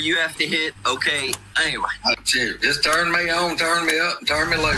you have to hit okay. Anyway. That's it. Just turn me on, turn me up, turn me loose.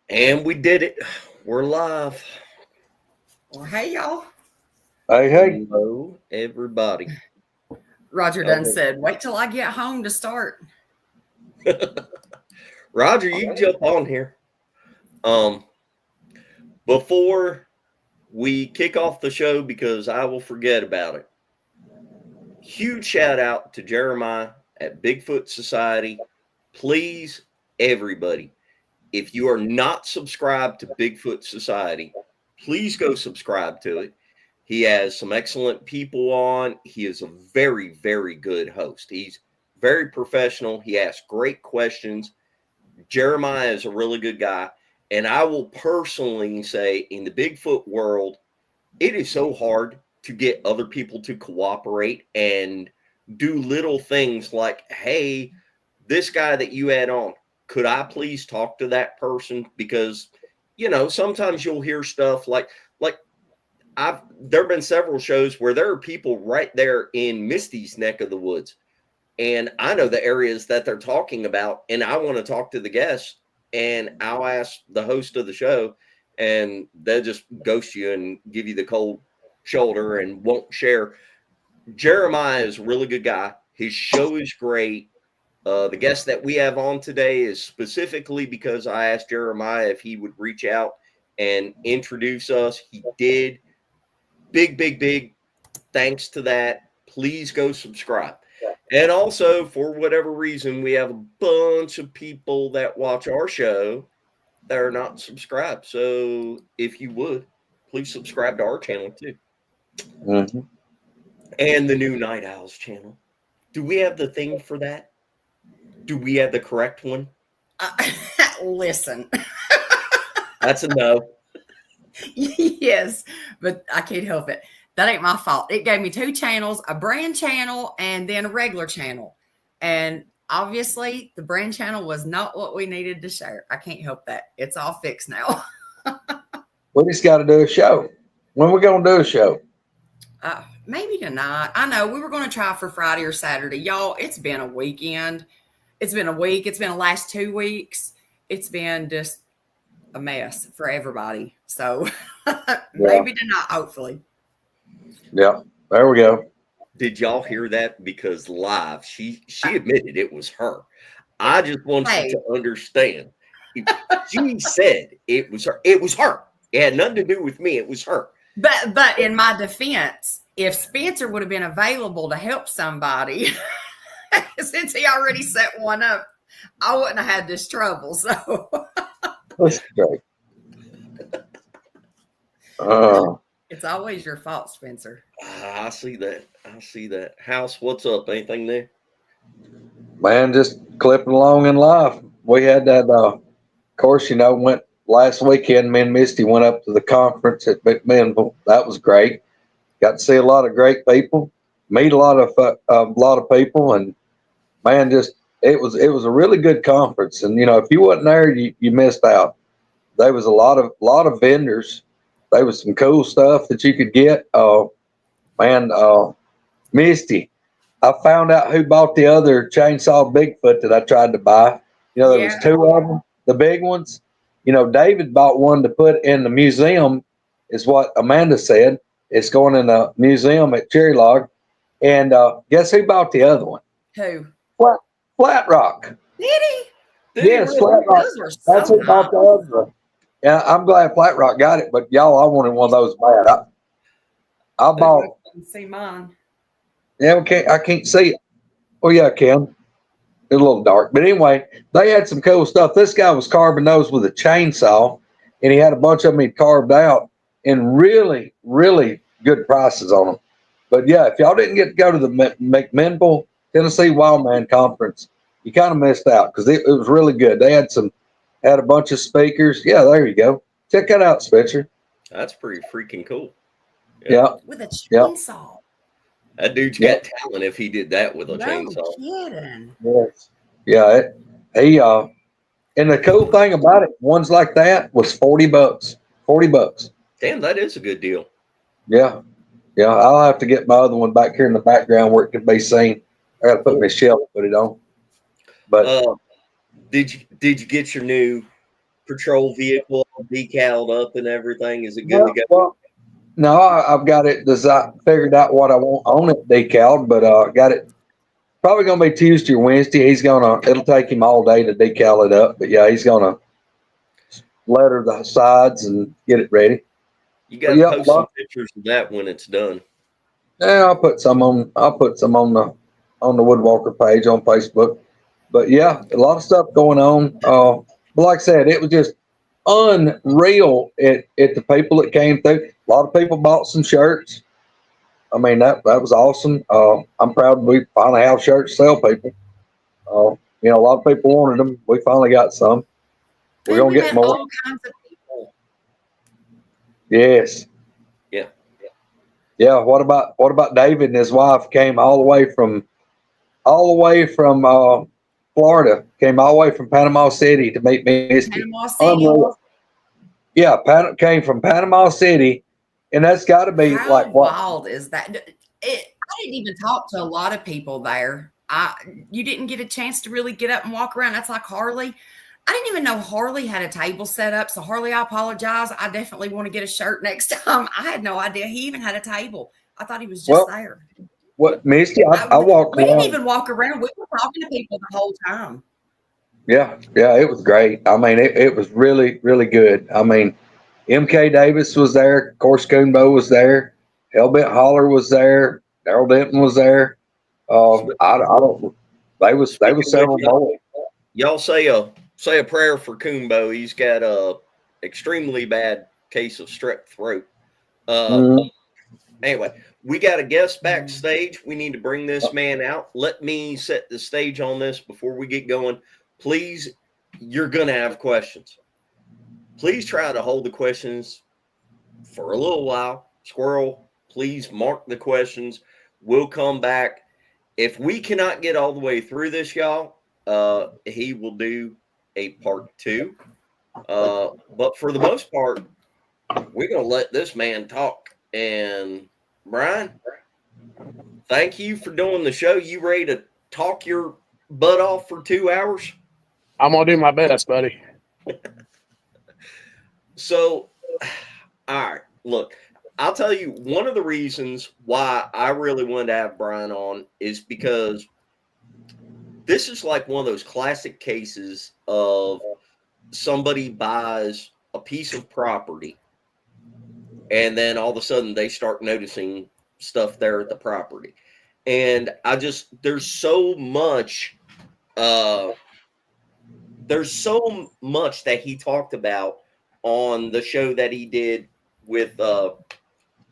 And we did it. We're live. Well, hey, y'all. Hey. Hello, everybody. Roger Dunn said, wait till I get home to start. Roger, you can jump on here. Before we kick off the show, because I will forget about it, huge shout out to Jeremiah at Bigfoot Society. Please, everybody, if you are not subscribed to Bigfoot Society, please go subscribe to it. He has some excellent people on. He is a very, very good host. He's very professional. He asks great questions. Jeremiah is a really good guy. And I will personally say, in the Bigfoot world, it is so hard to get other people to cooperate and do little things like, hey, this guy that you had on, could I please talk to that person? Because, you know, sometimes you'll hear stuff like there have been several shows where there are people right there in Misty's neck of the woods. And I know the areas that they're talking about, and I want to talk to the guests, and I'll ask the host of the show, and they'll just ghost you and give you the cold shoulder and won't share. Jeremiah is a really good guy. His show is great. The guest that we have on today is specifically because I asked Jeremiah if he would reach out and introduce us. He did. Big thanks to that. Please go subscribe. And also, for whatever reason, we have a bunch of people that watch our show that are not subscribed. So if you would, please subscribe to our channel too. Mm-hmm. And the new Night Owls channel. Do we have the thing for that? Do we have the correct one? Listen. That's a no. Yes, but I can't help it. That ain't my fault. It gave me two channels, a brand channel and then a regular channel. And obviously the brand channel was not what we needed to share. I can't help that. It's all fixed now. We just got to do a show. When we going to do a show? Maybe tonight. I know we were going to try for Friday or Saturday. Y'all, it's been a weekend. It's been a week. It's been the last 2 weeks. It's been just a mess for everybody. So maybe tonight, hopefully. Yeah, there we go. Did y'all hear that? Because live, she admitted it was her. I just want you to understand. She said it was her. It was her. It had nothing to do with me. It was her. But in my defense, if Spencer would have been available to help somebody, since he already set one up, I wouldn't have had this trouble. So that's great. It's always your fault, Spencer. I see that. I see that. House, what's up? Anything there? Man, just clipping along in life. We had that, of course, you know, went last weekend. Me and Misty went up to the conference at McMinnville. That was great. Got to see a lot of great people, meet a lot of people, and man, just it was a really good conference. And you know, if you wasn't there, you missed out. There was a lot of vendors. There was some cool stuff that you could get. Misty, I found out who bought the other chainsaw Bigfoot that I tried to buy. You know, there was two of them. the big ones. David bought one to put in the museum, is what Amanda said. It's going in the museum at Cherry Log. And guess who bought the other one? Who? Flat Rock. Did he? Yes, Flat Rock. Those were so That's who bought the other one. Yeah, I'm glad Flat Rock got it, but y'all, I wanted one of those bad. I bought. See mine. Yeah, okay, I can't see it. Oh yeah, I can. It's a little dark, but anyway, they had some cool stuff. This guy was carving those with a chainsaw, and he had a bunch of them he carved out, and really, really good prices on them. But yeah, if y'all didn't get to go to the McMinnville, Tennessee Wildman Conference, you kind of missed out because it was really good. They had a bunch of speakers. Yeah, there you go. Check that out, Spitzer. That's pretty freaking cool. Yeah. With a chainsaw. That dude's got talent if he did that with a chainsaw. Kidding. Yes. Yeah. And the cool thing about it, ones like that was $40. $40. Damn, that is a good deal. Yeah. Yeah. I'll have to get my other one back here in the background where it can be seen. I got to put my shell and put it on. But did you get your new patrol vehicle decaled up and everything? Is it good to go? Well, no, I've got it. Figured out what I want on it decaled, but got it. Probably gonna be Tuesday or Wednesday. It'll take him all day to decal it up, but yeah, he's gonna letter the sides and get it ready. You got to post some pictures of that when it's done. Yeah, I'll put some on the Woodwalker page on Facebook. But yeah, a lot of stuff going on. But like I said, it was just unreal at the people that came through. A lot of people bought some shirts. I mean, that was awesome. I'm proud we finally have shirts to sell people. A lot of people wanted them. We finally got some. We're going to get more. All kinds of people. Yes. Yeah. Yeah. What about David and his wife came all the way from Florida, came all the way from Panama City to meet Misty. Panama City. Yeah, came from Panama City, and that's got to be How like what? Wild is that? I didn't even talk to a lot of people there. You didn't get a chance to really get up and walk around. That's like Harley. I didn't even know Harley had a table set up. So Harley, I apologize. I definitely want to get a shirt next time. I had no idea he even had a table. I thought he was just there. What, Misty? I walked we around. didn't even walk around. We were talking to people the whole time. Yeah, it was great. I mean, it was really, really good. I mean, MK Davis was there. Of course, Coonbo was there. Hellbent Holler was there. Daryl Denton was there. I don't. They was several more. Y'all say a prayer for Coonbo. He's got a extremely bad case of strep throat. Anyway, we got a guest backstage. We need to bring this man out. Let me set the stage on this before we get going. Please, you're going to have questions. Please try to hold the questions for a little while. Squirrel, please mark the questions. We'll come back. If we cannot get all the way through this, y'all, he will do a part 2. But for the most part, we're going to let this man talk. And Brian, thank you for doing the show. You ready to talk your butt off for 2 hours? I'm going to do my best, buddy. So, all right, look, I'll tell you one of the reasons why I really wanted to have Brian on is because this is like one of those classic cases of somebody buys a piece of property and then all of a sudden they start noticing stuff there at the property. And there's so much that he talked about on the show that he did with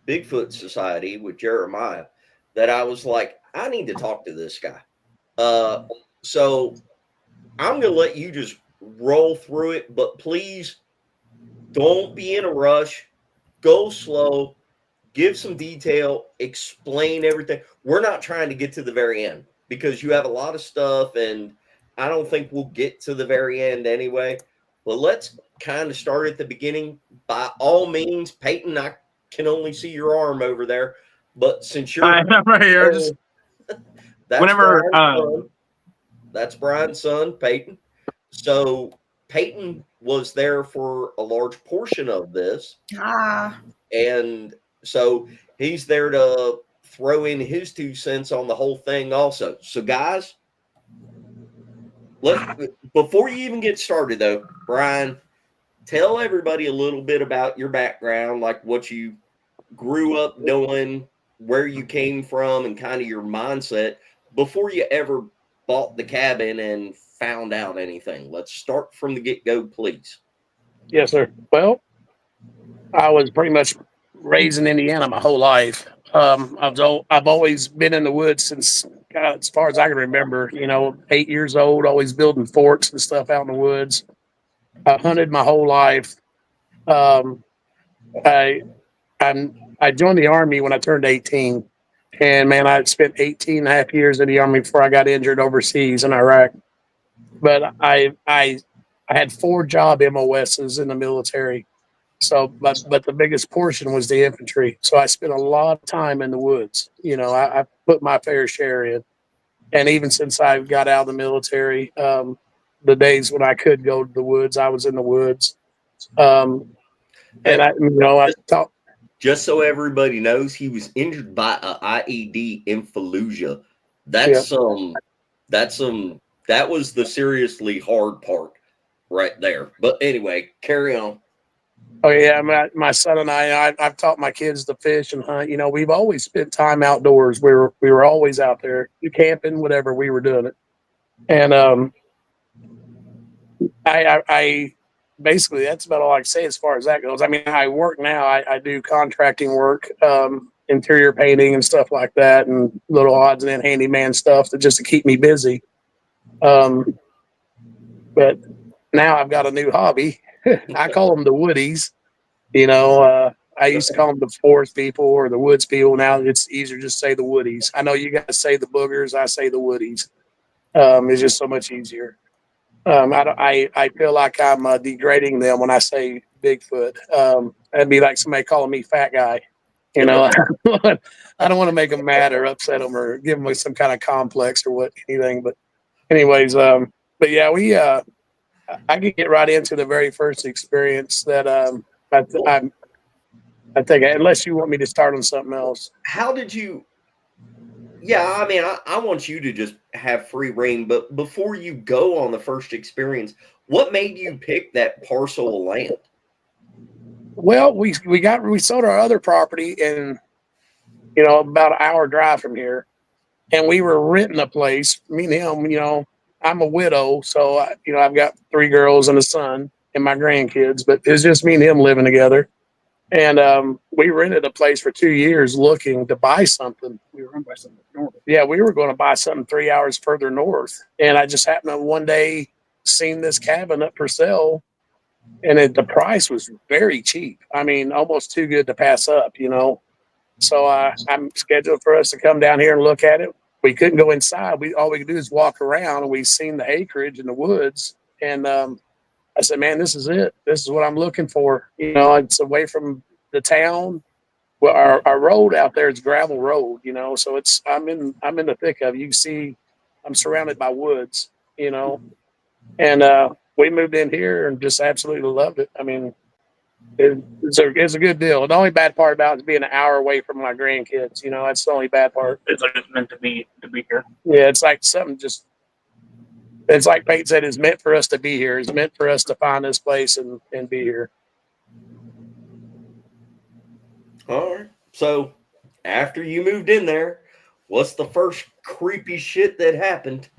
Bigfoot Society with Jeremiah that I was like, I need to talk to this guy. So I'm going to let you just roll through it, but please don't be in a rush. Go slow. Give some detail. Explain everything. We're not trying to get to the very end because you have a lot of stuff, and I don't think we'll get to the very end anyway. But let's kind of start at the beginning. By all means, Peyton, I can only see your arm over there. But since you're I'm right here, just that's whenever Brian's son, Peyton. So Peyton was there for a large portion of this. And so he's there to throw in his 2 cents on the whole thing also. So guys, before you even get started though, Brian, tell everybody a little bit about your background, like what you grew up doing, where you came from, and kind of your mindset before you ever bought the cabin and found out anything. Let's start from the get-go, please. Yes, sir. Well, I was pretty much raised in Indiana my whole life. I've always been in the woods since, God, as far as I can remember. 8 years old, always building forts and stuff out in the woods. I've hunted my whole life. I joined the Army when I turned 18. And, man, I spent 18 and a half years in the Army before I got injured overseas in Iraq. But I had 4 job MOSs in the military. So, but the biggest portion was the infantry. So I spent a lot of time in the woods. I put my fair share in. And even since I got out of the military, the days when I could go to the woods, I was in the woods. And I thought. Just so everybody knows, he was injured by an IED in Fallujah. That was the seriously hard part right there. But anyway, carry on. Oh yeah, my son and I've taught my kids to fish and hunt. We've always spent time outdoors. We were always out there camping, whatever we were doing it. And I basically, that's about all I can say as far as that goes. I mean, I work now. I do contracting work, interior painting and stuff like that, and little odds and end handyman stuff just to keep me busy. But now I've got a new hobby. I call them the woodies. I used to call them the forest people or the woods people. Now it's easier to just say the woodies. I know you guys say the boogers. I say the woodies. It's just so much easier. I feel like I'm degrading them when I say Bigfoot. That'd be like somebody calling me fat guy. I don't want to make them mad or upset them or give them some kind of complex or anything. But anyways, but yeah, I can get right into the very first experience that I think, unless you want me to start on something else. How did you? Yeah, I mean, I want you to just have free reign, but before you go on the first experience, what made you pick that parcel of land? Well, we sold our other property in, about an hour drive from here, and we were renting a place. Me and him, I'm a widow, so I've got 3 girls and a son and my grandkids, but it's just me and him living together. And we rented a place for 2 years looking to buy something. We were going to buy something north. Yeah, we were going to buy something 3 hours further north. And I just happened to one day seen this cabin up for sale, and the price was very cheap. I mean, almost too good to pass up, So I'm scheduled for us to come down here and look at it. We couldn't go inside. All we could do is walk around, and we've seen the acreage in the woods. And I said, man, this is it. This is what I'm looking for. It's away from the town. Well, our road out there is gravel road, so I'm in the thick of it. You can see I'm surrounded by woods, and we moved in here and just absolutely loved it. I mean, it's a good deal. The only bad part about it is being an hour away from my grandkids. That's the only bad part. It's like it's meant to be here. Yeah, it's like something just. It's like Peyton said, it's meant for us to be here. It's meant for us to find this place and be here. All right. So after you moved in there, what's the first creepy shit that happened?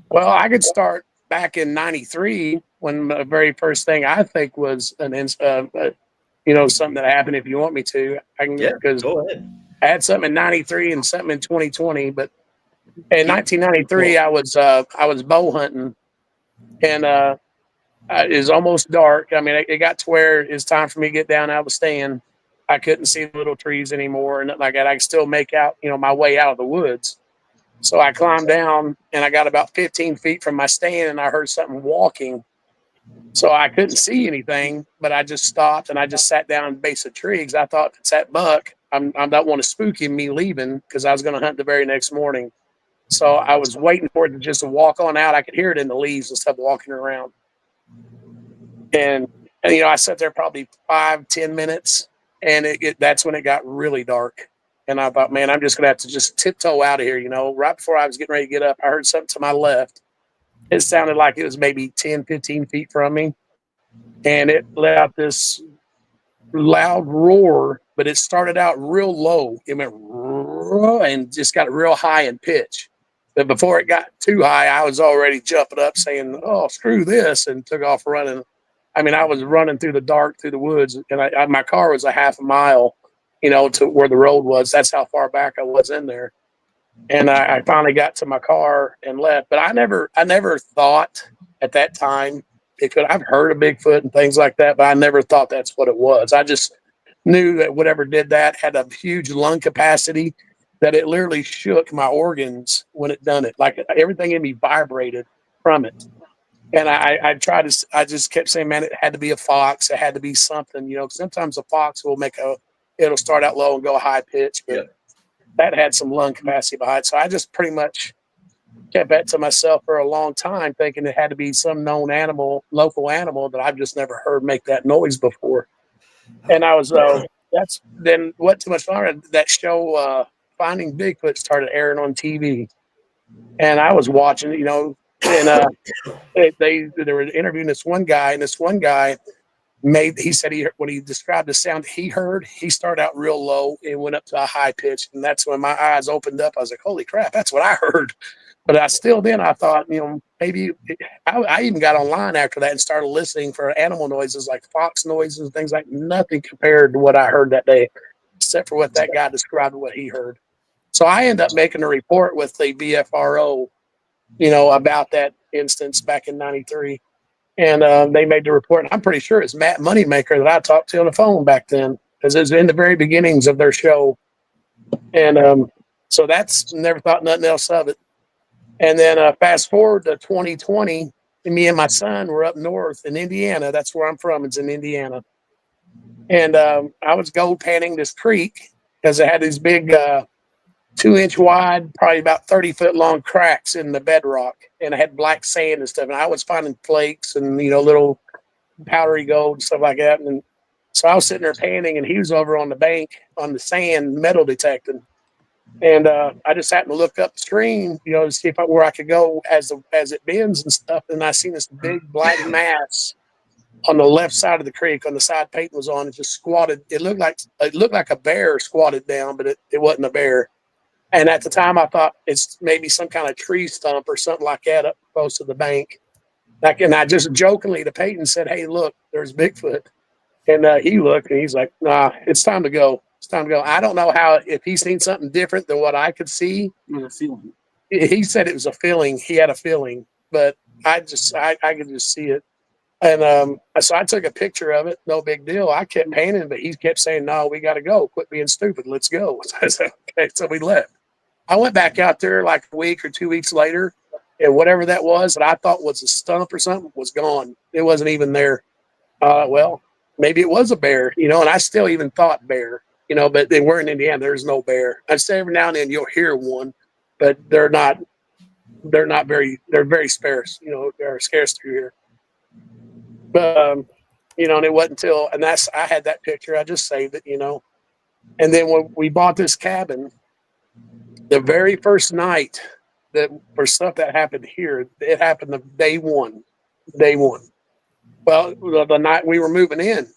Well, I could start back in '93 when the very first thing I think was something that happened. If you want me to, I can. Yeah, because go ahead. I had something in '93 and something in 2020, but in 1993 I was bow hunting, and it was almost dark. I mean, it got to where it's time for me to get down out of the stand. I couldn't see the little trees anymore, and like that, I could still make out, my way out of the woods. So I climbed down, and I got about 15 feet from my stand, and I heard something walking. So I couldn't see anything, but I just stopped, and I just sat down at the base of the tree because I thought, if it's that buck, I don't want to spook him, me leaving, because I was going to hunt the very next morning. So I was waiting for it to just walk on out. I could hear it in the leaves and stuff walking around. And I sat there probably 5-10 minutes, and that's when it got really dark. And I thought, man, I'm just gonna have to just tiptoe out of here. Right before I was getting ready to get up, I heard something to my left. It sounded like it was maybe 10, 15 feet from me, and it let out this loud roar, but it started out real low. It went and just got real high in pitch. But before it got too high, I was already jumping up saying, "Oh, screw this," and took off running. I mean, I was running through the dark, through the woods, and my car was a half a mile, to where the road was. That's how far back I was in there. And I finally got to my car and left. But I never thought at that time it could. I've heard of Bigfoot and things like that, but I never thought that's what it was. I just knew that whatever did that had a huge lung capacity, that it literally shook my organs when it done it. Like everything in me vibrated from it. And I just kept saying, man, it had to be a fox. It had to be something, sometimes a fox it'll start out low and go high pitch, but that had some lung capacity behind it. So I just pretty much kept that to myself for a long time, thinking it had to be some known animal, local animal that I've just never heard make that noise before. And I was, then what too much longer, that show, Finding Bigfoot started airing on TV. And I was watching, and they were interviewing this one guy, and this one guy he said when he described the sound he heard, he started out real low and went up to a high pitch, and that's when my eyes opened up. I was like, holy crap, that's what I heard. But I thought, maybe I even got online after that and started listening for animal noises like fox noises and things, like nothing compared to what I heard that day, except for what that guy described what he heard. So I ended up making a report with the BFRO, about that instance back in '93. And they made the report. And I'm pretty sure it's Matt Moneymaker that I talked to on the phone back then, because it was in the very beginnings of their show. And so that's never thought nothing else of it. And then fast forward to 2020, and me and my son were up north in Indiana. That's where I'm from. It's in Indiana. And I was gold panning this creek because it had these big 2-inch wide, probably about 30-foot long cracks in the bedrock, and I had black sand and stuff. And I was finding flakes and little powdery gold and stuff like that. And so I was sitting there panning, and he was over on the bank on the sand, metal detecting. And I just happened to look up the stream, to see where I could go as it bends and stuff. And I seen this big black mass on the left side of the creek, on the side Peyton was on. It just squatted. It looked like a bear squatted down, but it wasn't a bear. And at the time, I thought it's maybe some kind of tree stump or something like that up close to the bank. And I just jokingly to Peyton said, "Hey, look, there's Bigfoot." And he looked and he's like, "Nah, it's time to go. It's time to go." I don't know if he's seen something different than what I could see. It was a feeling. He said it was a feeling. He had a feeling, but I could just see it. And so I took a picture of it. No big deal. I kept painting, but he kept saying, "No, we got to go. Quit being stupid. Let's go." I said, "Okay." So we left. I went back out there like a week or 2 weeks later, and whatever that was that I thought was a stump or something was gone. It wasn't even there. Well, maybe it was a bear, and I still even thought bear, but we're in Indiana. There's no bear. I say every now and then you'll hear one, but they're very sparse. They're scarce through here. But, and it wasn't until, and I had that picture. I just saved it, And then when we bought this cabin, the very first night for stuff that happened here, it happened the day one. Well, the night we were moving in,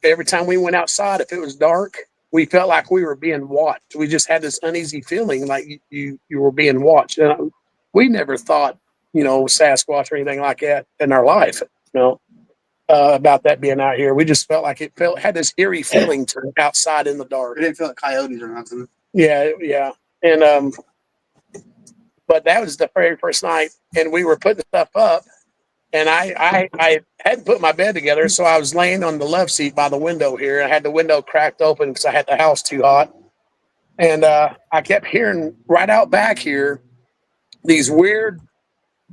every time we went outside, if it was dark, we felt like we were being watched. We just had this uneasy feeling like you were being watched. And we never thought, Sasquatch or anything like that in our life, about that being out here. We just felt like had this eerie feeling to outside in the dark. It didn't feel like coyotes or nothing. Yeah. And but that was the very first night, and we were putting stuff up, and I hadn't put my bed together, so I was laying on the love seat by the window here. I had the window cracked open because I had the house too hot, and I kept hearing right out back here these weird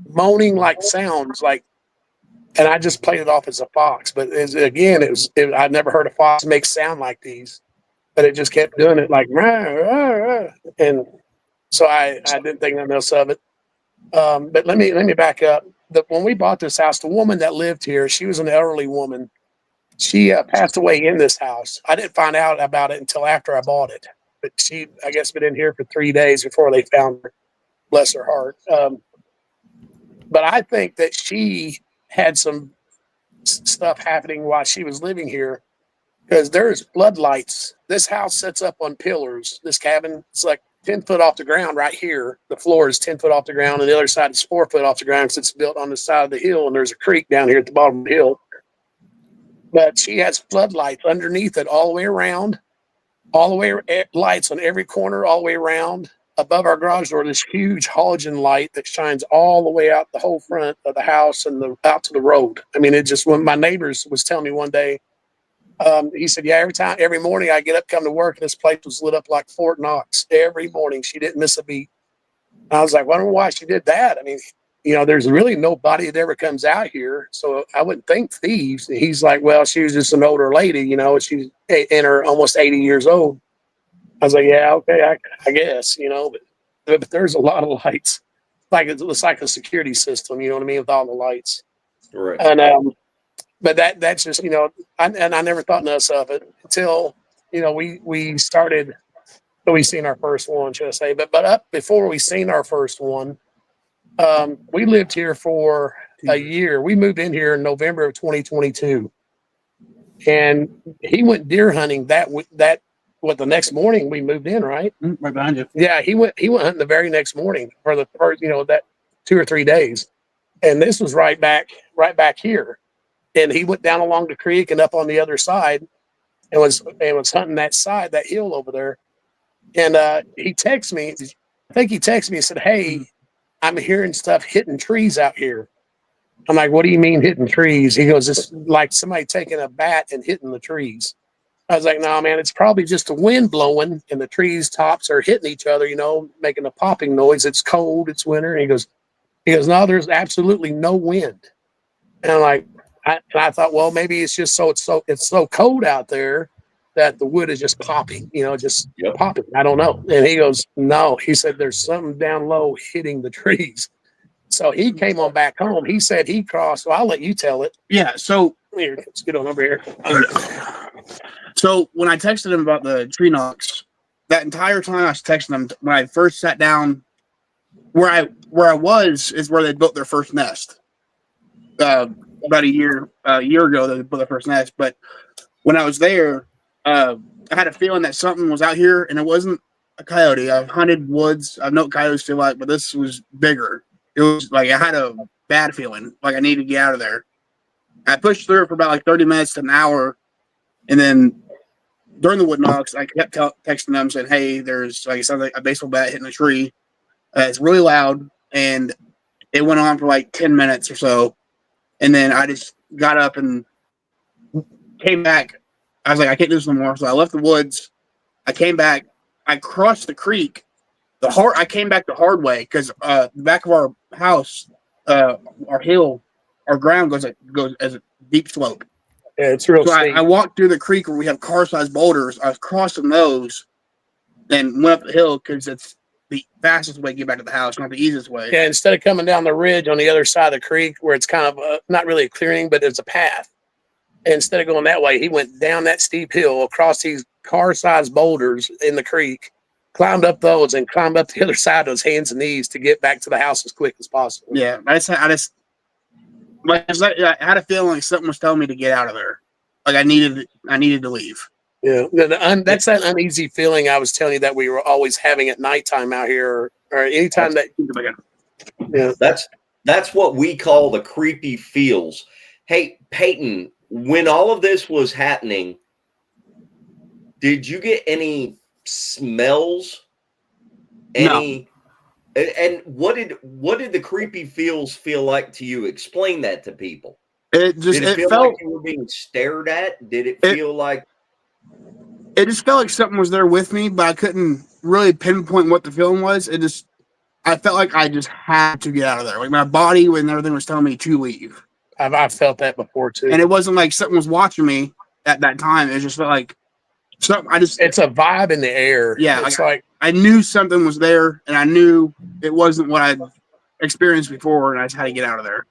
moaning like sounds, and I just played it off as a fox. But I'd never heard a fox make sound like these. But it just kept doing it like, rah, rah, rah. And so I didn't think nothing else of it. But let me back up. When we bought this house, the woman that lived here, she was an elderly woman. She passed away in this house. I didn't find out about it until after I bought it. But she, I guess, been in here for 3 days before they found her. Bless her heart. But I think that she had some stuff happening while she was living here, because there's floodlights. This house sets up on pillars. This cabin, it's like 10 foot off the ground right here. The floor is 10 foot off the ground, and the other side is 4 foot off the ground because it's built on the side of the hill, and there's a creek down here at the bottom of the hill. But she has floodlights underneath it all the way around, lights on every corner all the way around. Above our garage door, this huge halogen light that shines all the way out the whole front of the house and out to the road. I mean, it just, when my neighbors was telling me one day, he said, yeah, every morning I get up, come to work, and this place was lit up like Fort Knox. Every morning she didn't miss a beat. And I was like, wondering why she did that. I mean, there's really nobody that ever comes out here, so I wouldn't think thieves. And he's like, well, she was just an older lady, she's in her almost 80 years old. I was like, yeah, okay, I guess, but there's a lot of lights. It's like a security system, you know what I mean, with all the lights. Right. And but that's just, I never thought much of it until, we started. So we seen our first one, should I say? But up before we seen our first one, we lived here for a year. We moved in here in November of 2022, and he went deer hunting the next morning we moved in, right? Right behind you. Yeah, he went hunting the very next morning for the first, that 2 or 3 days. And this was right back here. And he went down along the creek and up on the other side and was hunting that side, that hill over there. And he texted me. I think he texted me and said, hey, I'm hearing stuff hitting trees out here. I'm like, what do you mean hitting trees? He goes, it's like somebody taking a bat and hitting the trees. I was like, no, man, it's probably just the wind blowing and the trees tops are hitting each other, making a popping noise. It's cold. It's winter. And he goes, no, there's absolutely no wind. And I'm like, I thought, well, maybe it's just it's so cold out there that the wood is just popping, popping. I don't know. And he goes, no, he said, there's something down low hitting the trees. So he came on back home. He said he crossed. So I'll let you tell it. Yeah. So here, let's get on over here. So when I texted him about the tree knocks, that entire time I was texting him, when I first sat down, where I was is where they built their first nest. About a year ago, they built their first nest. But when I was there, I had a feeling that something was out here, and it wasn't a coyote. I've hunted woods. I know what coyotes feel like, but this was bigger. It was like I had a bad feeling, like I needed to get out of there. I pushed through it for about 30 minutes to an hour, and then during the wood knocks, I kept texting them saying, hey, there's sounds like a baseball bat hitting a tree. It's really loud, and it went on for 10 minutes or so. And then I just got up and came back. I was like, I can't do this no more. So I left the woods. I came back. I crossed the creek. I came back the hard way because the back of our house, our hill, our ground goes as a deep slope. Yeah, it's real steep. I walked through the creek where we have car-sized boulders. I was crossing those and went up the hill because it's the fastest way to get back to the house, not the easiest way. Yeah, instead of coming down the ridge on the other side of the creek where it's kind of not really a clearing, but it's a path. And instead of going that way, he went down that steep hill across these car-sized boulders in the creek, climbed up those, and climbed up the other side of those hands and knees to get back to the house as quick as possible. Yeah, I had a feeling like something was telling me to get out of there. Like I needed to leave. Yeah, that's that uneasy feeling I was telling you that we were always having at nighttime out here, or anytime that. Yeah, that's what we call the creepy feels. Hey, Peyton, when all of this was happening, did you get any smells? No. And what did the creepy feels feel like to you? Explain that to people. Did it feel felt like you were being stared at? Did it feel like it just felt like something was there with me, but I couldn't really pinpoint what the feeling was. I felt like I just had to get out of there. Like my body and everything was telling me to leave. I've felt that before too. And it wasn't like something was watching me at that time. It just felt like something. It's a vibe in the air. Yeah, it's like I knew something was there, and I knew it wasn't what I experienced before, and I just had to get out of there.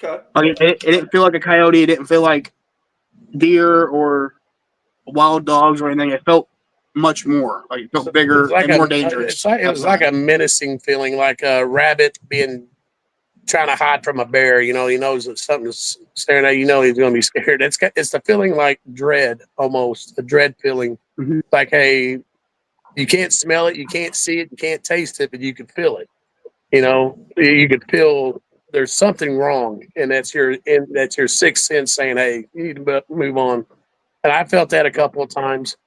Okay. Like it didn't feel like a coyote. It didn't feel like deer or wild dogs or anything. It felt much more. Like it felt bigger and more dangerous. It was like a menacing feeling, like a rabbit trying to hide from a bear. You know, he knows that something's staring at you. You know he's going to be scared. It's the feeling like dread, almost a dread feeling. Mhm. Like, hey, you can't smell it, you can't see it, you can't taste it, but you can feel it. You know, you could feel there's something wrong, and that's your sixth sense saying, "Hey, you need to move on." And I felt that a couple of times.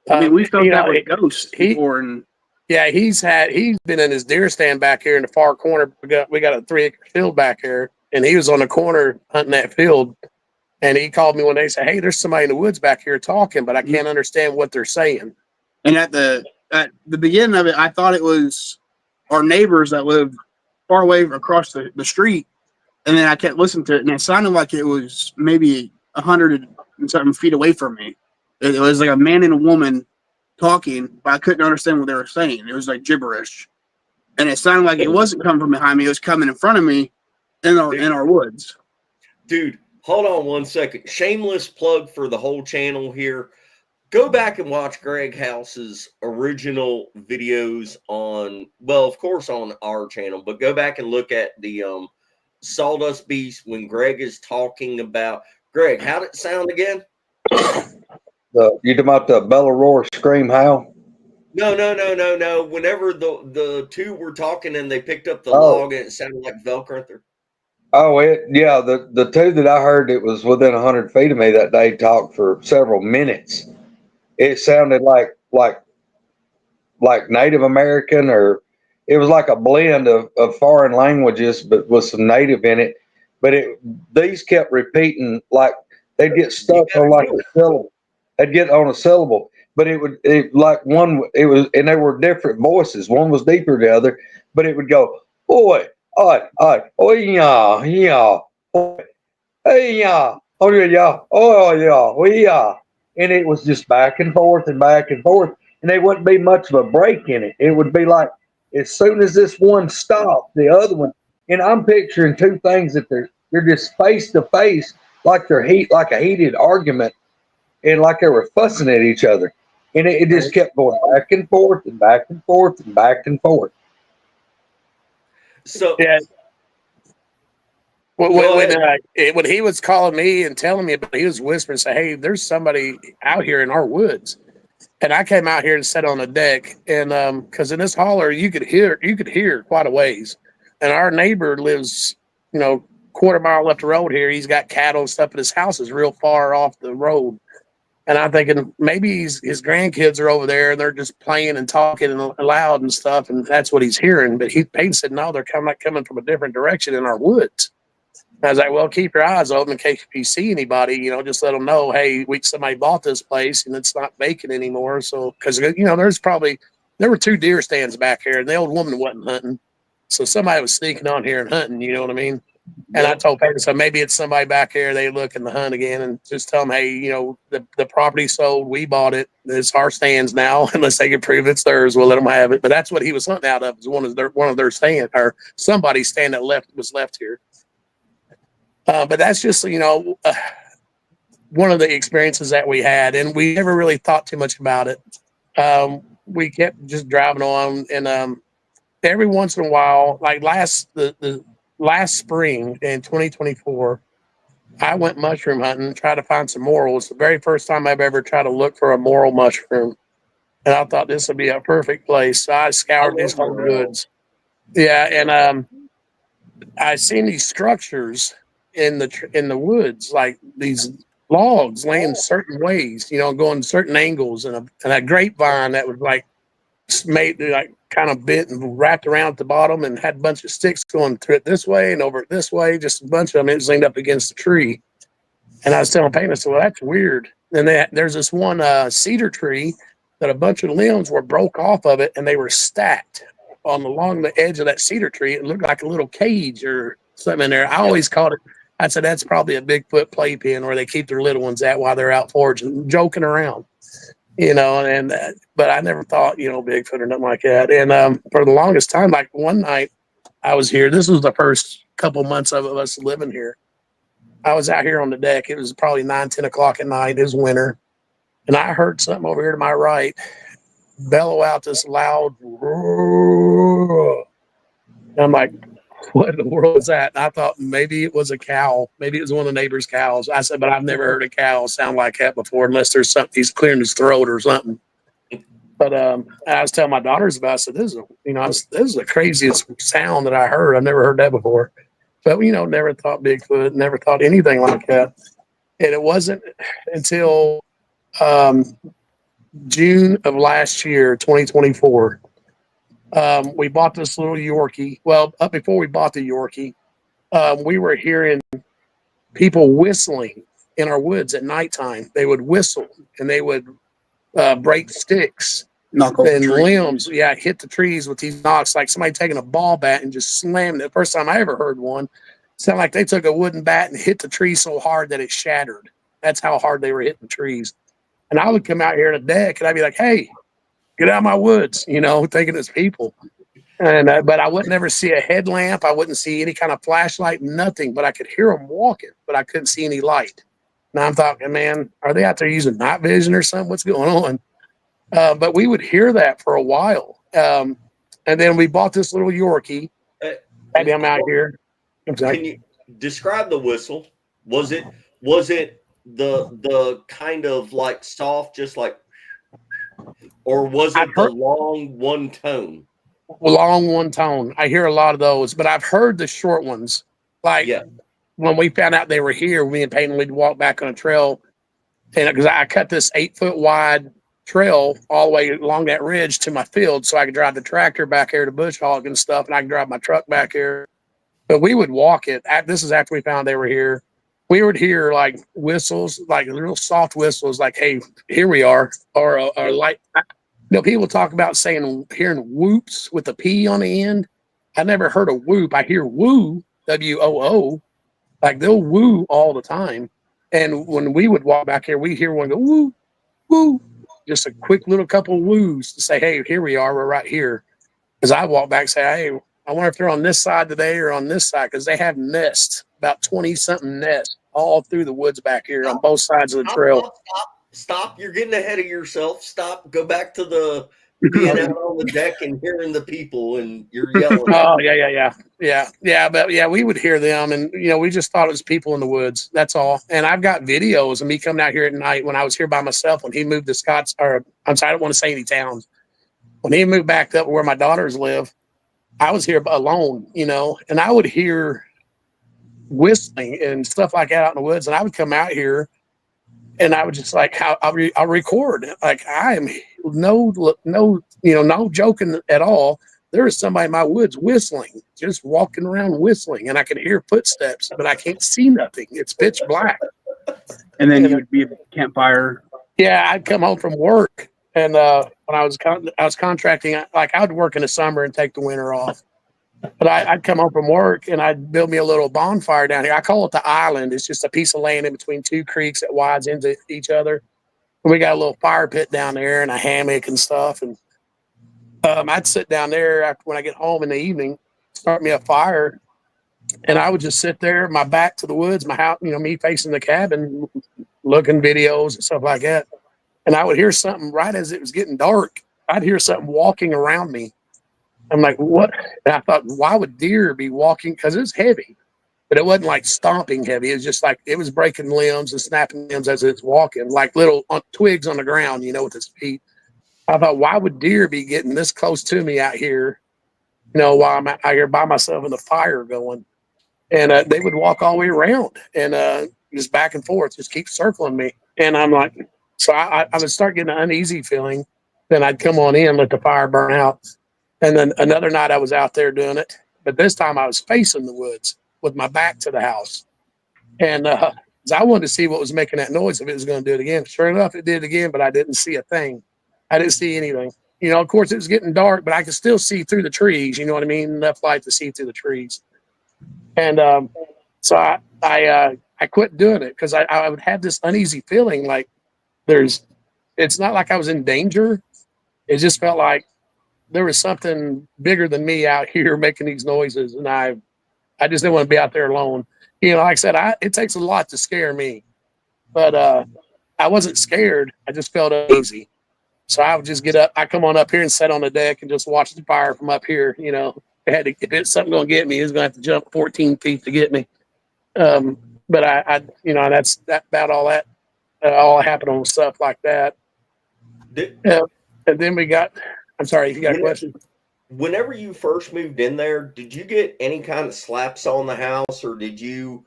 I mean, we felt that with ghosts before, and yeah, he's been in his deer stand back here in the far corner. We got a 3-acre field back here, and he was on the corner hunting that field. And he called me one day and said, "Hey, there's somebody in the woods back here talking, but I can't understand what they're saying." And at the beginning of it, I thought it was our neighbors that lived far away across the street. And then I kept listening to it, and it sounded like it was maybe 100 and something feet away from me. It was like a man and a woman talking, but I couldn't understand what they were saying. It was like gibberish. And it sounded like it wasn't coming from behind me. It was coming in front of me in our woods. Dude, hold on one second. Shameless plug for the whole channel here. Go back and watch Greg House's original videos on, well, of course, on our channel, but go back and look at the Sawdust Beast when Greg is talking about. Greg, how did it sound again? You talking about the Bella Roar scream howl? No. Whenever the two were talking and they picked up the log and it sounded like Velcrunter. Oh, the two that I heard that was within 100 feet of me that day talked for several minutes. It sounded like Native American, or it was like a blend of foreign languages, but with some native in it. But these kept repeating, like they'd get stuck on like a syllable. They'd get on a syllable, but and they were different voices. One was deeper than the other, but it would go, "Oi, oi, oi, oi, yeah, yeah, oi, hey, yeah, oh yeah, oh yeah." And it was just back and forth and back and forth, and there wouldn't be much of a break in it. It would be like as soon as this one stopped, the other one. And I'm picturing two things that they're just face to face, like like a heated argument, and like they were fussing at each other. And it just kept going back and forth and back and forth and back and forth. So yeah. When he was calling me and telling me about it, he was whispering, say, "Hey, there's somebody out here in our woods." And I came out here and sat on the deck, and because in this holler you could hear quite a ways. And our neighbor lives, quarter mile up the road here. He's got cattle and stuff, but his house is real far off the road. And I'm thinking maybe his grandkids are over there and they're just playing and talking and loud and stuff, and that's what he's hearing. But Peyton said, "No, they're coming from a different direction in our woods." I was like, "Well, keep your eyes open in case you see anybody, just let them know, hey, somebody bought this place and it's not vacant anymore." So, because, there were 2 deer stands back here and the old woman wasn't hunting. So somebody was sneaking on here and hunting, you know what I mean? And I told Peyton, so maybe it's somebody back here. They look in the hunt again, and just tell them, hey, the property sold. We bought it. It's our stands now. Unless they can prove it's theirs, we'll let them have it. But that's what he was hunting out of, is one of their stand, or somebody's stand that was left here. But that's just, one of the experiences that we had, and we never really thought too much about it. We kept just driving on, and every once in a while, like the last spring in 2024, I went mushroom hunting, tried to find some morels. The very first time I've ever tried to look for a morel mushroom, and I thought this would be a perfect place. So I scoured these whole woods. Yeah, and I seen these structures in the woods, like these logs laying certain ways, going certain angles, and a grapevine that was like made like kind of bent and wrapped around at the bottom and had a bunch of sticks going through it this way and over it this way, just a bunch of them. It was leaned up against the tree. And I was telling Peyton, I said, "Well, that's weird." And there's this one cedar tree that a bunch of limbs were broke off of it, and they were stacked along the edge of that cedar tree. It looked like a little cage or something in there. I always called it, I said, that's probably a Bigfoot playpen where they keep their little ones at while they're out foraging, joking around. and but I never thought, Bigfoot or nothing like that. And for the longest time, like one night I was here, this was the first couple months of us living here. I was out here on the deck. It was probably 9, 10 o'clock at night. It was winter. And I heard something over here to my right bellow out this loud roar. And I'm like, what in the world is that? And I thought maybe it was a cow. Maybe it was one of the neighbors' cows. I said, but I've never heard a cow sound like that before, unless there's something he's clearing his throat or something. But I was telling my daughters about it. I said, this is the craziest sound that I heard. I've never heard that before. But, never thought Bigfoot, never thought anything like that. And it wasn't until June of last year, 2024, we bought this little Yorkie. Well, up before we bought the Yorkie, we were hearing people whistling in our woods at nighttime. They would whistle and they would break sticks and limbs. Yeah, hit the trees with these knocks, like somebody taking a ball bat and just slammed it. The first time I ever heard one, it sounded like they took a wooden bat and hit the tree so hard that it shattered. That's how hard they were hitting the trees. And I would come out here on the deck and I'd be like, hey, get out of my woods, thinking it's people. And but I would never see a headlamp. I wouldn't see any kind of flashlight, nothing. But I could hear them walking, but I couldn't see any light. Now I'm thinking, man, are they out there using night vision or something? What's going on? But we would hear that for a while. And then we bought this little Yorkie. Maybe I'm out here. Can you describe the whistle? Was it the kind of like soft, just like, or was it the long one tone? Long one tone. I hear a lot of those, but I've heard the short ones. Like when we found out they were here, me and Peyton, we'd walk back on a trail, and because I cut this 8-foot wide trail all the way along that ridge to my field, so I could drive the tractor back here to bush hog and stuff, and I could drive my truck back here. But we would walk it. This is after we found they were here. We would hear like whistles, like real soft whistles, like, hey, here we are. Or like, people talk about hearing whoops with a P on the end. I never heard a whoop. I hear woo, W-O-O. Like they'll woo all the time. And when we would walk back here, we hear one go woo, woo. Just a quick little couple woos to say, hey, here we are. We're right here. Because I walk back and say, hey, I wonder if they're on this side today or on this side, because they have nests, about 20-something nests all through the woods back here on both sides of the trail. Stop. You're getting ahead of yourself. Stop. Go back to the being out on the deck and hearing the people and you're yelling. Oh, yeah. But yeah, we would hear them, and we just thought it was people in the woods. That's all. And I've got videos of me coming out here at night when I was here by myself when he moved to I'm sorry, I don't want to say any towns. When he moved back up where my daughters live, I was here alone, and I would hear whistling and stuff like that out in the woods. And I would come out here and I would just like, I'll record. Like I am no joking at all. There is somebody in my woods whistling, just walking around whistling, and I can hear footsteps, but I can't see nothing. It's pitch black. And then you would be at the campfire. Yeah, I'd come home from work, and when I was contracting, like I would work in the summer and take the winter off. But I'd come home from work and I'd build me a little bonfire down here. I call it the island. It's just a piece of land in between two creeks that wides into each other. And we got a little fire pit down there and a hammock and stuff. And I'd sit down there when I get home in the evening, start me a fire, and I would just sit there, my back to the woods, my house, me facing the cabin, looking videos and stuff like that. And I would hear something right as it was getting dark. I'd hear something walking around me. I'm like, what? And I thought, why would deer be walking? Because it was heavy, but it wasn't like stomping heavy. It was just like it was breaking limbs and snapping limbs as it's walking, like little twigs on the ground, with its feet. I thought, why would deer be getting this close to me out here, while I'm out here by myself and the fire going? And they would walk all the way around and just back and forth, just keep circling me. And I'm like, so I would start getting an uneasy feeling. Then I'd come on in, let the fire burn out. And then another night I was out there doing it, but this time I was facing the woods with my back to the house. And I wanted to see what was making that noise, if it was going to do it again. Sure enough, it did it again, but I didn't see a thing. I didn't see anything. Of course, it was getting dark, but I could still see through the trees. You know what I mean? Enough light to see through the trees. And so I quit doing it because I would have this uneasy feeling like there's it's not like I was in danger. It just felt like there was something bigger than me out here making these noises, and I just didn't want to be out there alone. You know, like I said, it takes a lot to scare me, but I wasn't scared. I just felt uneasy. So I would just get up. I come on up here and sit on the deck and just watch the fire from up here. You know, if it's something going to get me, it's going to have to jump 14 feet to get me. But I you know, that's about all that. All happened on stuff like that. And then we got. I'm sorry, if you got a question. Whenever you first moved in there, did you get any kind of slaps on the house, or did you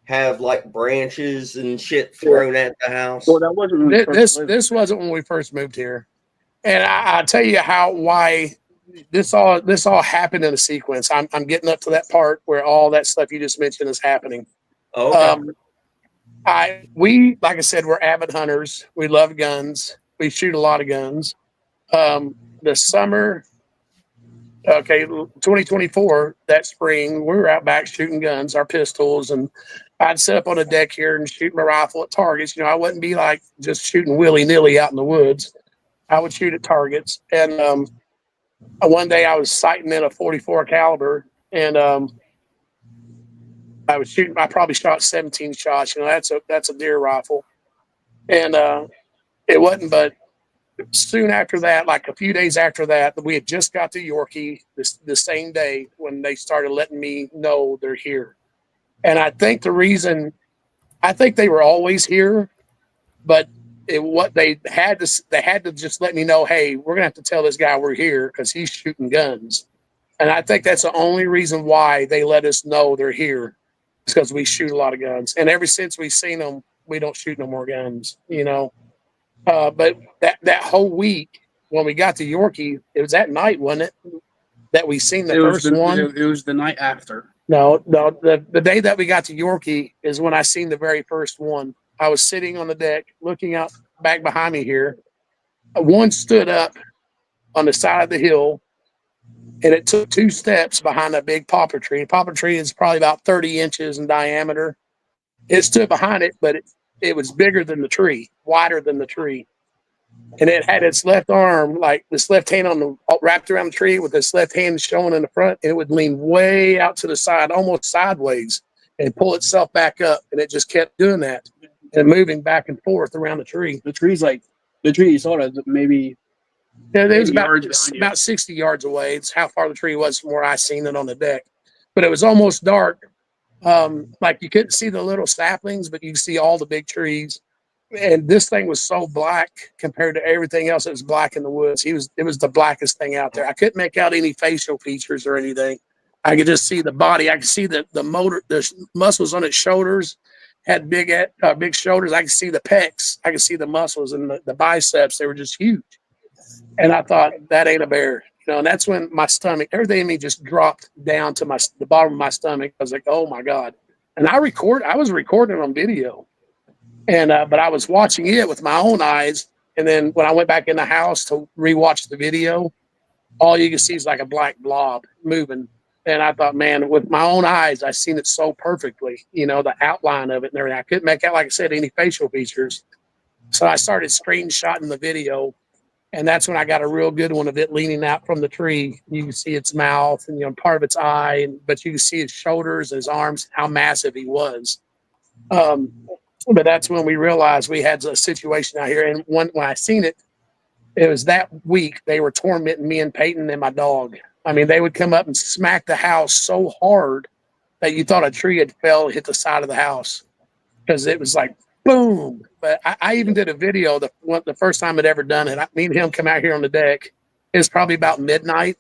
have like branches and shit thrown at the house? Well, that wasn't when we first lived. This wasn't when we first moved here, and I'll tell you why this all happened in a sequence. I'm getting up to that part where all that stuff you just mentioned is happening. Okay. We like I said, we're avid hunters. We love guns. We shoot a lot of guns. The summer, 2024, that spring, we were out back shooting guns, our pistols, and I'd sit up on a deck here and shoot my rifle at targets. You know, I wouldn't be like just shooting willy-nilly out in the woods. I would shoot at targets. And one day I was sighting in a 44 caliber, and I was shooting. I probably shot 17 shots. You know, that's a deer rifle, and it wasn't but soon after that, like a few days after that, we had just got to Yorkie the same day when they started letting me know they're here. And I think they were always here, but they had to just let me know, hey, we're gonna have to tell this guy we're here because he's shooting guns. And I think that's the only reason why they let us know they're here, is because we shoot a lot of guns. And ever since we've seen them, we don't shoot no more guns, you know. But that whole week when we got to Yorkie, it was that night, wasn't it, that we seen the first one? It was the night after. No, the day that we got to Yorkie is when I seen the very first one. I was sitting on the deck looking out back behind me here. One stood up on the side of the hill, and it took 2 steps behind a big poplar tree. A poplar tree is probably about 30 inches in diameter. It stood behind it, but it was bigger than the tree, wider than the tree. And it had its left arm, like this left hand wrapped around the tree with this left hand showing in the front. And it would lean way out to the side, almost sideways, and pull itself back up. And it just kept doing that and moving back and forth around the tree. The tree you saw it maybe. Yeah, it was about 60 yards away. It's how far the tree was from where I seen it on the deck. But it was almost dark. Like you couldn't see the little saplings, but you could see all the big trees. And this thing was so black compared to everything else that was black in the woods. It was the blackest thing out there. I couldn't make out any facial features or anything. I could just see the body. I could see the muscles on its shoulders had big shoulders. I could see the pecs. I could see the muscles and the biceps. They were just huge. And I thought, that ain't a bear. You know, and that's when my stomach, everything in me just dropped down to the bottom of my stomach. I was like, oh my God. And I was recording on video. And but I was watching it with my own eyes. And then when I went back in the house to rewatch the video, all you can see is like a black blob moving. And I thought, man, with my own eyes, I seen it so perfectly, you know, the outline of it and everything. I couldn't make out, like I said, any facial features. So I started screenshotting the video. And that's when I got a real good one of it leaning out from the tree. You can see its mouth and, you know, part of its eye, but you can see his shoulders and his arms, how massive he was. But that's when we realized we had a situation out here. And when I seen it, it was that week they were tormenting me and Peyton and my dog. I mean, they would come up and smack the house so hard that you thought a tree had fell and hit the side of the house, because it was like, boom. But I even did a video the first time I'd ever done it. Me and him come out here on the deck. It was probably about midnight.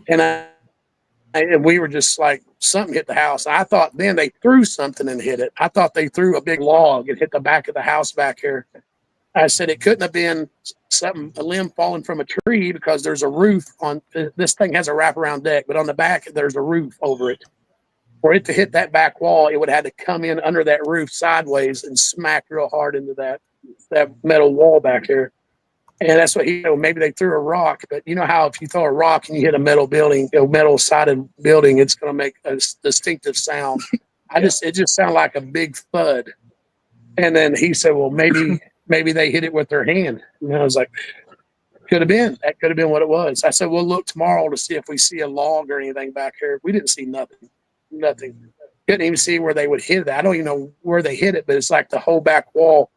And we were just like, something hit the house. I thought then they threw something and hit it. I thought they threw a big log and hit the back of the house back here. I said it couldn't have been a limb falling from a tree, because there's a roof on this thing. Has a wraparound deck, but on the back there's a roof over it. For it to hit that back wall, it would have had to come in under that roof sideways and smack real hard into that metal wall back here. And that's what maybe they threw a rock. But you know how if you throw a rock and you hit a metal building, a metal sided building, it's going to make a distinctive sound. It just sounded like a big thud. And then he said, well, maybe maybe they hit it with their hand. And I was like, could have been. That could have been what it was. I said, we'll look tomorrow to see if we see a log or anything back here. We didn't see nothing. Nothing. Couldn't even see where they would hit it. I don't even know where they hit it, but it's like the whole back wall,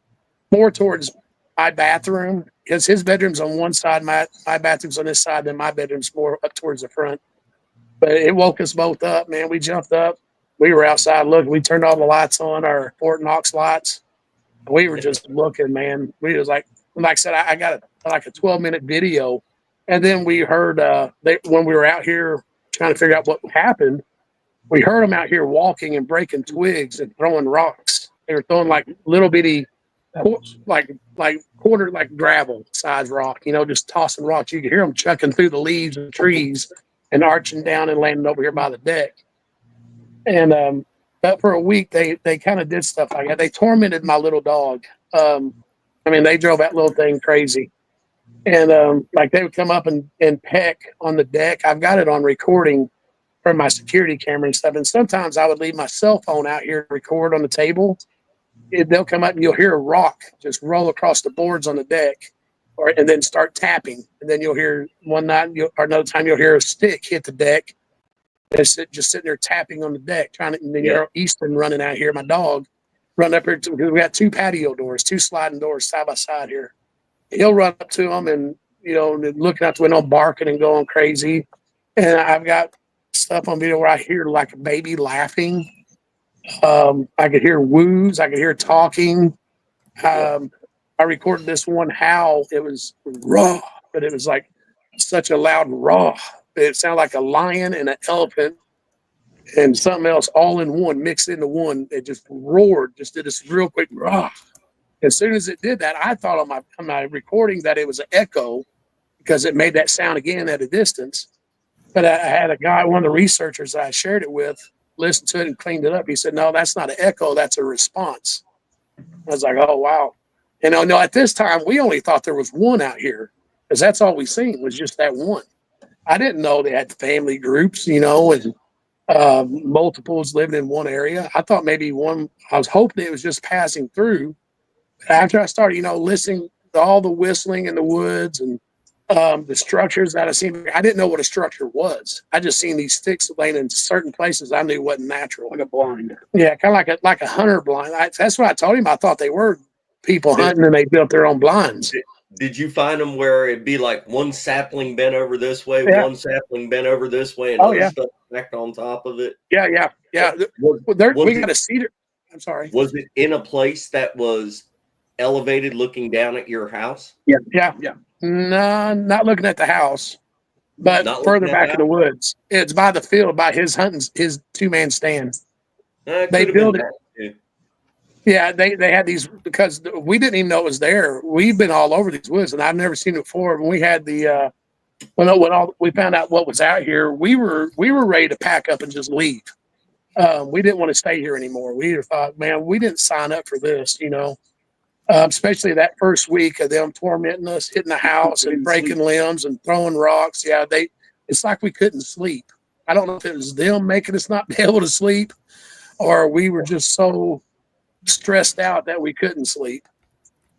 more towards my bathroom. Because his bedroom's on one side, my bathroom's on this side, then my bedroom's more up towards the front. But it woke us both up, man. We jumped up. We were outside looking. We turned all the lights on, our Fort Knox lights. We were just looking, man. We was like I said, I got a 12-minute video. And then we heard when we were out here trying to figure out what happened, we heard them out here walking and breaking twigs and throwing rocks. They were throwing like little bitty, like quarter, like gravel size rock, just tossing rocks. You could hear them chucking through the leaves and trees and arching down and landing over here by the deck. And but for a week, they kind of did stuff like that. They tormented my little dog. They drove that little thing crazy. And like they would come up and peck on the deck. I've got it on recording from my security camera and stuff. And sometimes I would leave my cell phone out here to record on the table. They'll come up and you'll hear a rock just roll across the boards on the deck, and then start tapping. And then you'll hear another time you'll hear a stick hit the deck. It's just sitting there tapping on the deck, and then you're Easton running out here, my dog, run up here because we got two patio doors, two sliding doors side by side here. He'll run up to them and, looking out the window, barking and going crazy. And I've got stuff on video where I hear like a baby laughing. I could hear woos. I could hear talking. I recorded this one howl. It was raw, but it was like such a loud raw. It sounded like a lion and an elephant and something else all in one, mixed into one. It just roared, just did this real quick raw. As soon as it did that, I thought on my recording that it was an echo because it made that sound again at a distance. But I had a guy, one of the researchers I shared it with, listened to it and cleaned it up. He said, no, that's not an echo. That's a response. I was like, oh, wow. And no, at this time, we only thought there was one out here because that's all we seen was just that one. I didn't know they had family groups, and multiples living in one area. I thought maybe one, I was hoping it was just passing through. After I started, listening to all the whistling in the woods and the structures that I seen, I didn't know what a structure was. I just seen these sticks laying in certain places I knew wasn't natural. Like a blind. Yeah, kind of like a hunter blind. That's what I told him. I thought they were people hunting and they built their own blinds. Did you find them where it'd be like one sapling bent over this way, one sapling bent over this way, and other stuff stacked on top of it? Yeah. We got a cedar. I'm sorry. Was it in a place that was elevated looking down at your house? Yeah. No, not looking at the house, but further back in the woods. It's by the field, by his hunting, his 2-man stand. They built it. Yeah, they had these because we didn't even know it was there. We've been all over these woods, and I've never seen it before. When we had the we found out what was out here, we were ready to pack up and just leave. We didn't want to stay here anymore. We thought, man, we didn't sign up for this, especially that first week of them tormenting us, hitting the house and breaking limbs and throwing rocks. Yeah, it's like we couldn't sleep. I don't know if it was them making us not be able to sleep, or we were just so stressed out that we couldn't sleep.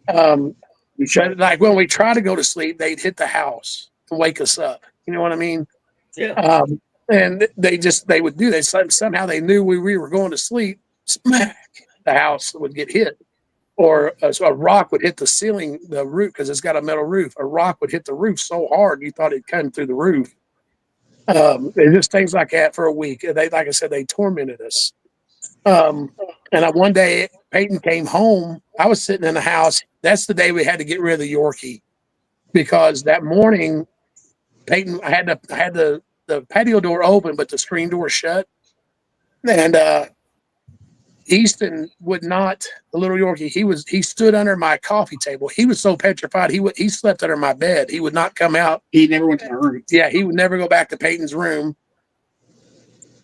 Like when we try to go to sleep, they'd hit the house and wake us up. You know what I mean? Yeah. And they would do that. Somehow they knew we were going to sleep. Smack, the house would get hit, or a rock would hit the ceiling, the roof, because it's got a metal roof. A rock would hit the roof so hard you thought it'd come through the roof. It just things like that for a week. Like I said, they tormented us. And one day Peyton came home. I was sitting in the house. That's the day we had to get rid of the Yorkie, because that morning Peyton, I had the patio door open, but the screen door shut. And Easton would not, the little Yorkie, he stood under my coffee table. He was so petrified. He slept under my bed. He would not come out. He never went to my room. Yeah, he would never go back to Peyton's room.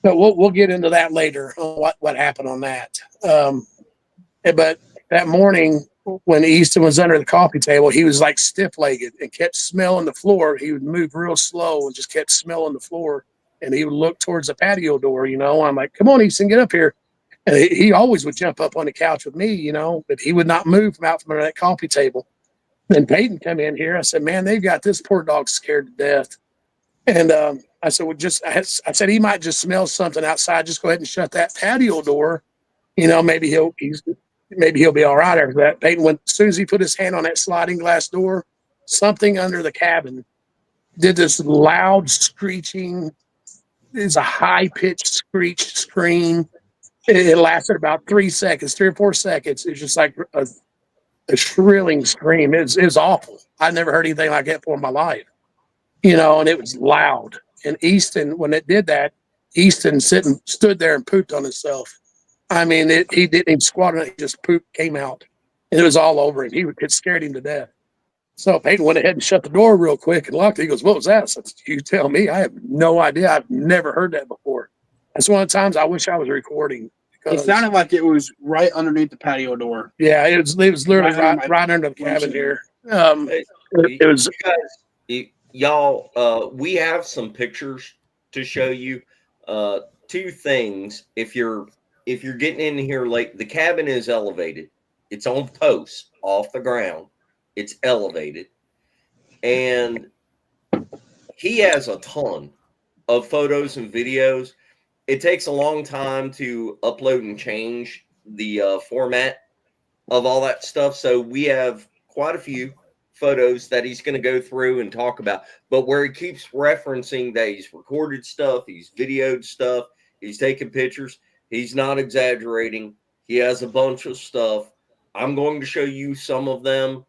But we'll get into that later on what happened on that. But that morning when Easton was under the coffee table, he was like stiff-legged and kept smelling the floor. He would move real slow and just kept smelling the floor. And he would look towards the patio door, I'm like, come on, Easton, get up here. And he always would jump up on the couch with me, you know, but he would not move from out from under that coffee table. Then Peyton come in here. I said, man, they've got this poor dog scared to death. And I said, well, I said, he might just smell something outside. Just go ahead and shut that patio door. You know, maybe he'll be all right after that. Peyton went, as soon as he put his hand on that sliding glass door, something under the cabin did this loud screeching. It's a high pitched screech scream. It lasted about 3 seconds, 3 or 4 seconds. It's just like a shrilling scream. It was awful. I never heard anything like that before in my life, you know, and it was loud. And Easton, when it did that, Easton stood there and pooped on himself. I mean, he didn't even squat on it. He just poop came out, and it was all over him. It scared him to death. So Peyton went ahead and shut the door real quick and locked it. He goes, what was that? I said, you tell me. I have no idea. I've never heard that before. That's one of the times I wish I was recording. It sounded like it was right underneath the patio door. Yeah, it was literally right under the cabin here. It was. Y'all, we have some pictures to show you. 2 things. If you're getting in here late, the cabin is elevated. It's on posts off the ground. It's elevated, and he has a ton of photos and videos. It takes a long time to upload and change the format of all that stuff. So we have quite a few photos that he's going to go through and talk about, but where he keeps referencing that he's recorded stuff, he's videoed stuff, he's taken pictures, he's not exaggerating. He has a bunch of stuff. I'm going to show you some of them.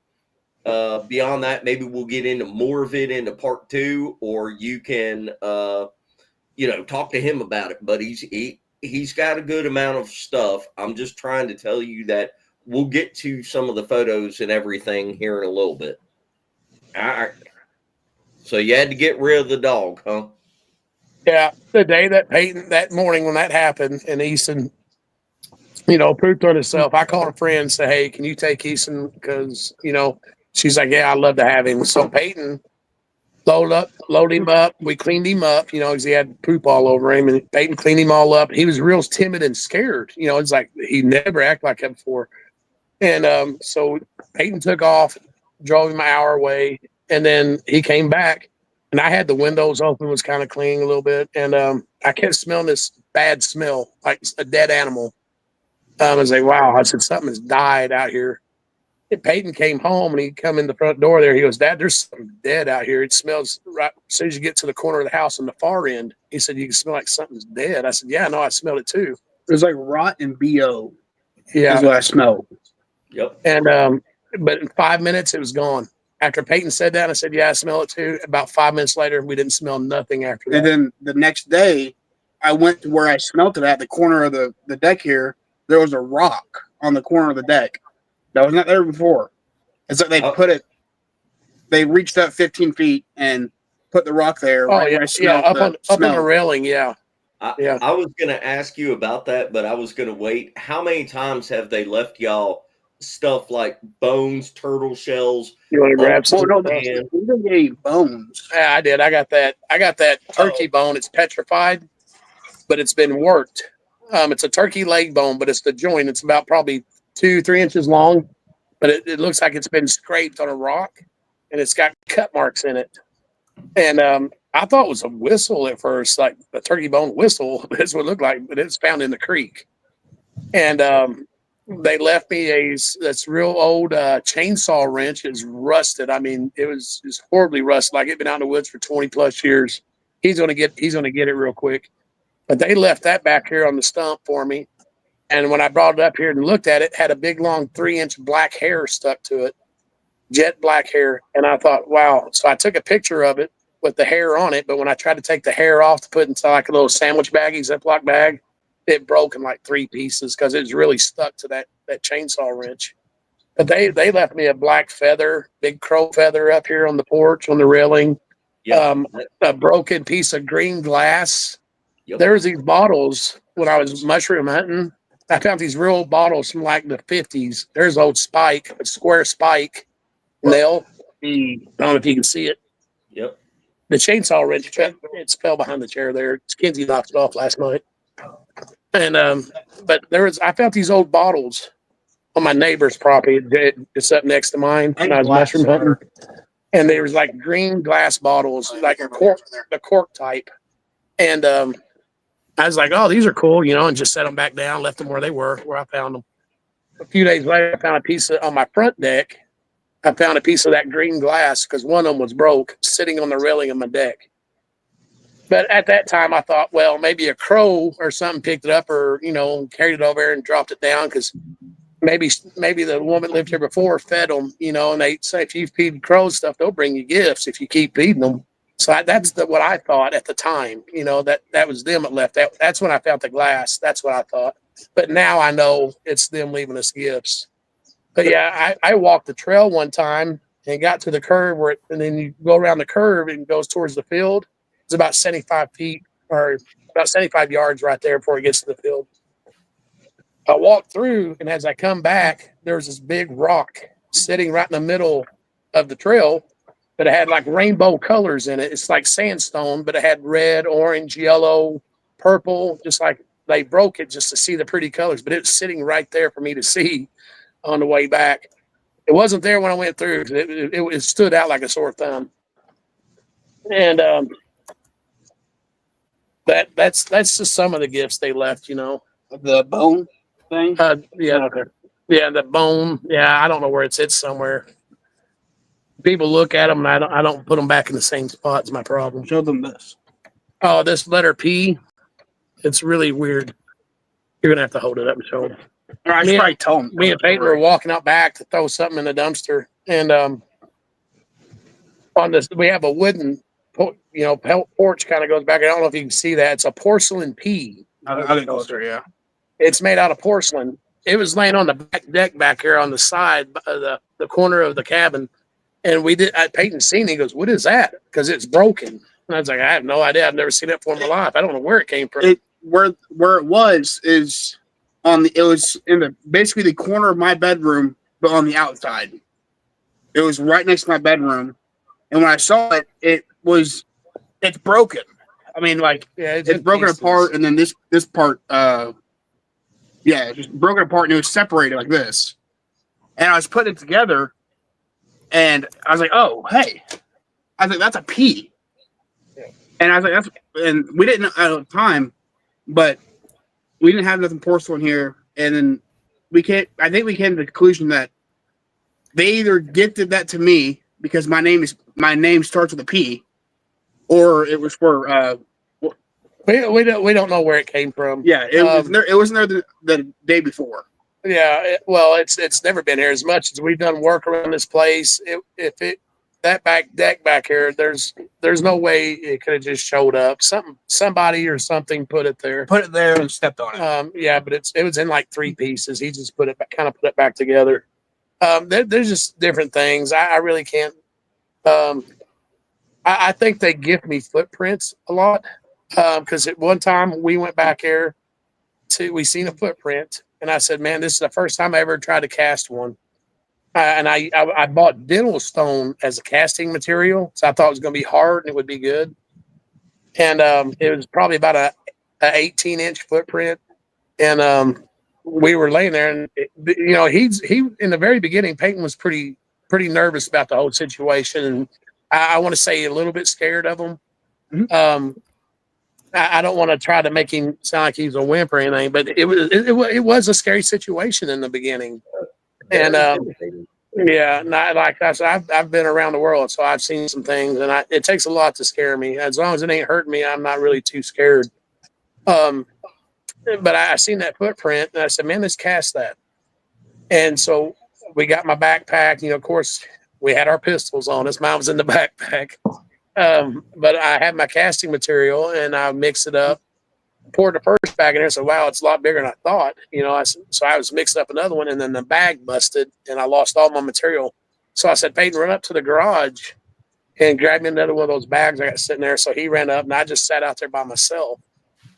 Beyond that, maybe we'll get into more of it into part 2, or you can, talk to him about it. But he's got a good amount of stuff. I'm just trying to tell you that we'll get to some of the photos and everything here in a little bit. All right. So you had to get rid of the dog, huh? Yeah, the day that morning when that happened, and Easton, pooped on himself, I called a friend and said, hey, can you take Easton? Because, she's like, yeah, I'd love to have him. So Peyton load him up. We cleaned him up, because he had poop all over him. And Peyton cleaned him all up. He was real timid and scared. It's like he never acted like that before. And so Peyton took off, drove him an hour away, and then he came back. And I had the windows open, was kind of cleaning a little bit. And I kept smelling this bad smell, like a dead animal. I was like, wow. I said, something has died out here. And Peyton came home, and he come in the front door there. He goes, Dad, there's something dead out here. It smells right as soon as you get to the corner of the house on the far end. He said, you can smell like something's dead. I said, yeah, no, I smelled it too. It was like rot and BO. Yeah. Is what I smelled. Yep. And but in 5 minutes, it was gone. After Peyton said that, I said, yeah, I smell it too. About 5 minutes later, we didn't smell nothing after that. And then the next day, I went to where I smelled it at the corner of the deck here. There was a rock on the corner of the deck that was not there before. It's like they reached up 15 feet and put the rock there. Oh, yeah, up on the railing, yeah. I was going to ask you about that, but I was going to wait. How many times have they left y'all stuff like bones, turtle shells? You want to grab some? No, they gave bones. Yeah, I did. I got that turkey bone. It's petrified, but it's been worked. It's a turkey leg bone, but it's the joint. It's about probably 2-3 inches long, but it looks like it's been scraped on a rock, and it's got cut marks in it. And I thought it was a whistle at first, like a turkey bone whistle. That's what it looked like, but it's found in the creek. And they left me that's real old chainsaw wrench. It's rusted. I mean, it was just horribly rusted. Like it'd been out in the woods for 20 plus years. He's gonna get it real quick. But they left that back here on the stump for me. And when I brought it up here and looked at it, it had a big long 3-inch black hair stuck to it, jet black hair. And I thought, wow. So I took a picture of it with the hair on it. But when I tried to take the hair off to put into like a little sandwich baggie, Ziploc bag, it broke in like 3 pieces because it was really stuck to that chainsaw wrench. But they left me a black feather, big crow feather up here on the porch, on the railing, a broken piece of green glass. Yep. There was these bottles when I was mushroom hunting. I found these real old bottles from like the 50s. There's old Spike, a square Spike nail. I don't know if you can see it. Yep. The chainsaw wrench, it fell behind the chair there. Kinsey knocked it off last night. And but I found these old bottles on my neighbor's property. It's up next to mine when I was mushroom hunting. And there was like green glass bottles, like a cork, the cork type. And I was like, oh, these are cool, and just set them back down, left them where they were, where I found them. A few days later, I found a piece on my front deck. I found a piece of that green glass because one of them was broke, sitting on the railing of my deck. But at that time, I thought, well, maybe a crow or something picked it up, or carried it over there and dropped it down because maybe the woman lived here before, fed them, and they say if you feed crows stuff, they'll bring you gifts if you keep feeding them. So that's what I thought at the time, that was them that left. That's when I found the glass. That's what I thought. But now I know it's them leaving us gifts. But yeah, I walked the trail one time and got to the curve and then you go around the curve and it goes towards the field. It's about 75 feet or about 75 yards right there before it gets to the field. I walked through, and as I come back, there was this big rock sitting right in the middle of the trail, but it had like rainbow colors in it. It's like sandstone, but it had red, orange, yellow, purple, just like they broke it just to see the pretty colors, but it was sitting right there for me to see on the way back. It wasn't there when I went through. It stood out like a sore thumb. And that's just some of the gifts they left, The bone thing. Yeah, the bone. Yeah, I don't know where it's somewhere. People look at them, and I don't put them back in the same spot. It's my problem. Show them this. Oh, this letter P. It's really weird. You're gonna have to hold it up and show them. Or I should probably tell them. Me and Peyton were walking out back to throw something in the dumpster, and on this we have a wooden, porch kind of goes back. I don't know if you can see that. It's a porcelain P. I think closer, yeah. It's made out of porcelain. It was laying on the back deck back here on the side of the corner of the cabin, and Peyton seen it. He goes, "What is that?" Because it's broken. And I was like, "I have no idea. I've never seen it before in my life. I don't know where it came from." Where it was is it was in basically the corner of my bedroom, but on the outside. It was right next to my bedroom, and when I saw it, it's broken. I mean, like it's broken apart, and then this part, just broken apart, and it was separated like this. And I was putting it together, and I was like, "Oh, hey!" I was like, "That's a P." And I was like, and we didn't know at the time, but we didn't have nothing porcelain here. And then I think we came to the conclusion that they either gifted that to me because my name starts with a P, or it was for, we don't know where it came from. Yeah. It wasn't there the day before. Yeah. It's never been here as much as we've done work around this place. That back deck back here, there's no way it could have just showed up. Somebody or something put it there. Put it there and stepped on it. Yeah, but it was in like 3 pieces. He just put it back together. There's just different things. I really can't. I think they gift me footprints a lot because at one time we went back there we seen a footprint, and I said, "Man, this is the first time I ever tried to cast one." And I bought dental stone as a casting material, so I thought it was going to be hard and it would be good. And it was probably about a 18-inch footprint. And we were laying there, and he in the very beginning, Peyton was pretty nervous about the whole situation, and I want to say a little bit scared of him. Mm-hmm. I don't want to try to make him sound like he's a wimp or anything, but it was a scary situation in the beginning. And like I said, I've been around the world, so I've seen some things, and it takes a lot to scare me. As long as it ain't hurting me, I'm not really too scared. But I seen that footprint, and I said, "Man, let's cast that." And so we got my backpack. Of course, we had our pistols on us. Mine was in the backpack. But I had my casting material, and I mixed it up. Poured the first bag in there, so wow, it's a lot bigger than I thought. So I was mixing up another one, and then the bag busted, and I lost all my material. So I said, "Peyton, run up to the garage and grab me another one of those bags I got sitting there." So he ran up, and I just sat out there by myself.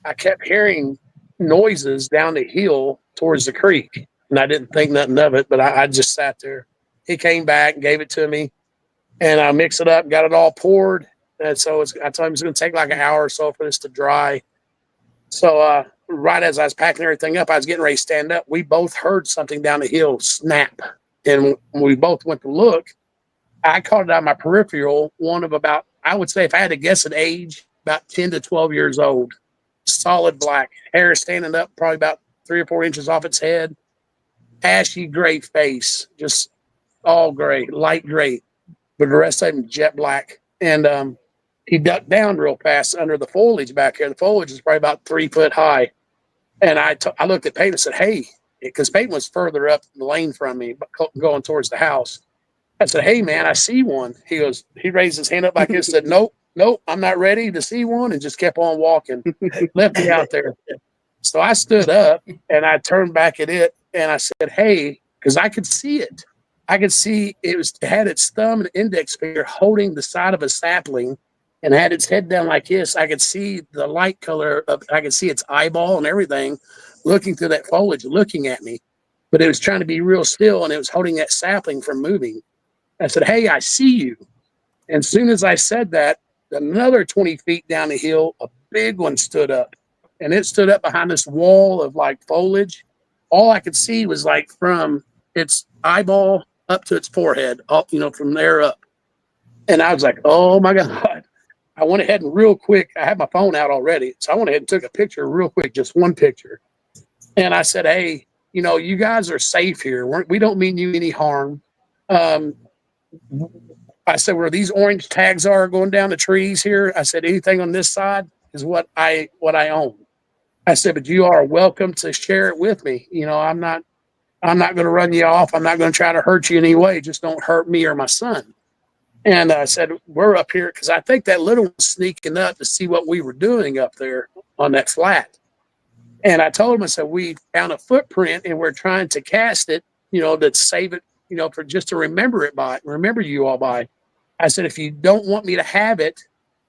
I kept hearing noises down the hill towards the creek, and I didn't think nothing of it, but I just sat there. He came back and gave it to me, and I mixed it up, got it all poured. And so I told him it's going to take like an hour or so for this to dry. So right as I was packing everything up, I was getting ready to stand up. We both heard something down the hill snap. And when we both went to look, I caught it on my peripheral, one of about, I would say, if I had to guess an age, about 10 to 12 years old. Solid black, hair standing up probably about 3 or 4 inches off its head. Ashy gray face, just all gray, light gray, but the rest of him jet black. And he ducked down real fast under the foliage back here. The foliage is probably about 3 foot high. And I looked at Peyton and said, hey, because Peyton was further up the lane from me, going towards the house. I said, hey, man, I see one. He raised his hand up like this, said, nope, I'm not ready to see one, and just kept on walking, left me out there. So I stood up and I turned back at it and I said, hey, because I could see it. I could see it had its thumb and index finger holding the side of a sapling and had its head down like this. I could see the light color I could see its eyeball and everything looking through that foliage, looking at me. But it was trying to be real still and it was holding that sapling from moving. I said, hey, I see you. And as soon as I said that, another 20 feet down the hill, a big one stood up. And it stood up behind this wall of like foliage. All I could see was like from its eyeball up to its forehead, up, from there up. And I was like, oh my God. I went ahead and real quick, I had my phone out already. So I went ahead and took a picture real quick, just one picture. And I said, hey, you guys are safe here. We don't mean you any harm. I said, where these orange tags are going down the trees here, I said, anything on this side is what I own. I said, but you are welcome to share it with me. I'm not going to run you off. I'm not going to try to hurt you in any way. Just don't hurt me or my son. And I said, we're up here because I think that little one was sneaking up to see what we were doing up there on that flat. And I told him, I said, we found a footprint and we're trying to cast it, to save it, for just to remember you all by. I said, if you don't want me to have it,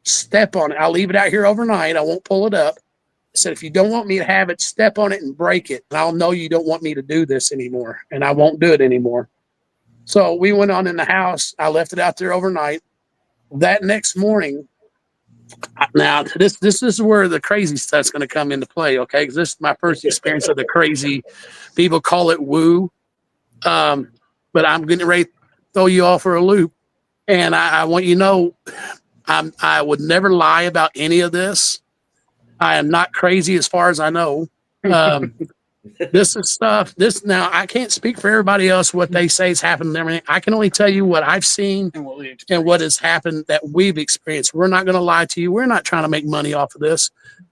step on it. I'll leave it out here overnight. I won't pull it up. I said, if you don't want me to have it, step on it and break it. And I'll know you don't want me to do this anymore. And I won't do it anymore. So we went on in the house. I left it out there overnight. That next morning, now this is where the crazy stuff's going to come into play, okay? Because this is my first experience of the crazy. People call it woo. But I'm getting ready to throw you all for a loop. And I want you to know, I would never lie about any of this. I am not crazy as far as I know. This is stuff. Now, I can't speak for everybody else what they say has happened and everything. I can only tell you what I've seen and what has happened that we've experienced. We're not going to lie to you. We're not trying to make money off of this.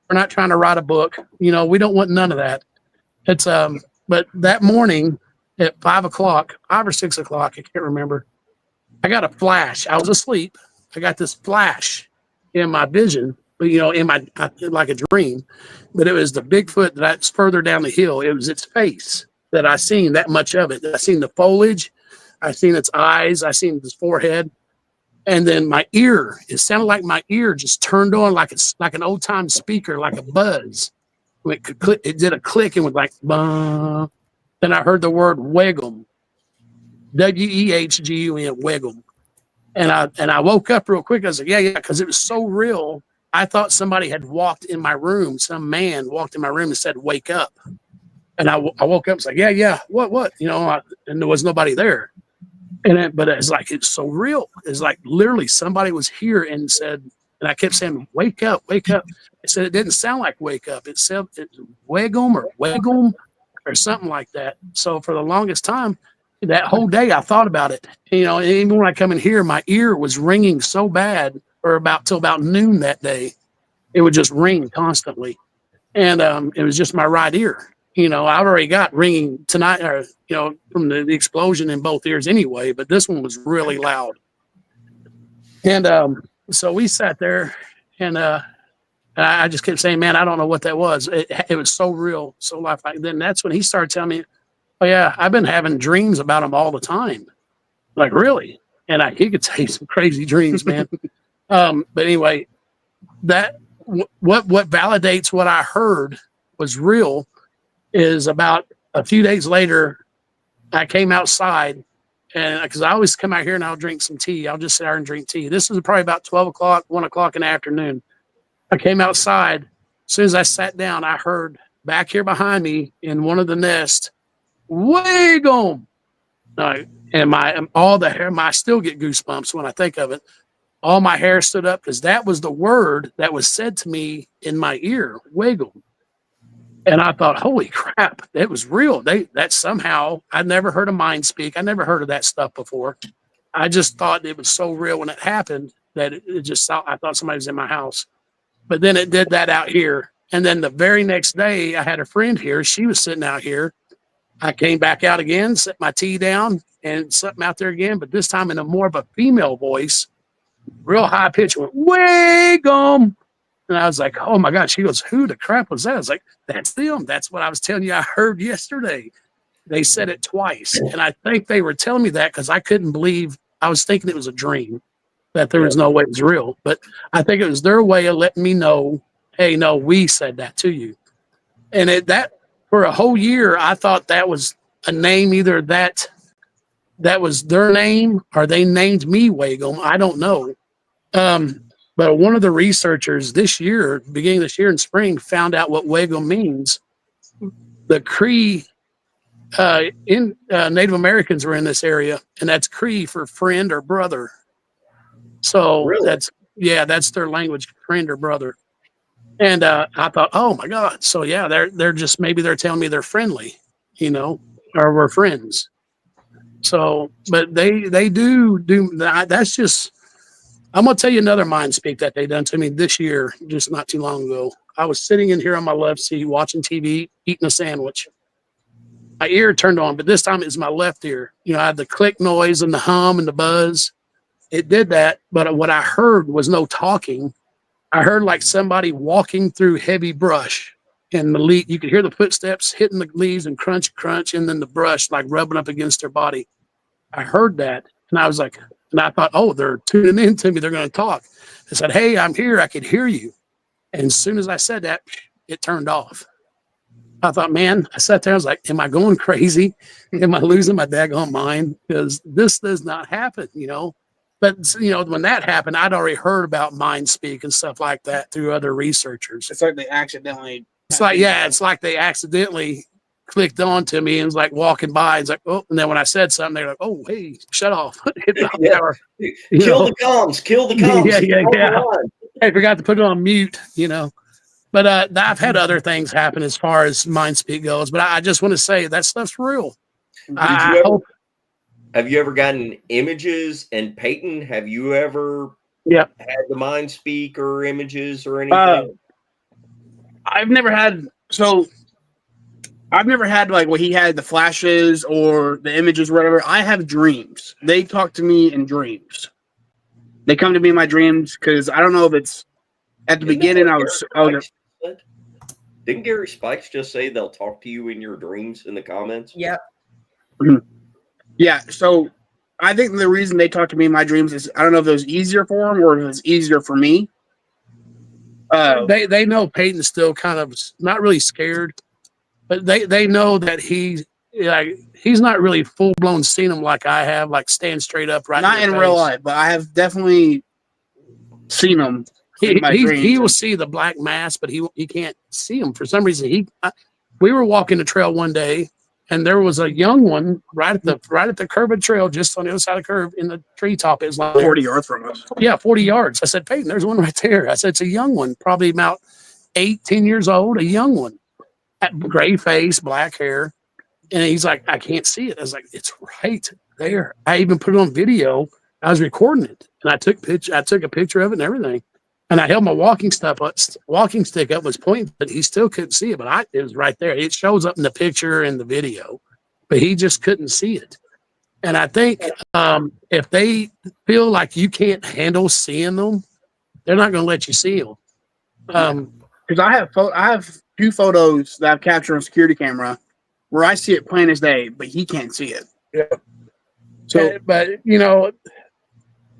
We're not trying to write a book. We don't want none of that. It's but that morning at 5 or 6 o'clock, I can't remember. I got a flash. I was asleep. I got this flash in my vision, in my like a dream. But it was the Bigfoot that's further down the hill. It was its face that I seen, that much of it. I seen the foliage. I seen its eyes. I seen its forehead. And then my ear, it sounded like my ear just turned on like an old time speaker, like a buzz. It did a click and was like, bah. Then I heard the word Wegum, Wehgun, Wegum. And I woke up real quick. I was like, yeah, because it was so real. I thought somebody had walked in my room. Some man walked in my room and said, wake up. And I woke up and was like, yeah, what? And there was nobody there. But it's like, it's so real. It's like literally somebody was here and said, and I kept saying, wake up. I said, it didn't sound like wake up. It said Wegum or something like that. So for the longest time, that whole day I thought about it. Even when I come in here, my ear was ringing so bad, or till about noon that day. It would just ring constantly. And it was just my right ear. I've already got ringing tonight, or, from the explosion in both ears anyway, but this one was really loud. And so we sat there and I just kept saying, man, I don't know what that was. It was so real, so lifelike. Then that's when he started telling me, oh yeah, I've been having dreams about him all the time. Like, really? And he could tell you some crazy dreams, man. But anyway, what validates what I heard was real is about a few days later, I came outside, and because I always come out here and I'll drink some tea. I'll just sit there and drink tea. This was probably about 12 o'clock, 1 o'clock in the afternoon. I came outside. As soon as I sat down, I heard back here behind me in one of the nests. Wiggle. And all the hair, I still get goosebumps when I think of it. All my hair stood up because that was the word that was said to me in my ear, wiggle. And I thought, holy crap, it was real. That somehow, I'd never heard of mind speak. I never heard of that stuff before. I just thought it was so real when it happened that I thought somebody was in my house. But then it did that out here. And then the very next day, I had a friend here. She was sitting out here. I came back out again, set my tea down, and something out there again, but this time in a more of a female voice, real high pitch, went, wiggle. And I was like, oh my God. She goes, who the crap was that? I was like, that's them. That's what I was telling you I heard yesterday. They said it twice. And I think they were telling me that because I couldn't believe, I was thinking it was a dream, that there was no way it was real. But I think it was their way of letting me know, hey, no, we said that to you. And that for a whole year, I thought that was a name, either that was their name or they named me Wagum. I don't know. But one of the researchers this year, beginning this year in spring, found out what Wagum means. The Cree Native Americans were in this area, and that's Cree for friend or brother. So Really? that's their language, friend or brother. And I thought, oh my God. So yeah, they're just, maybe they're telling me they're friendly, or we're friends. So, but they do that's just, I'm going to tell you another mind speak that they done to me this year, just not too long ago. I was sitting in here on my left seat watching TV, eating a sandwich. My ear turned on, but this time it was my left ear. I had the click noise and the hum and the buzz. It did that, but what I heard was no talking. I heard like somebody walking through heavy brush, and the leaf, you could hear the footsteps hitting the leaves and crunch, and then the brush like rubbing up against their body. I heard that, and I was like, and I thought, oh, they're tuning in to me. They're going to talk. I said, hey, I'm here. I could hear you. And as soon as I said that, it turned off. I thought, man, I sat there. I was like, am I going crazy? Am I losing my daggone mind? Because this does not happen, But, when that happened, I'd already heard about mind speak and stuff like that through other researchers. It's like they accidentally. It's like they accidentally clicked on to me and was like walking by. It's like, oh, and then when I said something, they're like, oh, hey, shut off. Hit the power. Kill the comms. Kill the comms. Yeah. I forgot to put it on mute, But I've had other things happen as far as mind speak goes. But I just want to say that stuff's real. Have you ever gotten images? And Peyton, have you ever had the mind speak or images or anything? I've never had like what he had, the flashes or the images or whatever. I have dreams. They talk to me in dreams. They come to me in my dreams because I don't know if it's at the beginning. Didn't Gary Spikes just say they'll talk to you in your dreams in the comments? Yep. Yeah. So I think the reason they talk to me in my dreams is I don't know if it was easier for them or if it's easier for me. They know Peyton's still kind of not really scared, but they know that he's not really full blown seen him like I have, like stand straight up right. Not in real life, but I have definitely seen him. He will see the black mass, but he can't see him for some reason. We were walking the trail one day, and there was a young one right at the curb of the trail, just on the other side of the curve in the treetop. It was like 40 yards from us. Yeah, 40 yards. I said, Peyton, there's one right there. I said, it's a young one, probably about 10 years old, a young one, gray face, black hair. And he's like, I can't see it. I was like, it's right there. I even put it on video. I was recording it, and I took a picture of it and everything. And I held my walking stick up, was pointing, but he still couldn't see it. But it was right there. It shows up in the picture and the video, but he just couldn't see it. And I think if they feel like you can't handle seeing them, they're not going to let you see them. Because I have 2 photos that I've captured on security camera where I see it plain as day, but he can't see it. Yeah. So, but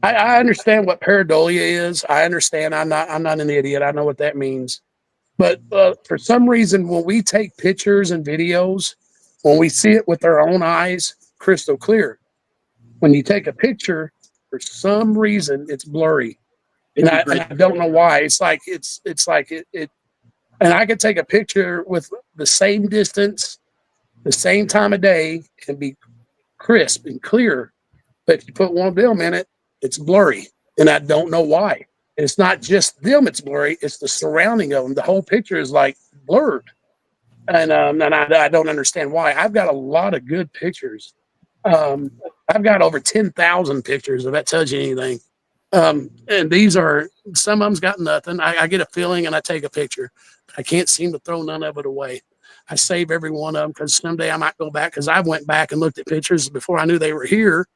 I understand what pareidolia is. I understand. I'm not an idiot. I know what that means. But for some reason, when we take pictures and videos, when we see it with our own eyes, crystal clear. When you take a picture, for some reason, it's blurry, and I don't know why. It's like And I could take a picture with the same distance, the same time of day, and be crisp and clear. But if you put one of them in it, it's blurry. And I don't know why. And it's not just them, it's blurry, it's the surrounding of them. The whole picture is like blurred. And I don't understand why. I've got a lot of good pictures. I've got over 10,000 pictures, if that tells you anything. And these are, some of them's got nothing. I get a feeling and I take a picture. I can't seem to throw none of it away. I save every one of them because someday I might go back, because I went back and looked at pictures before I knew they were here,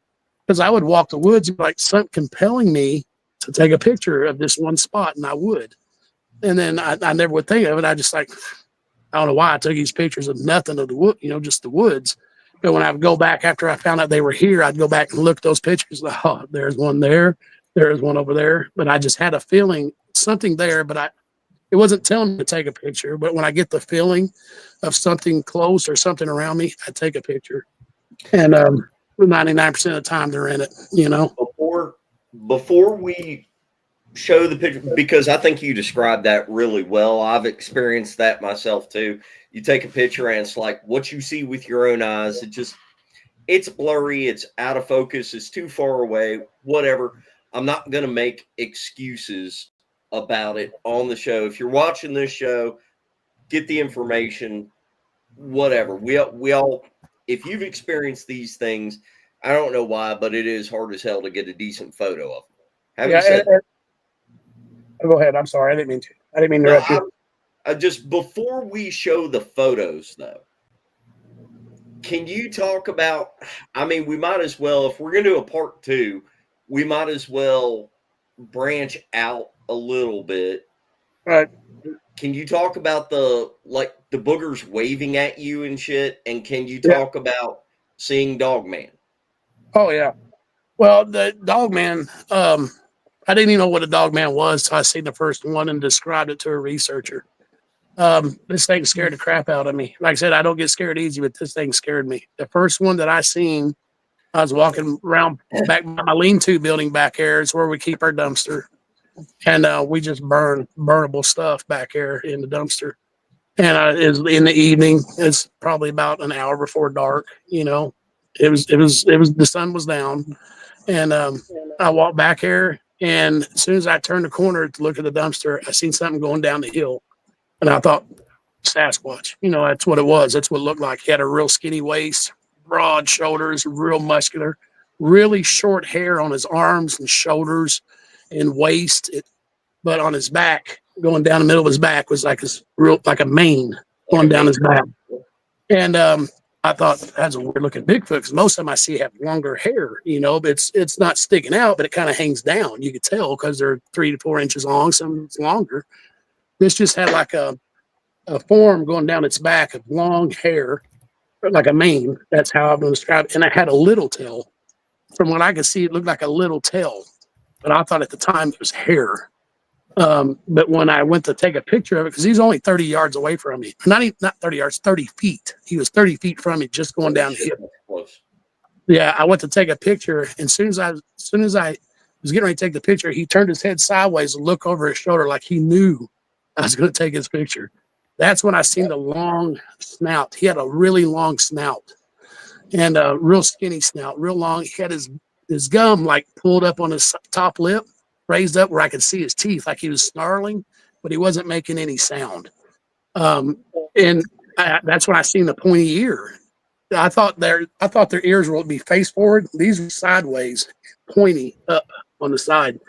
because I would walk the woods and be like, something compelling me to take a picture of this one spot, and I would. And then I never would think of it. I just like, I don't know why I took these pictures of nothing of the wood, just the woods. But when I would go back after I found out they were here, I'd go back and look at those pictures. Oh, there's one there. There's one over there. But I just had a feeling something there, but it wasn't telling me to take a picture. But when I get the feeling of something close or something around me, I take a picture. And 99% of the time they're in it, Before we show the picture, because I think you described that really well. I've experienced that myself too. You take a picture and it's like what you see with your own eyes. It's blurry. It's out of focus. It's too far away, whatever. I'm not going to make excuses about it on the show. If you're watching this show, get the information, whatever. We all, if you've experienced these things, I don't know why, but it is hard as hell to get a decent photo of them. Go ahead. I'm sorry. I didn't mean to interrupt you. Just before we show the photos, though, can you talk about, we might as well, if we're going to do a part 2, we might as well branch out a little bit. Right. Can you talk about the boogers waving at you and shit? And can you talk about seeing Dogman? Oh, yeah. Well, the Dogman, I didn't even know what a Dogman was till I seen the first one and described it to a researcher. This thing scared the crap out of me. Like I said, I don't get scared easy, but this thing scared me. The first one that I seen, I was walking around back by my lean-to building back there. It's where we keep our dumpster. And we just burn burnable stuff back there in the dumpster. And it was in the evening. It's probably about an hour before dark. It was the sun was down, and I walked back here, and as soon as I turned the corner to look at the dumpster, I seen something going down the hill, and I thought, Sasquatch. That's what it was. That's what it looked like. He had a real skinny waist, broad shoulders, real muscular, really short hair on his arms and shoulders and waist, but on his back, going down the middle of his back, was like a mane going down his back. And I thought, that's a weird looking Bigfoot, because most of them I see have longer hair, but it's not sticking out, but it kind of hangs down. You could tell because they're 3 to 4 inches long, some it's longer. This just had like a form going down its back of long hair, like a mane. That's how I'm going to describe it. And it had a little tail. From what I could see, it looked like a little tail, but I thought at the time it was hair. But when I went to take a picture of it, because he's only 30 yards away from me, not 30 yards, 30 feet. He was 30 feet from me, just going down the hill. Yeah, I went to take a picture, and as soon as I was getting ready to take the picture, he turned his head sideways and looked over his shoulder like he knew I was going to take his picture. That's when I seen the long snout. He had a really long snout and a real skinny snout, real long. He had his gum like pulled up on his top lip, raised up where I could see his teeth, like he was snarling, but he wasn't making any sound. And that's when I seen the pointy ear. I thought their ears would be face forward. These were sideways, pointy up on the side.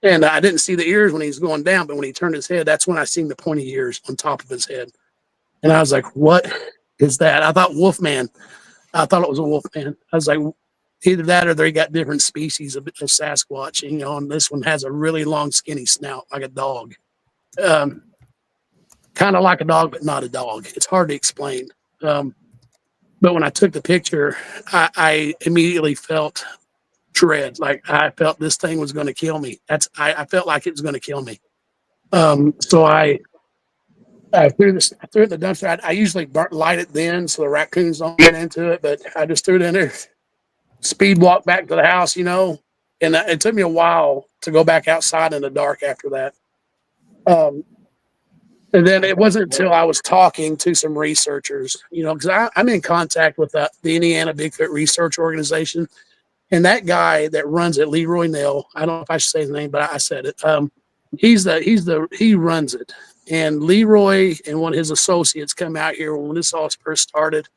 And I didn't see the ears when he was going down, but when he turned his head, that's when I seen the pointy ears on top of his head. And I was like, what is that? I thought Wolfman. I thought it was a Wolfman. I was like, either that or they got different species of Sasquatch, and this one has a really long, skinny snout, like a dog. Kind of like a dog, but not a dog. It's hard to explain. But when I took the picture, I immediately felt dread. Like I felt this thing was going to kill me. I felt like it was going to kill me. So I threw it in the dumpster. I usually light it then so the raccoons don't get into it, but I just threw it in there. Speed walk back to the house, and it took me a while to go back outside in the dark after that. And then it wasn't until I was talking to some researchers, because I'm in contact with the Indiana Bigfoot Research Organization. And that guy that runs it, Leroy Nell, I don't know if I should say his name, but I said it. He runs it. And Leroy and one of his associates come out here when this all first started,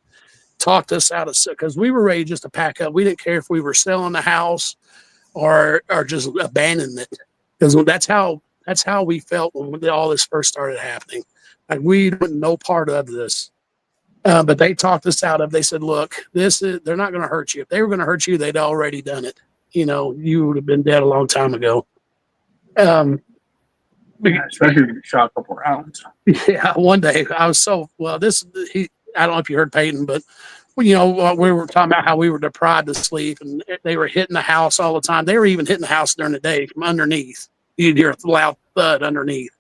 talked us out of, because we were ready just to pack up. We didn't care if we were selling the house or just abandoning it, because that's how we felt when all this first started happening. Like, we want no part of this. But they talked us out of. They said, "Look, they're not going to hurt you. If they were going to hurt you, they'd already done it. You would have been dead a long time ago." Especially if you shot a couple rounds. Yeah, one day I was so well. I don't know if you heard Peyton, but we were talking about how we were deprived of sleep, and they were hitting the house all the time. They were even hitting the house during the day from underneath. You'd hear a loud thud underneath.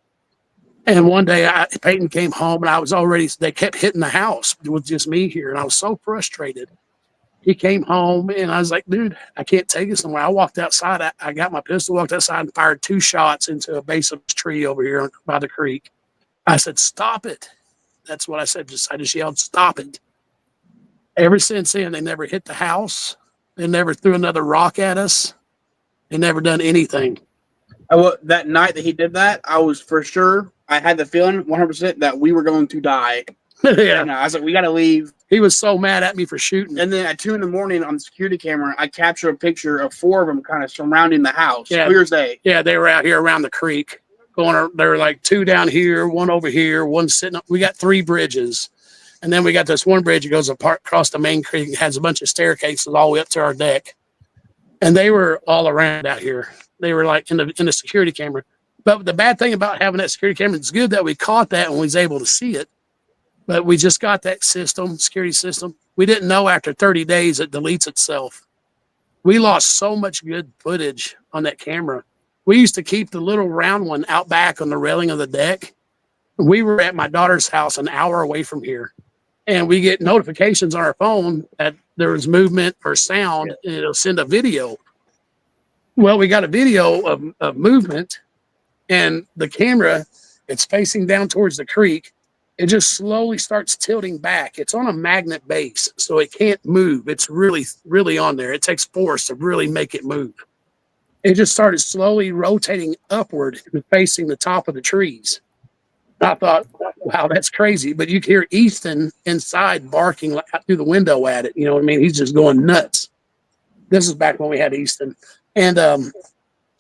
And one day Peyton came home, and they kept hitting the house with just me here. And I was so frustrated. He came home, and I was like, dude, I can't take this anymore. I walked outside. I got my pistol, walked outside, and fired 2 shots into a base of this tree over here by the creek. I said, stop it. That's what I said. I just yelled, stop it. Ever since then, they never hit the house. They never threw another rock at us. They never done anything. That night that he did that, I was for sure. I had the feeling 100% that we were going to die. Yeah. And I was like, we got to leave. He was so mad at me for shooting. And then at 2 a.m. on the security camera, I captured a picture of 4 of them kind of surrounding the house. Yeah. Clear as day. Yeah, they were out here around the creek. They were like 2 down here, 1 over here, 1 sitting up. We got 3 bridges. And then we got this one bridge that goes apart across the main creek. It has a bunch of staircases all the way up to our deck. And they were all around out here. They were like in the security camera. But the bad thing about having that security camera, it's good that we caught that and we was able to see it. But we just got that security system. We didn't know after 30 days it deletes itself. We lost so much good footage on that camera. We used to keep the little round one out back on the railing of the deck. We were at my daughter's house an hour away from here. And we get notifications on our phone that there was movement or sound, and it'll send a video. Well, we got a video of movement, and the camera, it's facing down towards the creek. It just slowly starts tilting back. It's on a magnet base, so it can't move. It's really, really on there. It takes force to really make it move. It just started slowly rotating upward and facing the top of the trees. I thought, wow, that's crazy. But you could hear Easton inside barking through the window at it. You know what I mean? He's just going nuts. This is back when we had Easton. And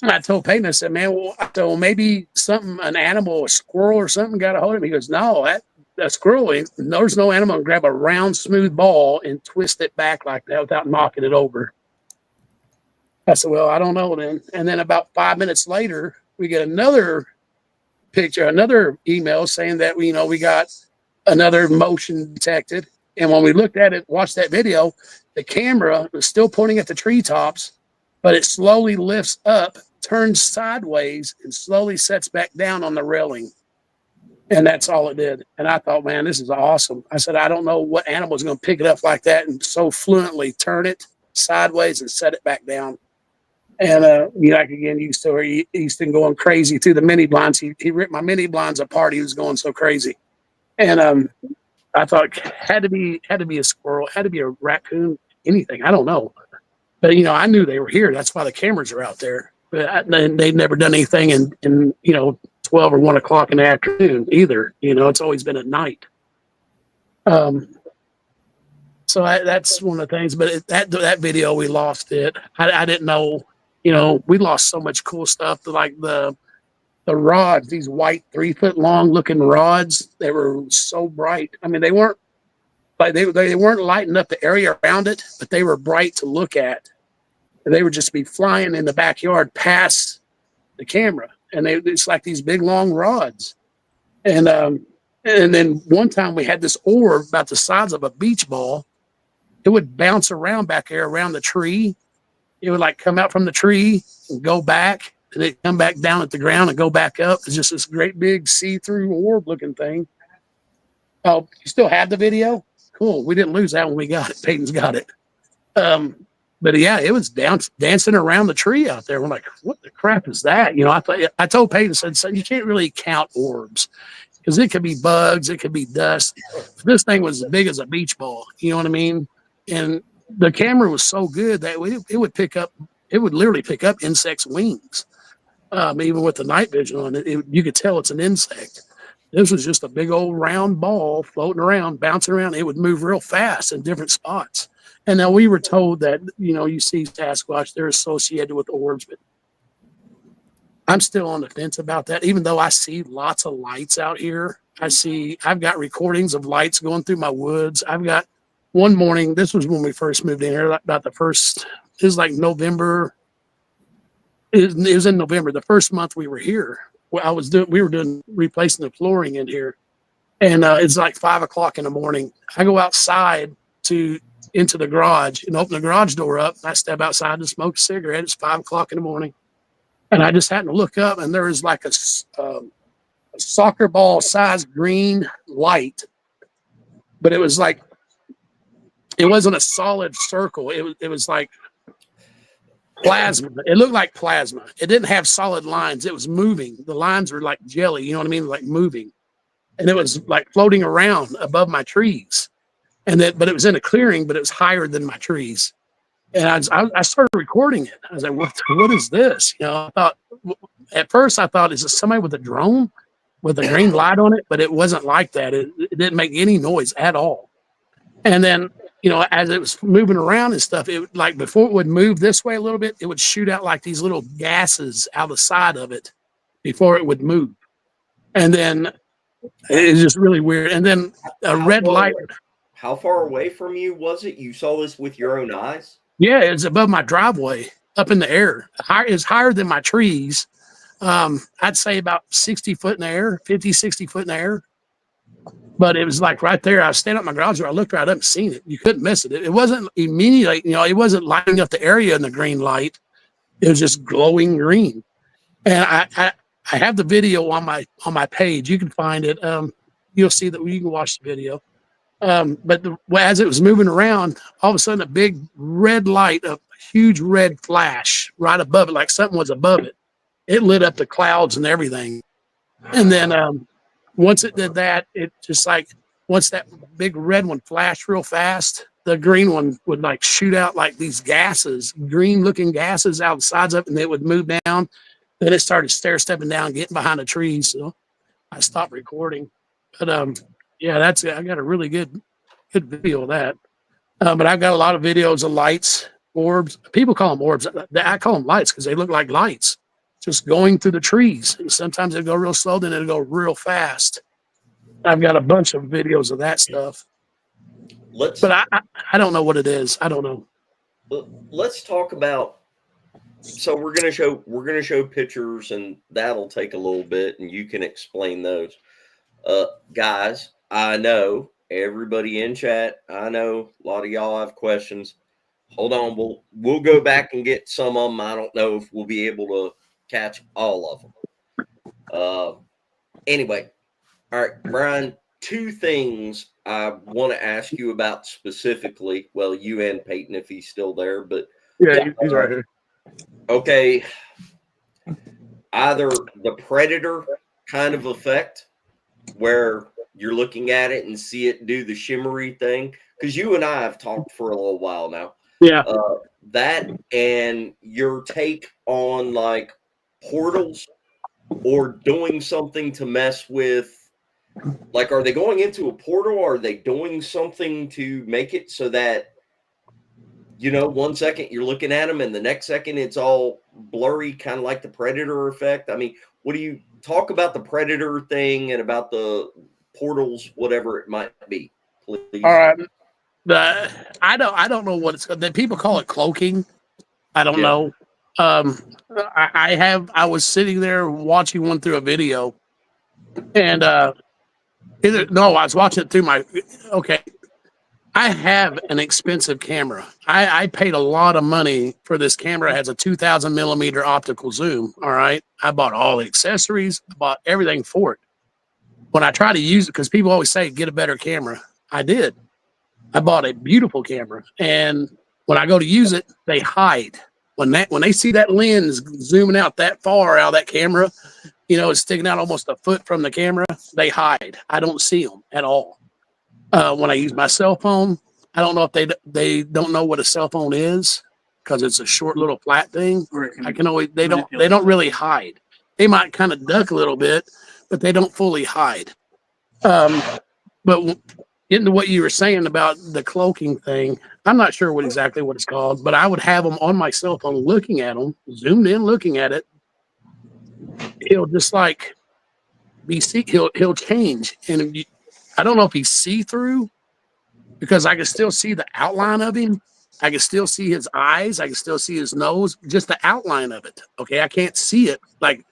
I told Peyton, I said, man, well, maybe an animal, a squirrel or something got a hold of him. He goes, no, that squirrel, there's no animal. Grab a round, smooth ball and twist it back like that without knocking it over. I said, well, I don't know then. And then about 5 minutes later, we get another picture, another email saying that we got another motion detected. And when we looked at it, watched that video, the camera was still pointing at the treetops, but it slowly lifts up, turns sideways, and slowly sets back down on the railing. And that's all it did. And I thought, man, this is awesome. I said, I don't know what animal is going to pick it up like that and so fluently turn it sideways and set it back down. And like again, you still hear Easton going crazy through the mini blinds. He ripped my mini blinds apart. He was going so crazy. And I thought had to be a squirrel, had to be a raccoon, anything. I don't know. But I knew they were here. That's why the cameras are out there. But they've never done anything in 12 or 1 o'clock in the afternoon either. It's always been at night. So that's one of the things. But that video, we lost it. I didn't know. We lost so much cool stuff. Like the rods, these white 3-foot long looking rods. They were so bright. I mean, they weren't like they weren't lighting up the area around it, but they were bright to look at. And they would just be flying in the backyard past the camera, and it's like these big long rods. And then one time we had this orb about the size of a beach ball. It would bounce around back there around the tree. It would like come out from the tree and go back, and it'd come back down at the ground and go back up. It's just this great big see-through orb looking thing. Oh, you still have the video? Cool. We didn't lose that when we got it. Peyton's got it. But yeah, it was dancing around the tree out there. We're like, what the crap is that? I told Peyton, said, so you can't really count orbs. because it could be bugs, it could be dust. This thing was as big as a beach ball. You know what I mean? And the camera was so good that it would pick up. It would literally pick up insects' wings. Even with the night vision on it, you could tell it's an insect. This was just a big old round ball floating around, bouncing around. It would move real fast in different spots. And now we were told that, you see Sasquatch, they're associated with orbs, but I'm still on the fence about that, even though I see lots of lights out here. I've got recordings of lights going through my woods. I've got one morning, this was when we first moved in here, about it was like November. It was in November, the first month we were here. We were replacing the flooring in here, and it's like 5 o'clock in the morning. I go outside into the garage and open the garage door up. I step outside to smoke a cigarette. It's 5 o'clock in the morning, and I just happened to look up, and there was like a soccer ball size green light, but it was like it wasn't a solid circle. It was like plasma. It looked like plasma. It didn't have solid lines. It was moving. The lines were like jelly, you know what I mean? Like moving. And it was like floating around above my trees. But it was in a clearing, but it was higher than my trees. And I started recording it. I was like, what is this? At first I thought, is it somebody with a drone with a green light on it? But it wasn't like that. It didn't make any noise at all. And then, as it was moving around and stuff, it like before it would move this way a little bit, it would shoot out like these little gases out the side of it before it would move. And then it's just really weird. And then a red light. How far away from you was it? You saw this with your own eyes? Yeah, it's above my driveway, up in the air. It's higher than my trees. I'd say about 60 foot in the air, 50, 60 foot in the air. But it was like right there. I was standing up in my garage door. I looked right up and seen it. You couldn't miss it. It wasn't immediately, it wasn't lighting up the area in the green light. It was just glowing green. And I have the video on my page. You can find it. You'll see that you can watch the video. But as it was moving around, all of a sudden a big red light, a huge red flash right above it, like something was above it. It lit up the clouds and everything. And then once it did that, it just like once that big red one flashed real fast, the green one would like shoot out like these gases, green looking gases out the sides of it, and it would move down. Then it started stepping down, getting behind the trees. So I stopped recording. But yeah, I got a really good video of that. But I've got a lot of videos of lights, orbs. People call them orbs. I call them lights because they look like lights just going through the trees. And sometimes they go real slow, then it'll go real fast. I've got a bunch of videos of that stuff. But I don't know what it is. I don't know. Let's talk about. So we're gonna show pictures, and that'll take a little bit, and you can explain those. Guys, I know everybody in chat. I know a lot of y'all have questions. Hold on, we'll go back and get some of them. I don't know if we'll be able to catch all of them. Anyway, all right, Brian. 2 things I want to ask you about specifically. Well, you and Peyton, if he's still there, but yeah, he's right here. Okay, either the predator kind of effect, where you're looking at it and see it do the shimmery thing, because you and I have talked for a little while now. Yeah. That and your take on like portals or doing something to mess with, like, are they going into a portal? Or are they doing something to make it so that, 1 second you're looking at them and the next second it's all blurry, kind of like the predator effect? I mean, what do you talk about the predator thing and about the portals, whatever it might be, please? All right. I don't know what it's called. People call it cloaking. I don't know. I was sitting there watching one through a video, and I was watching it through I have an expensive camera. I paid a lot of money for this camera. It has a 2,000 millimeter optical zoom. All right. I bought all the accessories. I bought everything for it. When I try to use it, because people always say, get a better camera. I did. I bought a beautiful camera. And when I go to use it, they hide. When they see that lens zooming out that far out of that camera, you know, it's sticking out almost a foot from the camera, they hide. I don't see them at all. When I use my cell phone, I don't know if they don't know what a cell phone is because it's a short little flat thing. I can always they don't really hide. They might kind of duck a little bit, but they don't fully hide. But getting to what you were saying about the cloaking thing, I'm not sure exactly what it's called, but I would have them on my cell phone looking at them, zoomed in, looking at it. He'll just like he'll change, and I don't know if he's see through because I can still see the outline of him. I can still see his eyes. I can still see his nose, just the outline of it. Okay, I can't see it like.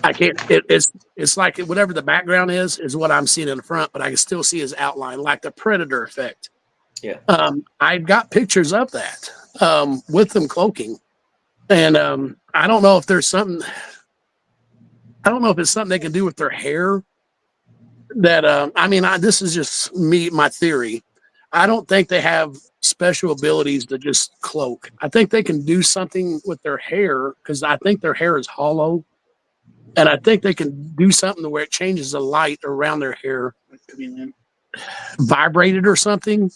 I can't. It's like whatever the background is what I'm seeing in the front, but I can still see his outline, like the Predator effect. Yeah. I've got pictures of that with them cloaking, and I don't know if there's something. I don't know if it's something they can do with their hair. That I mean, this is just my theory. I don't think they have special abilities to just cloak. I think they can do something with their hair because I think their hair is hollow. And I think they can do something to where it changes the light around their hair, vibrated or something,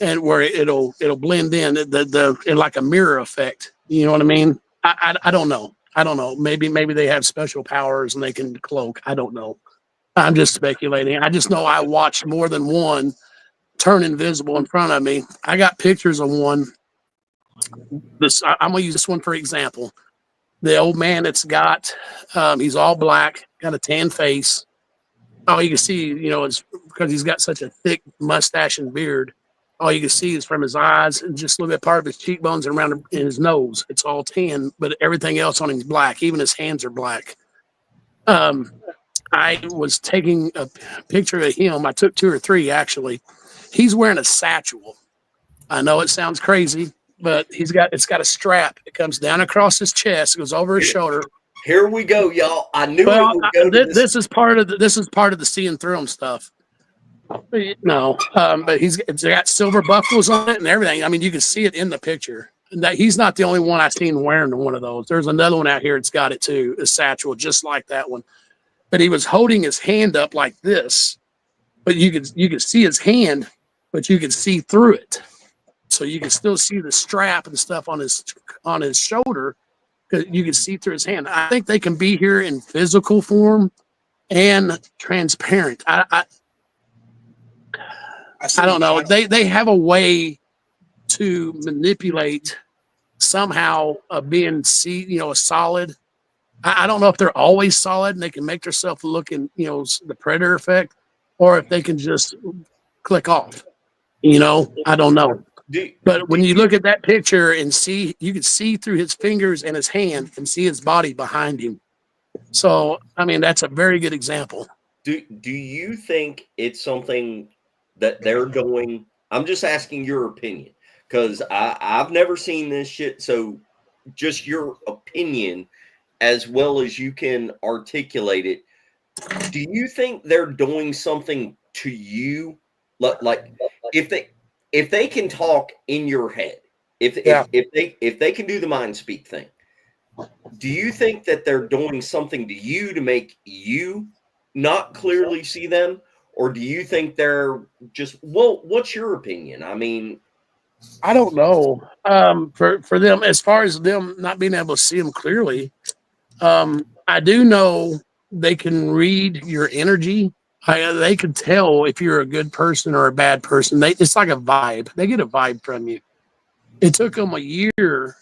and where it'll blend in in like a mirror effect. You know what I mean? I don't know. I don't know. Maybe they have special powers and they can cloak. I don't know. I'm just speculating. I just know I watched more than one turn invisible in front of me. I got pictures of one. I'm gonna use this one for example. The old man that's got, he's all black, got a tan face. All you can see, you know, is because he's got such a thick mustache and beard. All you can see is from his eyes and just a little bit part of his cheekbones and around in his nose. It's all tan, but everything else on him is black. Even his hands are black. I was taking a picture of him. I took 2 or 3 actually. He's wearing a satchel. I know it sounds crazy, but it's got a strap. It comes down across his chest, goes over his shoulder. Here we go, y'all. I knew it would go to this is part of the seeing through him stuff. No, but it's got silver buckles on it and everything. I mean, you can see it in the picture. And that he's not the only one I've seen wearing one of those. There's another one out here that's got it too, a satchel, just like that one. But he was holding his hand up like this, but you could see his hand, but you could see through it. So you can still see the strap and stuff on his shoulder because you can see through his hand. I think they can be here in physical form and transparent. I don't know. They have a way to manipulate somehow being a solid. I don't know if they're always solid and they can make themselves look in, the Predator effect, or if they can just click off. I don't know. But when you look at that picture and see, you can see through his fingers and his hand and see his body behind him. So, I mean, that's a very good example. Do you think it's something that they're doing? I'm just asking your opinion because I've never seen this shit. So just your opinion as well as you can articulate it. Do you think they're doing something to you? Like if they can talk in your head, if they can do the mind speak thing, do you think that they're doing something to you to make you not clearly see them? Or do you think they're just, what's your opinion? I mean, I don't know. For them, as far as them not being able to see them clearly, I do know they can read your energy. They can tell if you're a good person or a bad person. It's like a vibe. They get a vibe from you. It took them about a year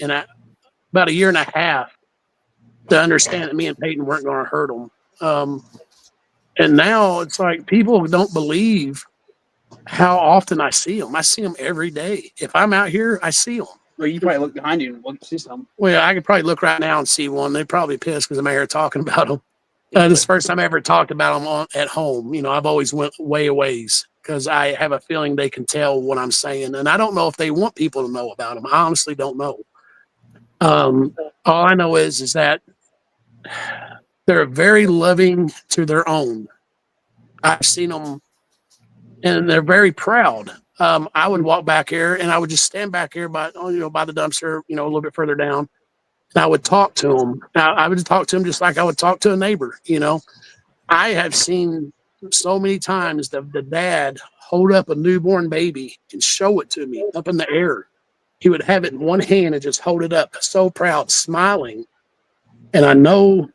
and a half to understand that me and Peyton weren't going to hurt them. And now it's like people don't believe how often I see them. I see them every day. If I'm out here, I see them. Well, you probably look behind you and see something. Well, I could probably look right now and see one. They're probably pissed because I'm out here talking about them. This is the first time I ever talked about them at home. I've always went way a ways because I have a feeling they can tell what I'm saying. And I don't know if they want people to know about them. I honestly don't know. All I know is that they're very loving to their own. I've seen them, and they're very proud. I would walk back here and I would just stand back here by the dumpster, a little bit further down. And I would talk to him. I would talk to him just like I would talk to a neighbor. I have seen so many times the dad hold up a newborn baby and show it to me up in the air. He would have it in one hand and just hold it up, so proud, smiling. And I know,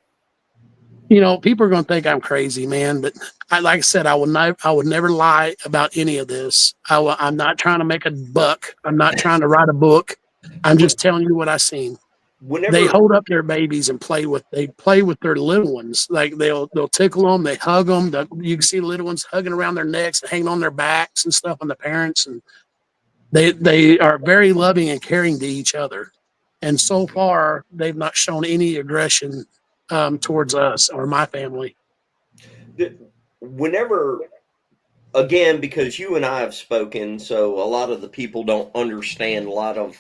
people are going to think I'm crazy, man. But like I said, I would never lie about any of this. I'm not trying to make a buck. I'm not trying to write a book. I'm just telling you what I seen. Whenever They hold up their babies and play with their little ones. Like they'll tickle them, they hug them. You can see the little ones hugging around their necks, hanging on their backs and stuff on the parents. And they are very loving and caring to each other. And so far, they've not shown any aggression towards us or my family. Whenever, again, because you and I have spoken, so a lot of the people don't understand a lot of,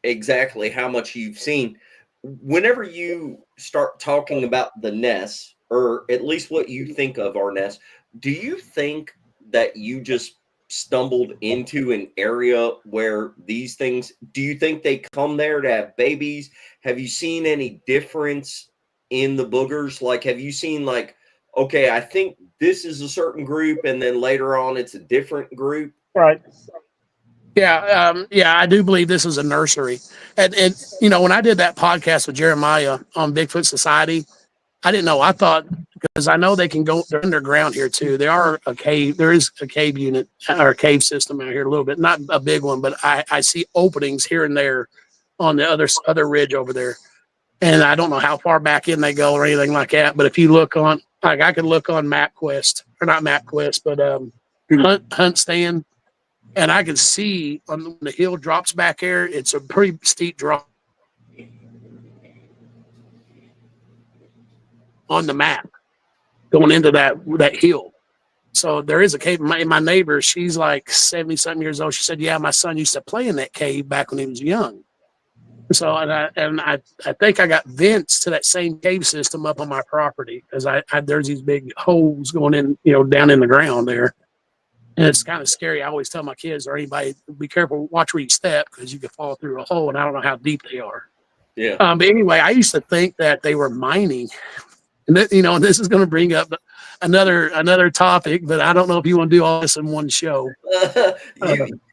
exactly how much you've seen. Whenever you start talking about the nests, or at least what you think of our nests, do you think that you just stumbled into an area where these things, do you think they come there to have babies? Have you seen any difference in the boogers? Like, have you seen okay, I think this is a certain group and then later on it's a different group? Right. Yeah. I do believe this is a nursery. And when I did that podcast with Jeremiah on Bigfoot Society, I didn't know. I thought, because I know they can go underground here too. There is a cave unit or a cave system out here a little bit, not a big one, but I see openings here and there on the other ridge over there. And I don't know how far back in they go or anything like that. But if you look on, I could look on MapQuest, or not MapQuest, but Hunt Stand, and I can see when the hill drops back there, it's a pretty steep drop on the map going into that hill. So there is a cave. My neighbor, she's like 70-something years old. She said, yeah, my son used to play in that cave back when he was young. So, and I think I got vents to that same cave system up on my property, because there's these big holes going in, down in the ground there. And it's kind of scary. I always tell my kids or anybody, be careful, watch where you step, because you could fall through a hole, and I don't know how deep they are. Yeah. But anyway, I used to think that they were mining. And this is going to bring up another topic, but I don't know if you want to do all this in one show.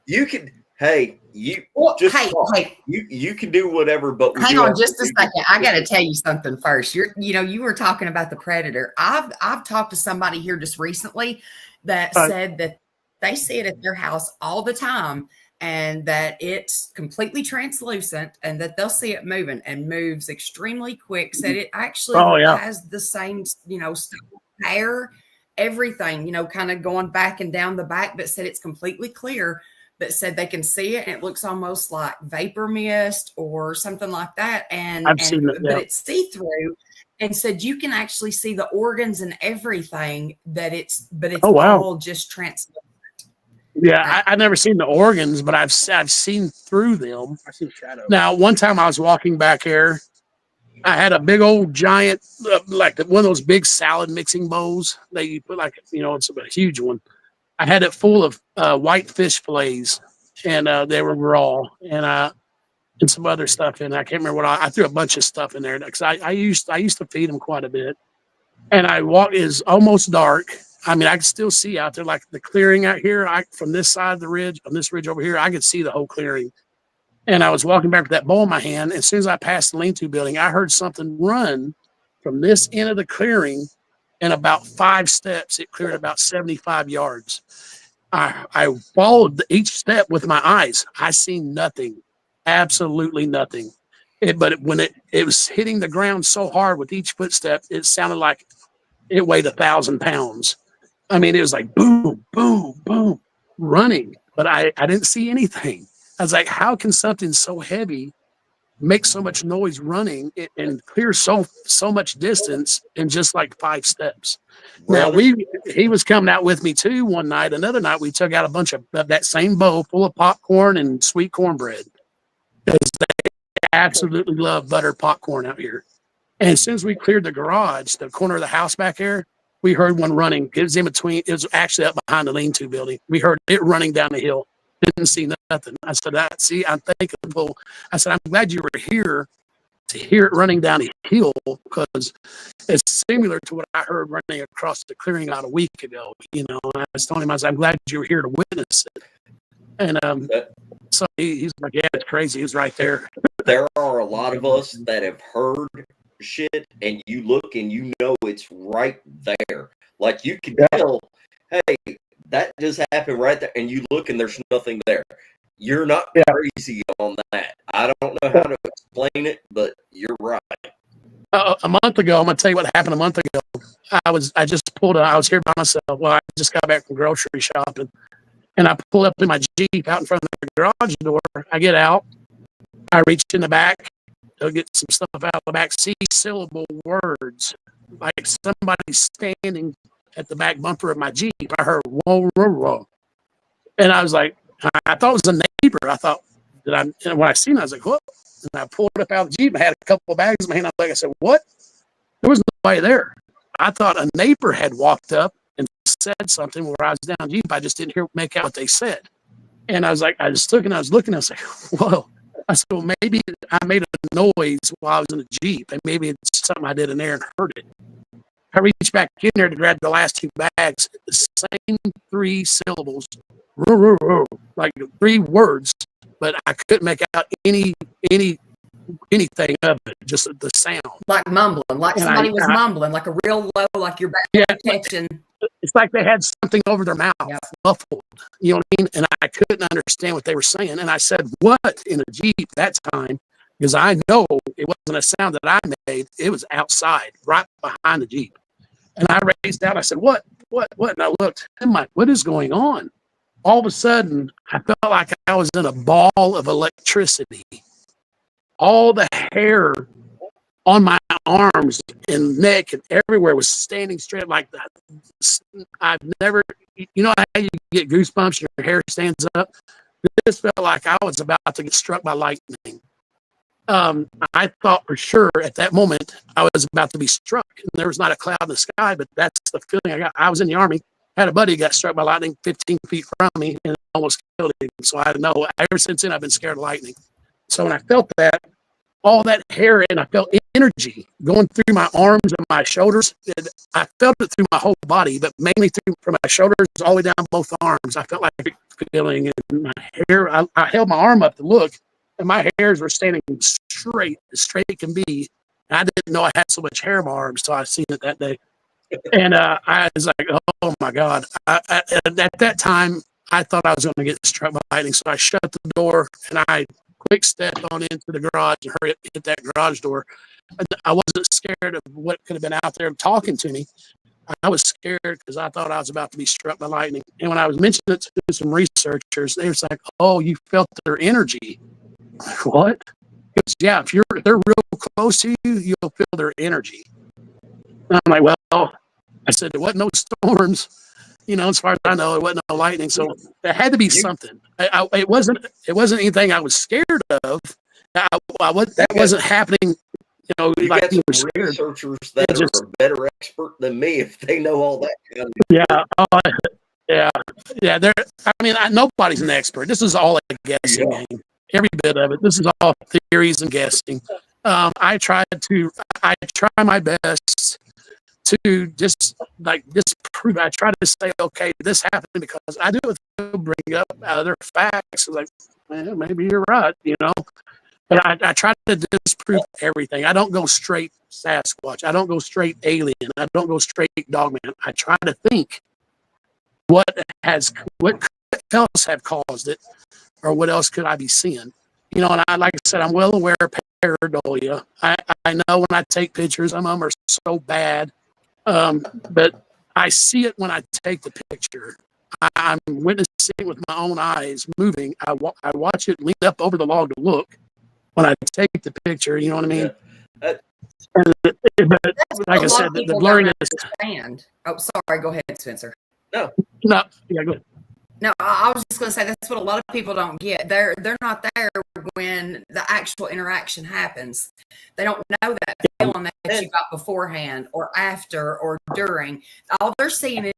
You can. Hey, you Well, just hey, talk. hey. You can do whatever, but we Hang do on have just to a do- second. I got to tell you something first. You were talking about the predator. I've talked to somebody here just recently that said that they see it at their house all the time, and that it's completely translucent, and that they'll see it moving and moves extremely quick. Said it actually has the same, hair, everything, kind of going back and down the back, but said it's completely clear. But said they can see it, and it looks almost like vapor mist or something like that. And I've seen it, but it's see-through, and said you can actually see the organs and everything. But it's all just translucent. Yeah, I never seen the organs, but I've seen through them. I see shadow. Now, one time I was walking back here, I had a big old giant, one of those big salad mixing bowls that you put it's a huge one. I had it full of white fish fillets, and they were raw, and some other stuff in there. I can't remember what I threw a bunch of stuff in there, because I used to feed them quite a bit. And I walked, is almost dark. I mean, I can still see out there, like the clearing out here. From this side of the ridge, on this ridge over here, I could see the whole clearing. And I was walking back with that bowl in my hand. As soon as I passed the lean-to building, I heard something run from this end of the clearing. In about 5 steps, it cleared about 75 yards. I followed each step with my eyes. I seen nothing, absolutely nothing. But when it was hitting the ground so hard with each footstep, it sounded like it weighed 1,000 pounds. I mean, it was like boom, boom, boom, running. But I didn't see anything. I was like, how can something so heavy make so much noise running and clear so much distance in just like 5 steps? Now he was coming out with me too one night. Another night we took out a bunch of that same bowl full of popcorn and sweet cornbread, because they absolutely love buttered popcorn out here. And as soon as we cleared the garage, the corner of the house back there, we heard one running. It was in between. It was actually up behind the lean-to building. We heard it running down the hill. Didn't see nothing. I said, I'm thinking, well, I said, I'm glad you were here to hear it running down the hill, because it's similar to what I heard running across the clearing out a week ago. You know, and I was telling him, I said, I'm glad you were here to witness it. And so he's like, yeah, it's crazy. He's right there. There are a lot of us that have heard shit, and you look and you know it's right there. Like you can tell, hey, that just happened right there, and you look and there's nothing there. You're not crazy on that. I don't know how to explain it, but you're right. A month ago, I'm gonna tell you what happened. A month ago, I was here by myself. Well, I just got back from grocery shopping, and I pulled up in my Jeep out in front of the garage door. I get out, I reach in the back, to get some stuff out of the back. See syllable words, like somebody standing at the back bumper of my Jeep. I heard whoa, whoa, whoa, and I was like, I thought it was a neighbor. I thought and when I seen it, I was like, what? And I pulled up out of the Jeep. I had a couple of bags in my hand. I said, what? There was nobody there. I thought a neighbor had walked up and said something where I was down Jeep. I just didn't make out what they said. And I was like, I was looking. I was like, whoa. I said, well, maybe I made a noise while I was in the Jeep, and maybe it's something I did in there and heard it. I reached back in there to grab the last two bags, the same three syllables, like 3 words, but I couldn't make out anything of it, just the sound. Like mumbling, like and somebody was mumbling, like a real low, like your back protection. It's like they had something over their mouth, muffled. You know what I mean? And I couldn't understand what they were saying. And I said, what in a Jeep that time? Because I know it wasn't a sound that I made. It was outside, right behind the Jeep. And I raised out. I said, what? And I looked. I'm like, what is going on? All of a sudden, I felt like I was in a ball of electricity. All the hair on my arms and neck and everywhere was standing straight like that. I've never, you know how you get goosebumps and your hair stands up? This felt like I was about to get struck by lightning. I thought for sure at that moment I was about to be struck. And there was not a cloud in the sky, but that's the feeling I got. I was in the Army, had a buddy who got struck by lightning 15 feet from me and almost killed him. So I know ever since then I've been scared of lightning. So when I felt that, all that hair, and I felt energy going through my arms and my shoulders. I felt it through my whole body, but mainly from my shoulders all the way down both arms. I felt like feeling in my hair. I held my arm up to look, and my hairs were standing straight, as straight can be. And I didn't know I had so much hair in my arms, so I seen it that day. And I was like, oh my God. At that time, I thought I was going to get struck by lightning, so I shut the door and I quick step on into the garage and hurry up and hit that garage door. I wasn't scared of what could have been out there talking to me. I was scared because I thought I was about to be struck by lightning. And when I was mentioning it to some researchers, they was like, "Oh, you felt their energy." What? Because yeah, if they're real close to you, you'll feel their energy. And I'm like, well, I said there wasn't no storms. You know, as far as I know, it wasn't no lightning, so there had to be something. It wasn't anything I was scared of. That wasn't happening. You know, you like got you some were researchers that are a better expert than me if they know all that kind of yeah. Nobody's an expert. This is all a guessing game. Every bit of it. This is all theories and guessing. I try my best to just disprove. I try to say, okay, this happened because I do bring up other facts. Like, well, maybe you're right, you know. But I try to disprove everything. I don't go straight Sasquatch. I don't go straight alien. I don't go straight Dogman. I try to think what else have caused it, or what else could I be seeing? You know, and like I said, I'm well aware of pareidolia. I know when I take pictures, some of them are so bad. But I see it when I take the picture. I'm witnessing it with my own eyes moving. I watch it lean up over the log to look when I take the picture. You know what I mean? Yeah. But like I said, the blurriness. Oh, sorry. Go ahead, Spencer. No. Yeah, go ahead. No, I was just going to say that's what a lot of people don't get. They're not there when the actual interaction happens. They don't know that feeling that you got beforehand or after or during. All they're seeing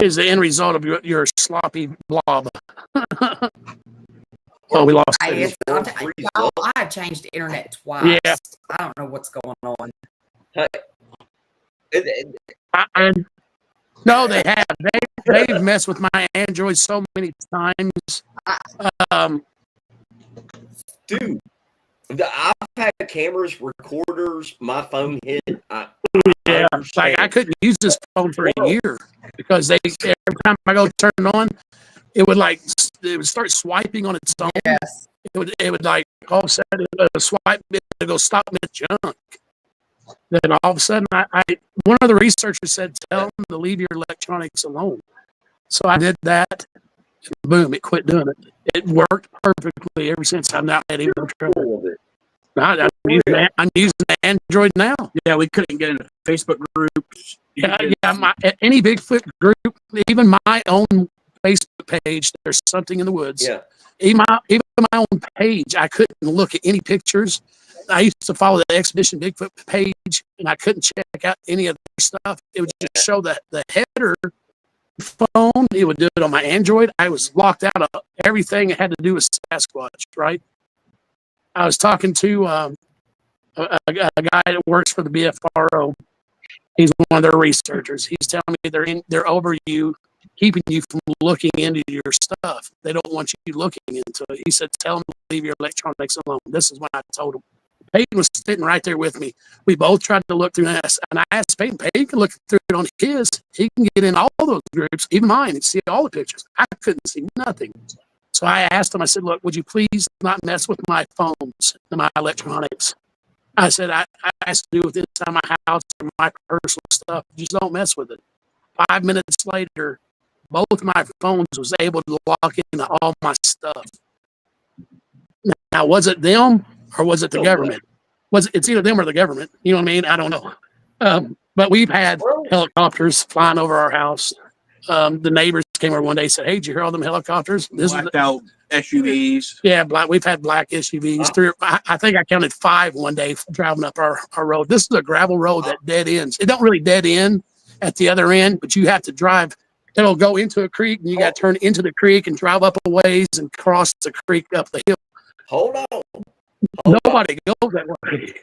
is the end result of your sloppy blob. Oh, we lost it. I've changed the internet twice. Yeah. I don't know what's going on. No, they have. They've messed with my Android so many times. Dude, I've had cameras, recorders, my phone hit. I couldn't use this phone for a year because every time I go turn it on, it would start swiping on its own. Yes. It would like all of a sudden swipe, it would go stop mid junk. Then all of a sudden, one of the researchers said, tell them to leave your electronics alone. So I did that. And boom, it quit doing it. It worked perfectly ever since. I've not had any more trouble with it. I'm using Android now. Yeah, we couldn't get into Facebook groups. Any Bigfoot group, even my own Facebook page, there's something in the woods. Yeah. Even my own page, I couldn't look at any pictures. I used to follow the Expedition Bigfoot page, and I couldn't check out any of their stuff. It would just show the header phone. It would do it on my Android. I was locked out of everything that had to do with Sasquatch, right? I was talking to a guy that works for the BFRO. He's one of their researchers. He's telling me they're over you, keeping you from looking into your stuff. They don't want you looking into it. He said, tell them to leave your electronics alone. This is what I told him. Peyton was sitting right there with me. We both tried to look through this, and I asked Peyton, Peyton can look through it on his. He can get in all those groups, even mine, and see all the pictures. I couldn't see nothing. So I asked him, I said, look, would you please not mess with my phones and my electronics? I said, I asked to do with inside my house and my personal stuff. Just don't mess with it. 5 minutes later, both my phones was able to lock into all my stuff. Now, was it them or was it the government? It's either them or the government. You know what I mean? I don't know. But we've had helicopters flying over our house. The neighbors came over one day and said, hey, did you hear all them helicopters? Blacked out SUVs. Yeah, we've had black SUVs. I think I counted 5 one day driving up our road. This is a gravel road that dead ends. It don't really dead end at the other end, but you have to drive. It'll go into a creek, and you got to turn into the creek and drive up a ways and cross the creek up the hill. Hold on. Nobody goes that way.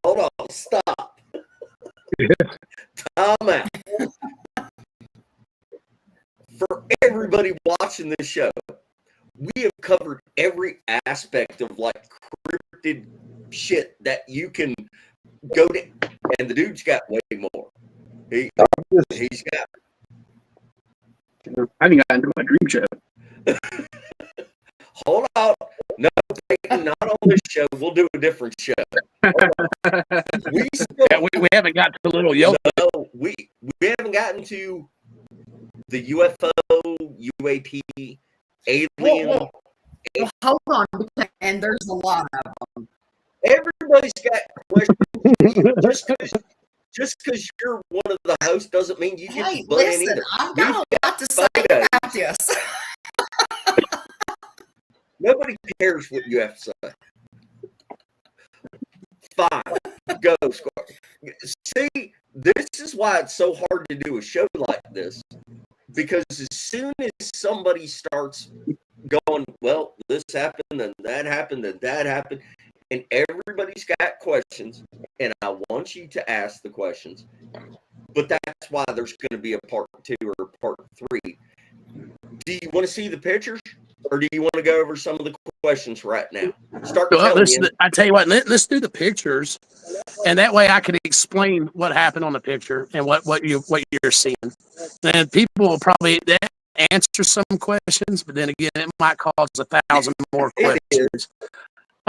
Hold on. Stop. Time out. For everybody watching this show, we have covered every aspect of like cryptid shit that you can go to, and the dude's got way more. He's got. I haven't gotten into my dream show. Hold on. No, not on this show. We'll do a different show. We haven't got to the little Yoda. No, we haven't gotten to the UFO, UAP, alien. Well, hold on, and there's a lot of them. Everybody's got questions. Just because you're one of the hosts doesn't mean you get to butt in either. I've got a lot to say about this. Nobody cares what you have to say. Fine. Go, Squad. See, this is why it's so hard to do a show like this. Because as soon as somebody starts going, well, this happened, and that happened, and that happened, and everybody's got questions, and I want you to ask the questions. But that's why there's going to be a part 2 or part 3. Do you want to see the pictures, or do you want to go over some of the questions right now? I tell you what, let's do the pictures, and that way I can explain what happened on the picture and what you're seeing. And people will probably answer some questions, but then again, it might cause 1,000 more questions.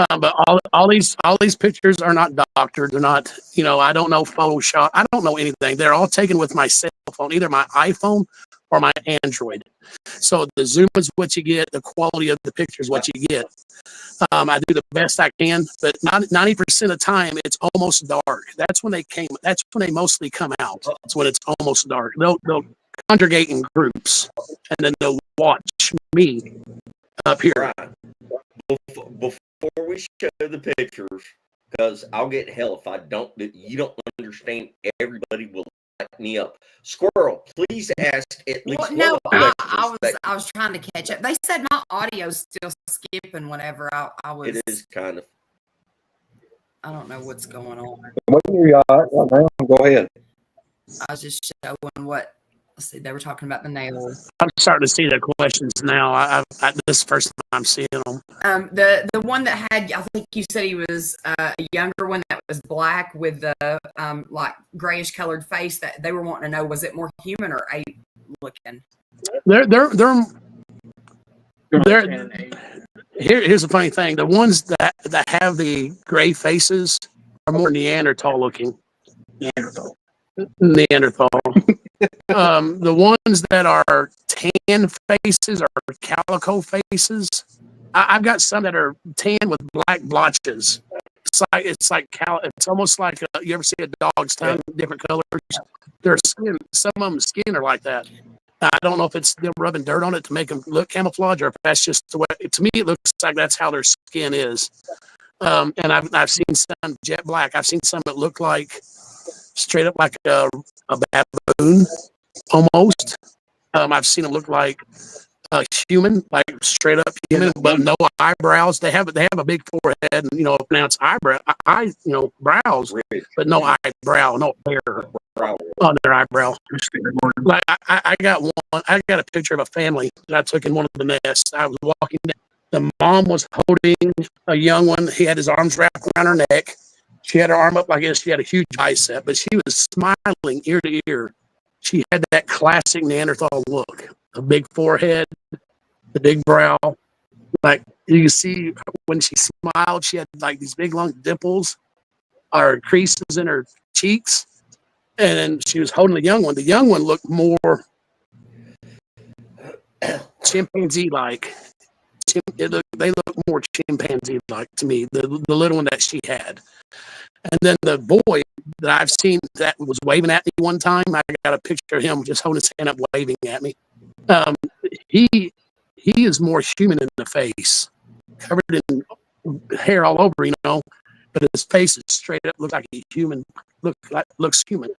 But all these pictures are not doctored. They're not, I don't know Photoshop. I don't know anything. They're all taken with my cell phone, either my iPhone or my Android. So the zoom is what you get. The quality of the picture is what you get. I do the best I can, but 90% of the time it's almost dark. That's when they mostly come out. It's when it's almost dark. They'll congregate in groups, and then they'll watch me up here. Right. Before we show the pictures, because I'll get hell if I don't. You don't understand. Everybody will light me up. Squirrel, please ask at least one no, question. I was trying to catch up. They said my audio's still skipping whenever I was. It is kind of. I don't know what's going on. We hear you all right now. Go ahead. I was just showing what. Let's see. They were talking about the nails. I'm starting to see the questions now. This is the first time I'm seeing them. The one that had, I think you said he was a younger one that was black with the like grayish colored face. That they were wanting to know, was it more human or ape looking? Here's the funny thing: the ones that have the gray faces are more Neanderthal looking. Neanderthal. The ones that are tan faces or calico faces, I've got some that are tan with black blotches. It's almost like you ever see a dog's tongue, different colors. Their skin, some of them skin are like that. I don't know if it's them rubbing dirt on it to make them look camouflage, or if that's just the way. To me, it looks like that's how their skin is. And I've seen some jet black. I've seen some that look like straight up like a baboon, almost. I've seen them look like human, like straight up human, but no eyebrows. They have a big forehead, and pronounced brows, but no eyebrow, no hair on their eyebrow. Like I got a picture of a family that I took in one of the nests. I was walking down. The mom was holding a young one. He had his arms wrapped around her neck. She had her arm up like this. She had a huge bicep, but she was smiling ear to ear. She had that classic Neanderthal look, a big forehead, the big brow. Like you can see when she smiled, she had like these big long dimples or creases in her cheeks. And then she was holding the young one. The young one looked more chimpanzee-like. They look more chimpanzee-like to me, the little one that she had. And then the boy that I've seen that was waving at me one time, I got a picture of him just holding his hand up, waving at me. He is more human in the face, covered in hair all over, but his face is straight up, looks like a human, looks human.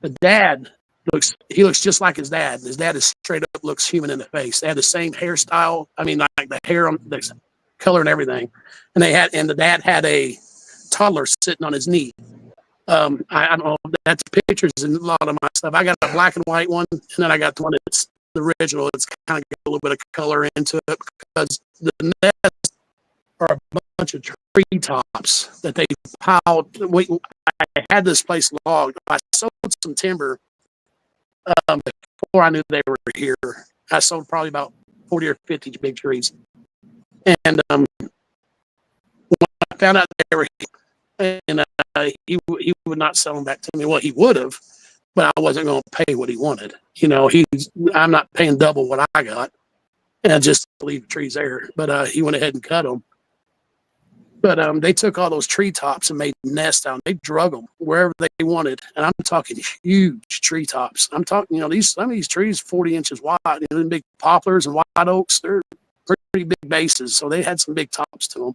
The dad looks just like his dad. His dad is straight up, looks human in the face. They had the same hairstyle. I mean, like the hair on the color and everything. And the dad had a toddler sitting on his knee. I don't know. That's pictures and a lot of my stuff. I got a black and white one, and then I got the one that's the original. It's kind of got a little bit of color into it because the nests are a bunch of tree tops that they piled. I had this place logged. I sold some timber before I knew they were here. I sold probably about 40 or 50 big trees, and when I found out they were here, and he would not sell them back to me. Well, he would have, but I wasn't going to pay what he wanted. I'm not paying double what I got, and I just leave the trees there. But he went ahead and cut them. But they took all those treetops and made nests down. They drug them wherever they wanted, and I'm talking huge treetops. I'm talking, some of these trees 40 inches wide. Big poplars and white oaks. They're pretty big bases, so they had some big tops to them.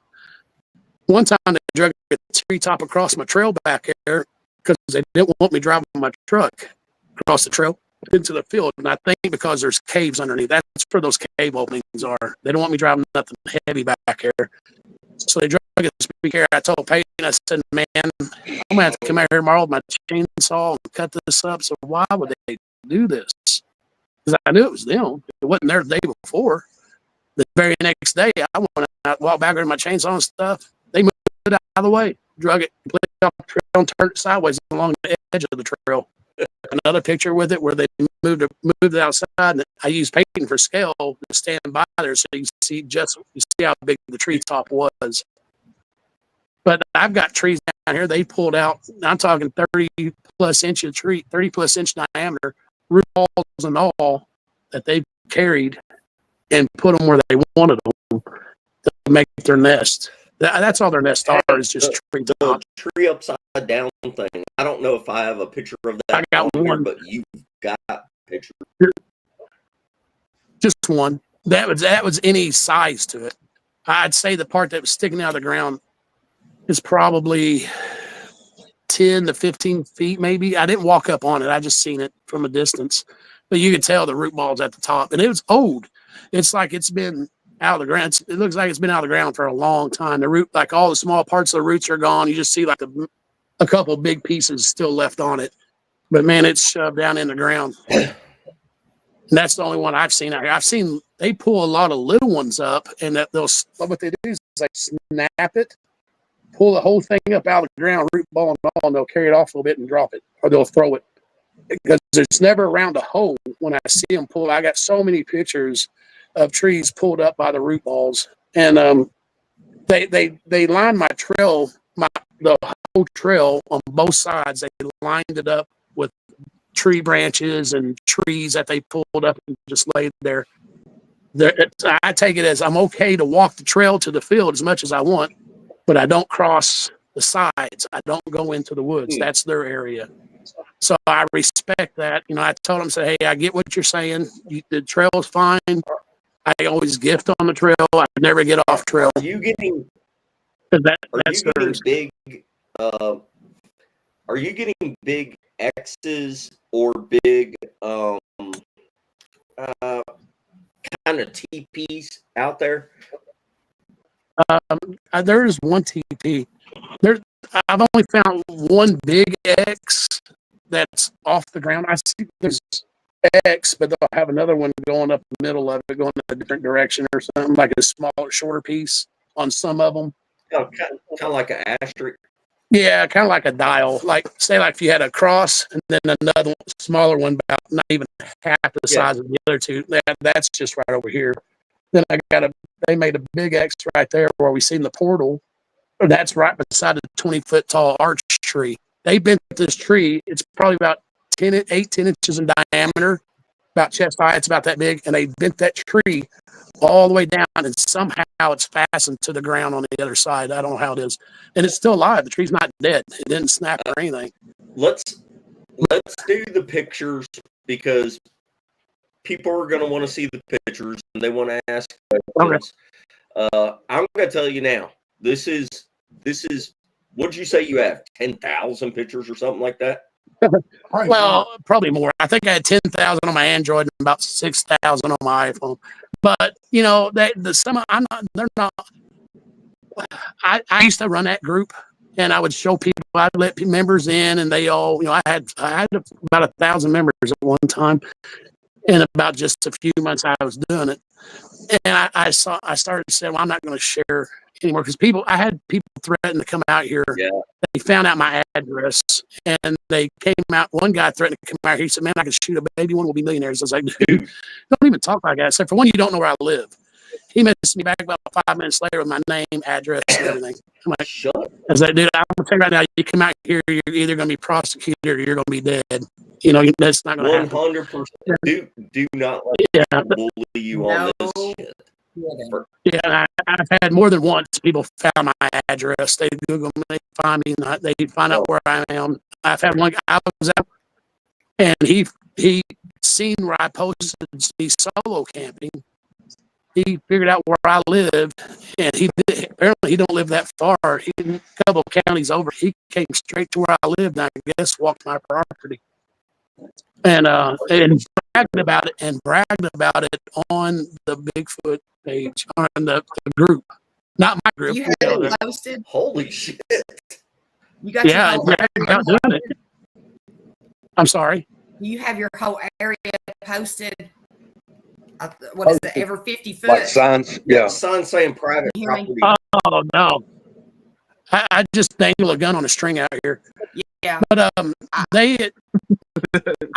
One time they drug a treetop across my trail back there because they didn't want me driving my truck across the trail into the field. And I think because there's caves underneath, that's where those cave openings are. They don't want me driving nothing heavy back here. So they drug us back here. I told Peyton, I said, man, I'm going to have to come out here tomorrow with my chainsaw and cut this up. So why would they do this? Because I knew it was them. It wasn't there the day before. The very next day, I went out, walked back there with my chainsaw and stuff. They moved it out of the way, drug it completely off the trail, and turned it sideways along the edge of the trail. Another picture with it where they moved it outside, and I used Peyton for scale to stand by there so you see how big the treetop was. But I've got trees down here they pulled out. I'm talking 30 plus inch diameter, root balls and all that they carried and put them where they wanted them to make their nest. That's all their nests are, is just tree tops. The tree upside down thing. I don't know if I have a picture of that. I got one, but you've got pictures. picture? Just one. That was any size to it. I'd say the part that was sticking out of the ground is probably 10 to 15 feet, maybe. I didn't walk up on it. I just seen it from a distance. But you could tell the root balls at the top. And it was old. It's like it's been out of the ground. It looks like it's been out of the ground for a long time. The root, like all the small parts of the roots are gone. You just see like a couple of big pieces still left on it. But man, it's shoved down in the ground. And that's the only one I've seen out here. I've seen they pull a lot of little ones up, and that what they do is like snap it, pull the whole thing up out of the ground, root ball and all, and they'll carry it off a little bit and drop it, or they'll throw it. Because there's never around a hole when I see them pull. I got so many pictures of trees pulled up by the root balls, and they lined my trail, the whole trail on both sides. They lined it up with tree branches and trees that they pulled up and just laid there. I take it as I'm okay to walk the trail to the field as much as I want, but I don't cross the sides. I don't go into the woods. That's their area. So I respect that. You know, I told them, say, hey, I get what you're saying. The trail is fine. I always gift on the trail. I never get off trail. Are you getting that's theirs. big? Are you getting big X's or big kind of TPs out there? There is one TP. I've only found one big X that's off the ground. I see there's X, but they'll have another one going up the middle of it, going in a different direction or something, like a smaller, shorter piece on some of them. Oh, kind of like an asterisk. Yeah, kind of like a dial. Like, say, like if you had a cross and then another smaller one, about not even half the size of the other two. That's just right over here. Then they made a big X right there where we seen the portal. That's right beside a 20-foot tall arch tree. They bent this tree. It's probably about 10 inches in diameter, about chest high. It's about that big. And they bent that tree all the way down, and somehow it's fastened to the ground on the other side. I don't know how it is. And it's still alive. The tree's not dead. It didn't snap or anything. Let's do the pictures, because people are going to want to see the pictures and they want to ask questions. Okay. I'm going to tell you now. This is. What'd you say you have? 10,000 pictures or something like that? Well, probably more. I think I had 10,000 on my Android and about 6,000 on my iPhone. But you know, they're not. I used to run that group, and I would show people. I'd let members in, and they all, you know, I had about 1,000 members at one time. In about just a few months I was doing it. And I started to say, well, I'm not going to share anymore, because I had people threaten to come out here. Yeah. They found out my address, and they came out. One guy threatened to come out here. He said, man, I can shoot a baby. One will be millionaires. I was like, dude, don't even talk like that. Except for one, you don't know where I live. He messaged me back about 5 minutes later with my name, address, and everything. I'm like, shut up. I was like, dude, I'm going to tell you right now, you come out here, you're either going to be prosecuted or you're going to be dead. You know, that's not going to happen. 100%. Do not let people bully you on this shit. Yeah, I've had more than once people found my address. They Google me, they find me, they find out where I am. I've had one guy, I was out, and he seen where I posted me solo camping. He figured out where I lived, and apparently he don't live that far. He a couple of counties over. He came straight to where I lived, and I guess walked my property. And bragged about it on the Bigfoot page, on the group, not my group. You had it posted. Holy shit! You got bragged about doing it. I'm sorry. You have your whole area posted. What is it? Every 50 foot. Like signs, yeah. Signs saying private property. Oh no! I just dangle a gun on a string out here. Yeah, but I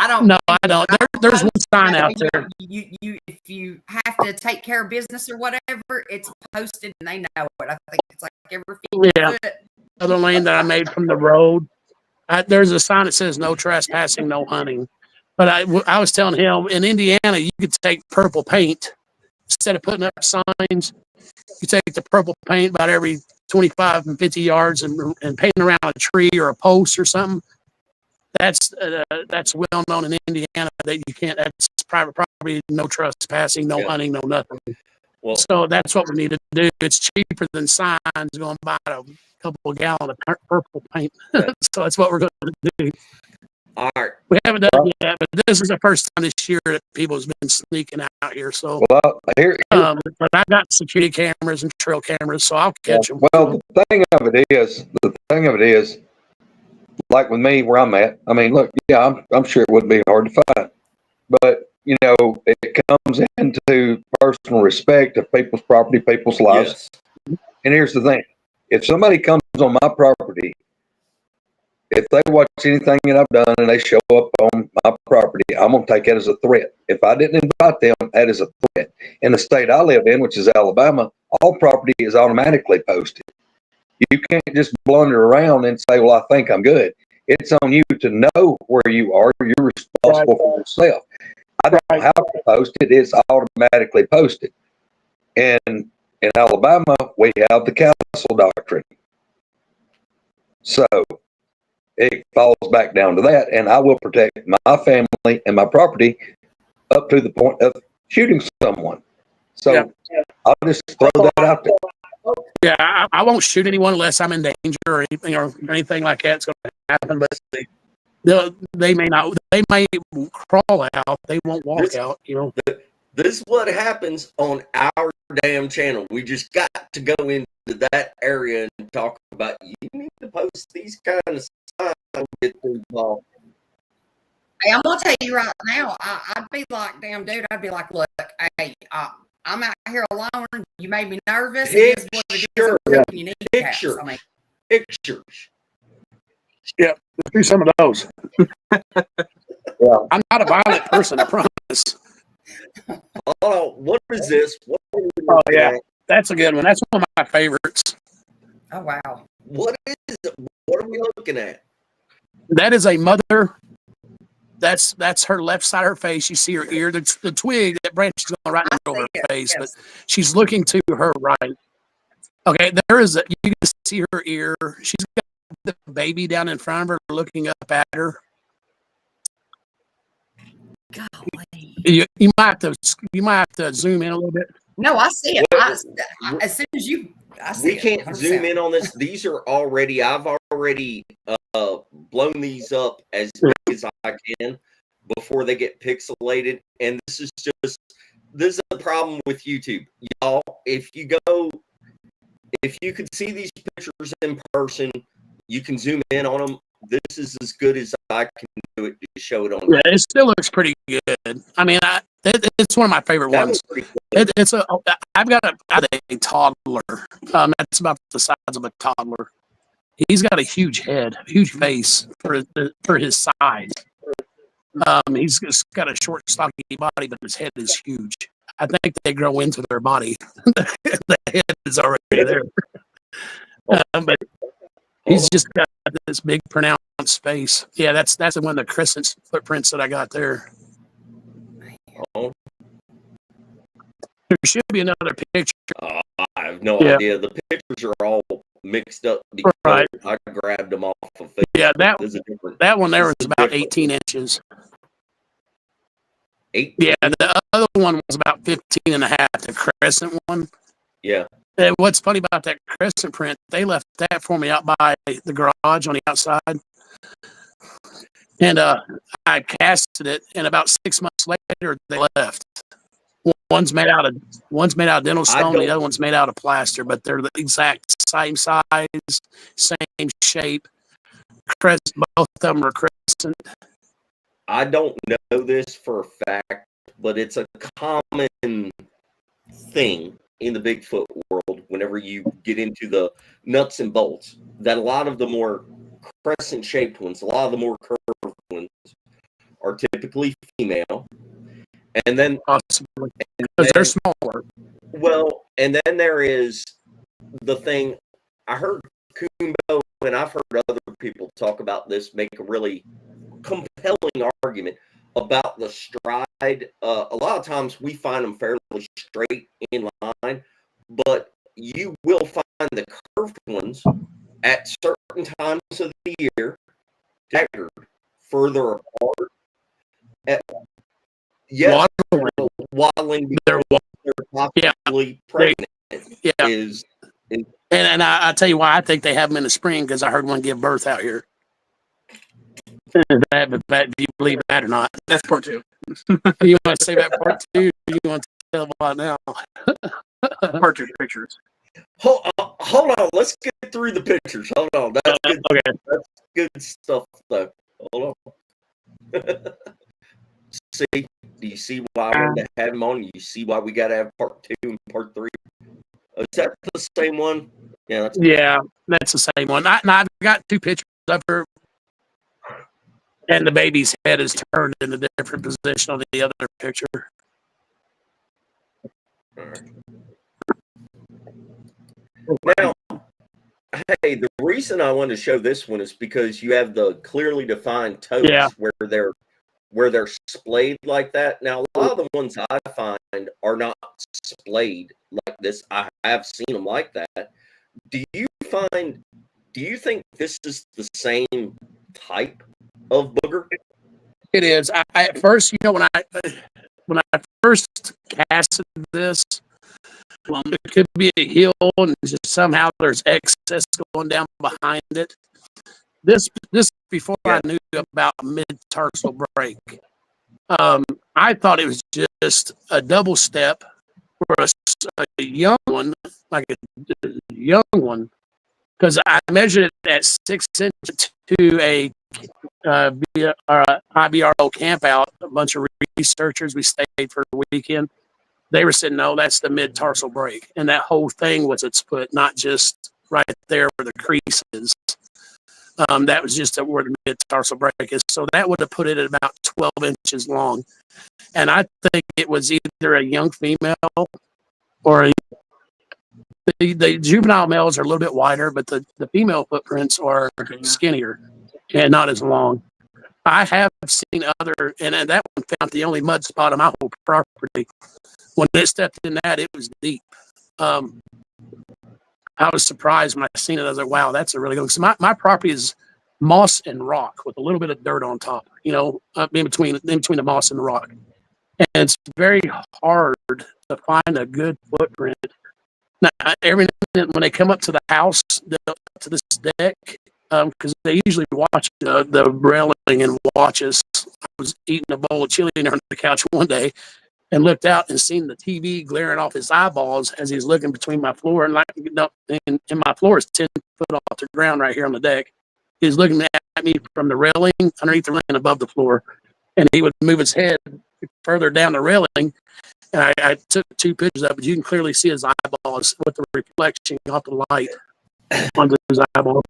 don't. No, I don't. There's one sign out there. You if you have to take care of business or whatever, it's posted and they know it. I think it's like every 50 foot. Other land that I made from the road. There's a sign that says no trespassing, no hunting. But I was telling him, in Indiana, you could take purple paint instead of putting up signs. You take the purple paint about every 25 and 50 yards and paint around a tree or a post or something. that's well known in Indiana that you can't. That's private property, no trespassing, no hunting, no nothing. Well, So that's what we need to do. It's cheaper than signs going to buy a couple of gallons of purple paint. So that's what we're going to do. all right. We haven't done it yet, but this is the first time this year that people's been sneaking out here. So, Well, but I got security cameras and trail cameras, so I'll catch them. well, the thing of it is, like with me, where I'm at. I mean, look, yeah, I'm sure it wouldn't be hard to find, but you know, it comes into personal respect of people's property, people's lives. Yes. And here's the thing: if somebody comes on my property, if they watch anything that I've done and they show up on my property, I'm going to take it as a threat. If I didn't invite them, that is a threat. In the state I live in, which is Alabama, all property is automatically posted. You can't just blunder around and say, well, I think I'm good. It's on you to know where you are. You're responsible for yourself. I don't have to post it. It's automatically posted. And in Alabama, we have the castle doctrine. So it falls back down to that, and I will protect my family and my property up to the point of shooting someone. So I'll just throw that out there. Yeah, I won't shoot anyone unless I'm in danger or anything like that's going to happen. But they may not. They may crawl out. They won't walk out. You know. This is what happens on our damn channel. We just got to go into that area and talk about. You need to post these kind of signs. Get involved. Hey, I'm gonna tell you right now. I'd be like, damn, dude. I'd be like, look, hey, I'm out here alone. You made me nervous. It is what it is. You need Pictures. I mean, Pictures. Yeah, let's do some of those. Yeah. I'm not a violent person, I promise. Oh, what is this? What are we Oh looking yeah, at? that's a good one. That's one of my favorites. oh wow. What is it? What are we looking at? That is a mother. That's her left side of her face. You see her ear, the twig, that branch is going right over her face, but she's looking to her right. Okay, you can see her ear. She's got the baby down in front of her looking up at her. Golly. You might have to zoom in a little bit. No, I see it. Well, As soon as you, I see We can't 100%. zoom in on this. These are already. I've already blown these up as big as I can before they get pixelated. And this is the problem with YouTube, y'all. If you could see these pictures in person, you can zoom in on them. This is as good as I can do it to show it on. Yeah, it still looks pretty good. I mean, it's one of my favorite That ones. was pretty cool. I've got a toddler. That's about the size of a toddler. He's got a huge head, huge face for his size. He's just got a short, stocky body, but his head is huge. I think they grow into their body. The head is already there. But he's just got this big, pronounced face. Yeah, that's the one of the crescent footprints that I got there. Oh, There should be another picture. I have no idea. The pictures are all mixed up because Right. I grabbed them off of Facebook. Yeah, There's a different. that one there was This is about different. 18 inches. 8. Yeah, the other one was about 15 and a half, the crescent one. Yeah. And what's funny about that crescent print, they left that for me out by the garage on the outside. And I casted it, and about 6 months later, they left. One's made out of dental stone, the other one's made out of plaster, but they're the exact same size, same shape. Crescent, both of them are crescent. I don't know this for a fact, but it's a common thing in the Bigfoot world whenever you get into the nuts and bolts, that a lot of the more crescent shaped ones, a lot of the more curved ones are typically female. And then Possibly, because they're smaller. well, and then there is the thing I heard Kumbo, and I've heard other people talk about this, make a really compelling argument about the stride. A lot of times we find them fairly straight in line, but you will find the curved ones at certain times of the year staggered further apart. Yes, waddling They're possibly pregnant yeah. is And I tell you why I think they have them in the spring, because I heard one give birth out here. Do you believe that or not? That's part 2. You want to say that part 2? Or you want to tell about now? Part 2 pictures. hold on. Let's get through the pictures. Hold on. That's good. Okay. That's good stuff, though. Hold on. See, do you see why I wanted to have them on? You see why we got to have part 2 and part 3? Is that the same one? Yeah. That's the same one. I've got 2 pictures of her, and the baby's head is turned in a different position on the other picture. Now, hey, the reason I wanted to show this one is because you have the clearly defined toes where they're splayed like that. Now, a lot of the ones I find are not splayed like this. I have seen them like that. Do you think this is the same type of booger? It is. I at first, when I first casted this, it could be a heel, and just somehow there's excess going down behind it. This before I knew about mid-tarsal break. I thought it was just a double step for a young one, like a young one, because I measured it at 6 inches to a IBRO camp out. A bunch of researchers. We stayed for a weekend. They were saying, no, that's the mid-tarsal break, and that whole thing was its foot, not just right there where the crease is. That was just where the mid-tarsal break is. So that would have put it at about 12 inches long. And I think it was either a young female or the juvenile males are a little bit wider, but the female footprints are skinnier and not as long. I have seen other, and that one found the only mud spot on my whole property. When it stepped in that, it was deep. I was surprised when I seen it. I was like, wow, that's a really good one. So my property is moss and rock with a little bit of dirt on top, in between the moss and the rock. And it's very hard to find a good footprint. Now, every minute when they come up to the house, to this deck, because they usually watch the railing and watch us. I was eating a bowl of chili on the couch one day, and looked out and seen the TV glaring off his eyeballs as he's looking between my floor and my floor is 10 foot off the ground right here on the deck. He's looking at me from the railing, underneath the railing, above the floor, and he would move his head further down the railing. And I took 2 pictures of it. You can clearly see his eyeballs with the reflection off the light onto his eyeball.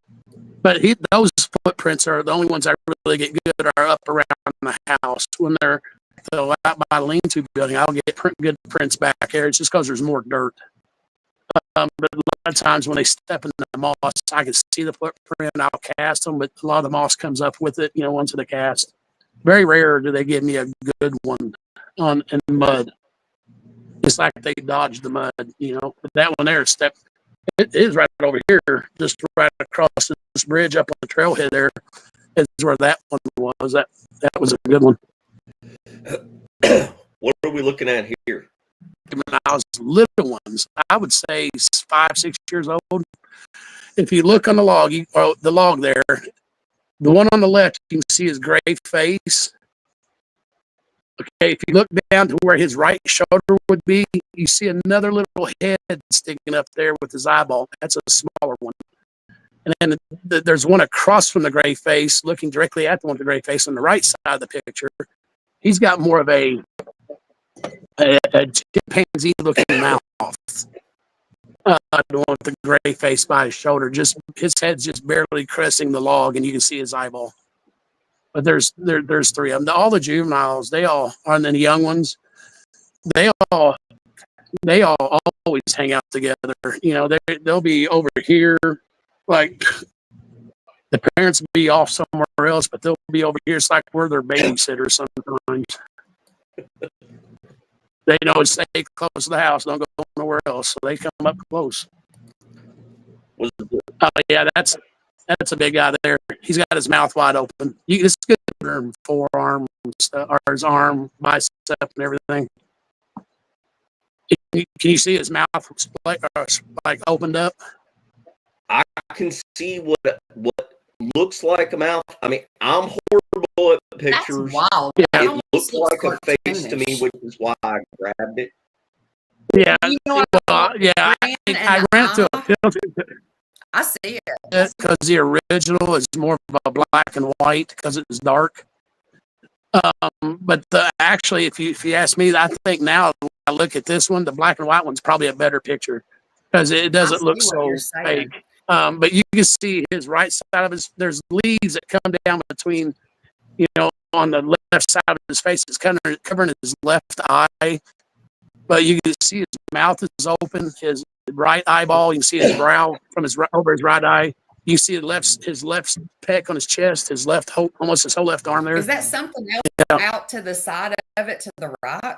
But those footprints are the only ones I really get good are up around the house. When they're out by the lean-to building, I'll get good prints back there. It's just because there's more dirt. But a lot of times when they step in the moss, I can see the footprint and I'll cast them, but a lot of the moss comes up with it, onto the cast. Very rare do they give me a good one in mud. It's like they dodged the mud, But that one there, it is right over here, just right across this bridge up on the trailhead there is where that one was. That was a good one. What are we looking at here? When I was little ones, I would say 5, 6 years old. If you look on the log, the log there, the one on the left, you can see his gray face. Okay, if you look down to where his right shoulder would be, you see another little head sticking up there with his eyeball. That's a smaller one. And then there's one across from the gray face, looking directly at the one with the gray face on the right side of the picture. He's got more of a chimpanzee-looking mouth. The one with the gray face by his shoulder, just his head's just barely cresting the log, and you can see his eyeball. But there's 3 of them. All the juveniles, they all, and then the young ones, they all always hang out together. They'll be over here, like the parents will be off somewhere else, but they'll be over here. It's like we're their babysitters sometimes. They know to stay close to the house, don't go nowhere else, so they come up close. Yeah, that's That's a big guy there. He's got his mouth wide open. It's good for his forearm, or his arm, bicep, and everything. Can you see his mouth like opened up? I can see what looks like a mouth. I mean, I'm horrible at pictures. That's wild. Yeah. It looks like a face to me, which is why I grabbed it. Yeah, You know, yeah. I ran into a filter I see it. because the original is more of a black and white because it was dark. But actually, if you ask me, I think now when I look at this one, the black and white one's probably a better picture because it doesn't look so fake. But you can see his right side of his. There's leaves that come down between, on the left side of his face. It's covering his left eye. But you can see his mouth is open. His right eyeball. You can see his brow from over his right eye. You see his left peck on his chest, almost his whole left arm there. Is that something else out to the side of it, to the right?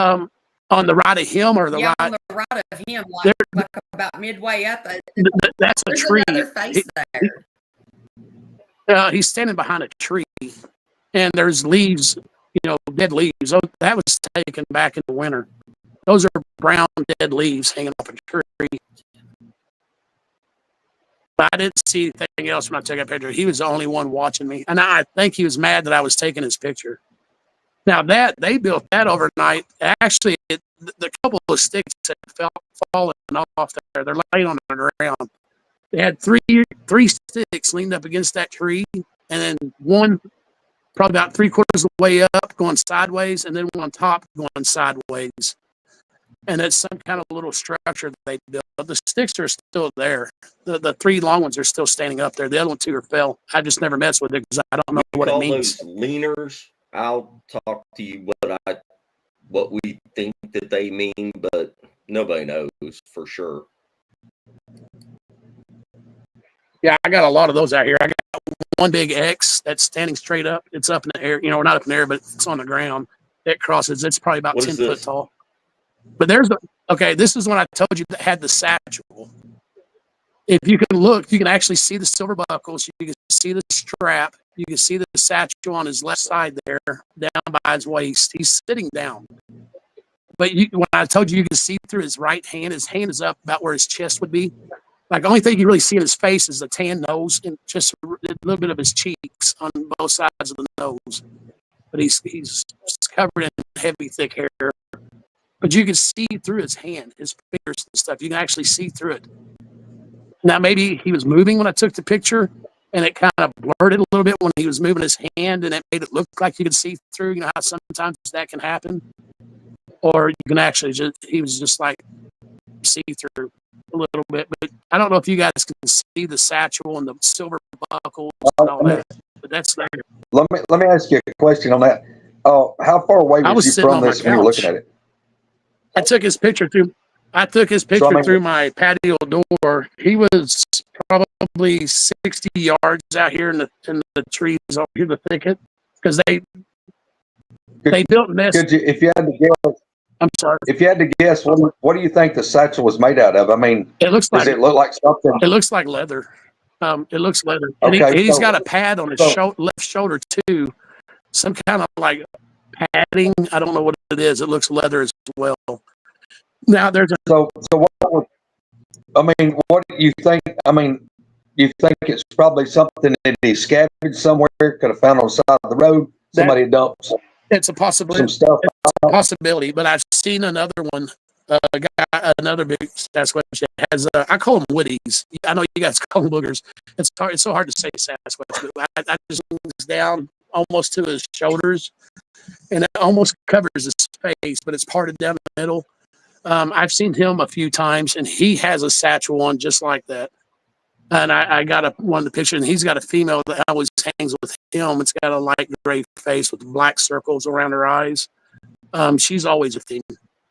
On the right of him or the right? On the right of him, like about midway up. That's a There's tree. another face there. He's standing behind a tree, and there's leaves, dead leaves. That was taken back in the winter. Those are brown dead leaves hanging off a tree. I didn't see anything else when I took that picture. He was the only one watching me, and I think he was mad that I was taking his picture. Now they built that overnight. Actually, the couple of sticks had fallen off there. They're laying on the ground. They had three sticks leaned up against that tree, and then one probably about 3/4 of the way up going sideways, and then one on top going sideways. And it's some kind of little structure that they built. The sticks are still there. The three long ones are still standing up there. The other one two are fell. I just never messed with it because I don't know what it means. Those leaners. I'll talk to you what we think that they mean, but nobody knows for sure. Yeah, I got a lot of those out here. I got one big X that's standing straight up. It's up in the air. Not up in the air, but it's on the ground. It crosses. It's probably about 10 foot tall. But this is when I told you that had the satchel. If you can look, you can actually see the silver buckles. You can see the strap. You can see the satchel on his left side there, down by his waist. He's sitting down. But when I told you can see through his right hand, his hand is up about where his chest would be. Like, the only thing you really see in his face is the tan nose and just a little bit of his cheeks on both sides of the nose. But he's covered in heavy, thick hair. But you can see through his hand, his fingers and stuff. You can actually see through it. Now, maybe he was moving when I took the picture, and it kind of blurred it a little bit when he was moving his hand, and it made it look like you could see through. You know how sometimes that can happen? Or you can actually he was just like see through a little bit. But I don't know if you guys can see the satchel and the silver buckles and all that. But that's there. Let me ask you a question on that. How far away was you from this when you were looking at it? I took his picture through through my patio door. He was probably 60 yards out here in the trees over here, the thicket, because they built nests. If you had to guess, I'm sorry. If you had to guess, what do you think the satchel was made out of? I mean, does it look like something? It looks like leather. It looks leather. Okay, and he's got a pad on his left shoulder too, some kind of like padding. I don't know what it is. It looks leather as well. Now there's what do you think? I mean, you think it's probably something that he scavenged somewhere, could have found on the side of the road. Somebody dumped. It's a possibility. Some stuff. It's a possibility, but I've seen another one. Another big Sasquatch that has. I call them woodies. I know you guys call them boogers. It's so hard to say Sasquatch. But I just looks down almost to his shoulders, and it almost covers his face, but it's parted down the middle. I've seen him a few times, and he has a satchel on just like that. And I got one of the pictures, and he's got a female that always hangs with him. It's got a light gray face with black circles around her eyes. She's always a female.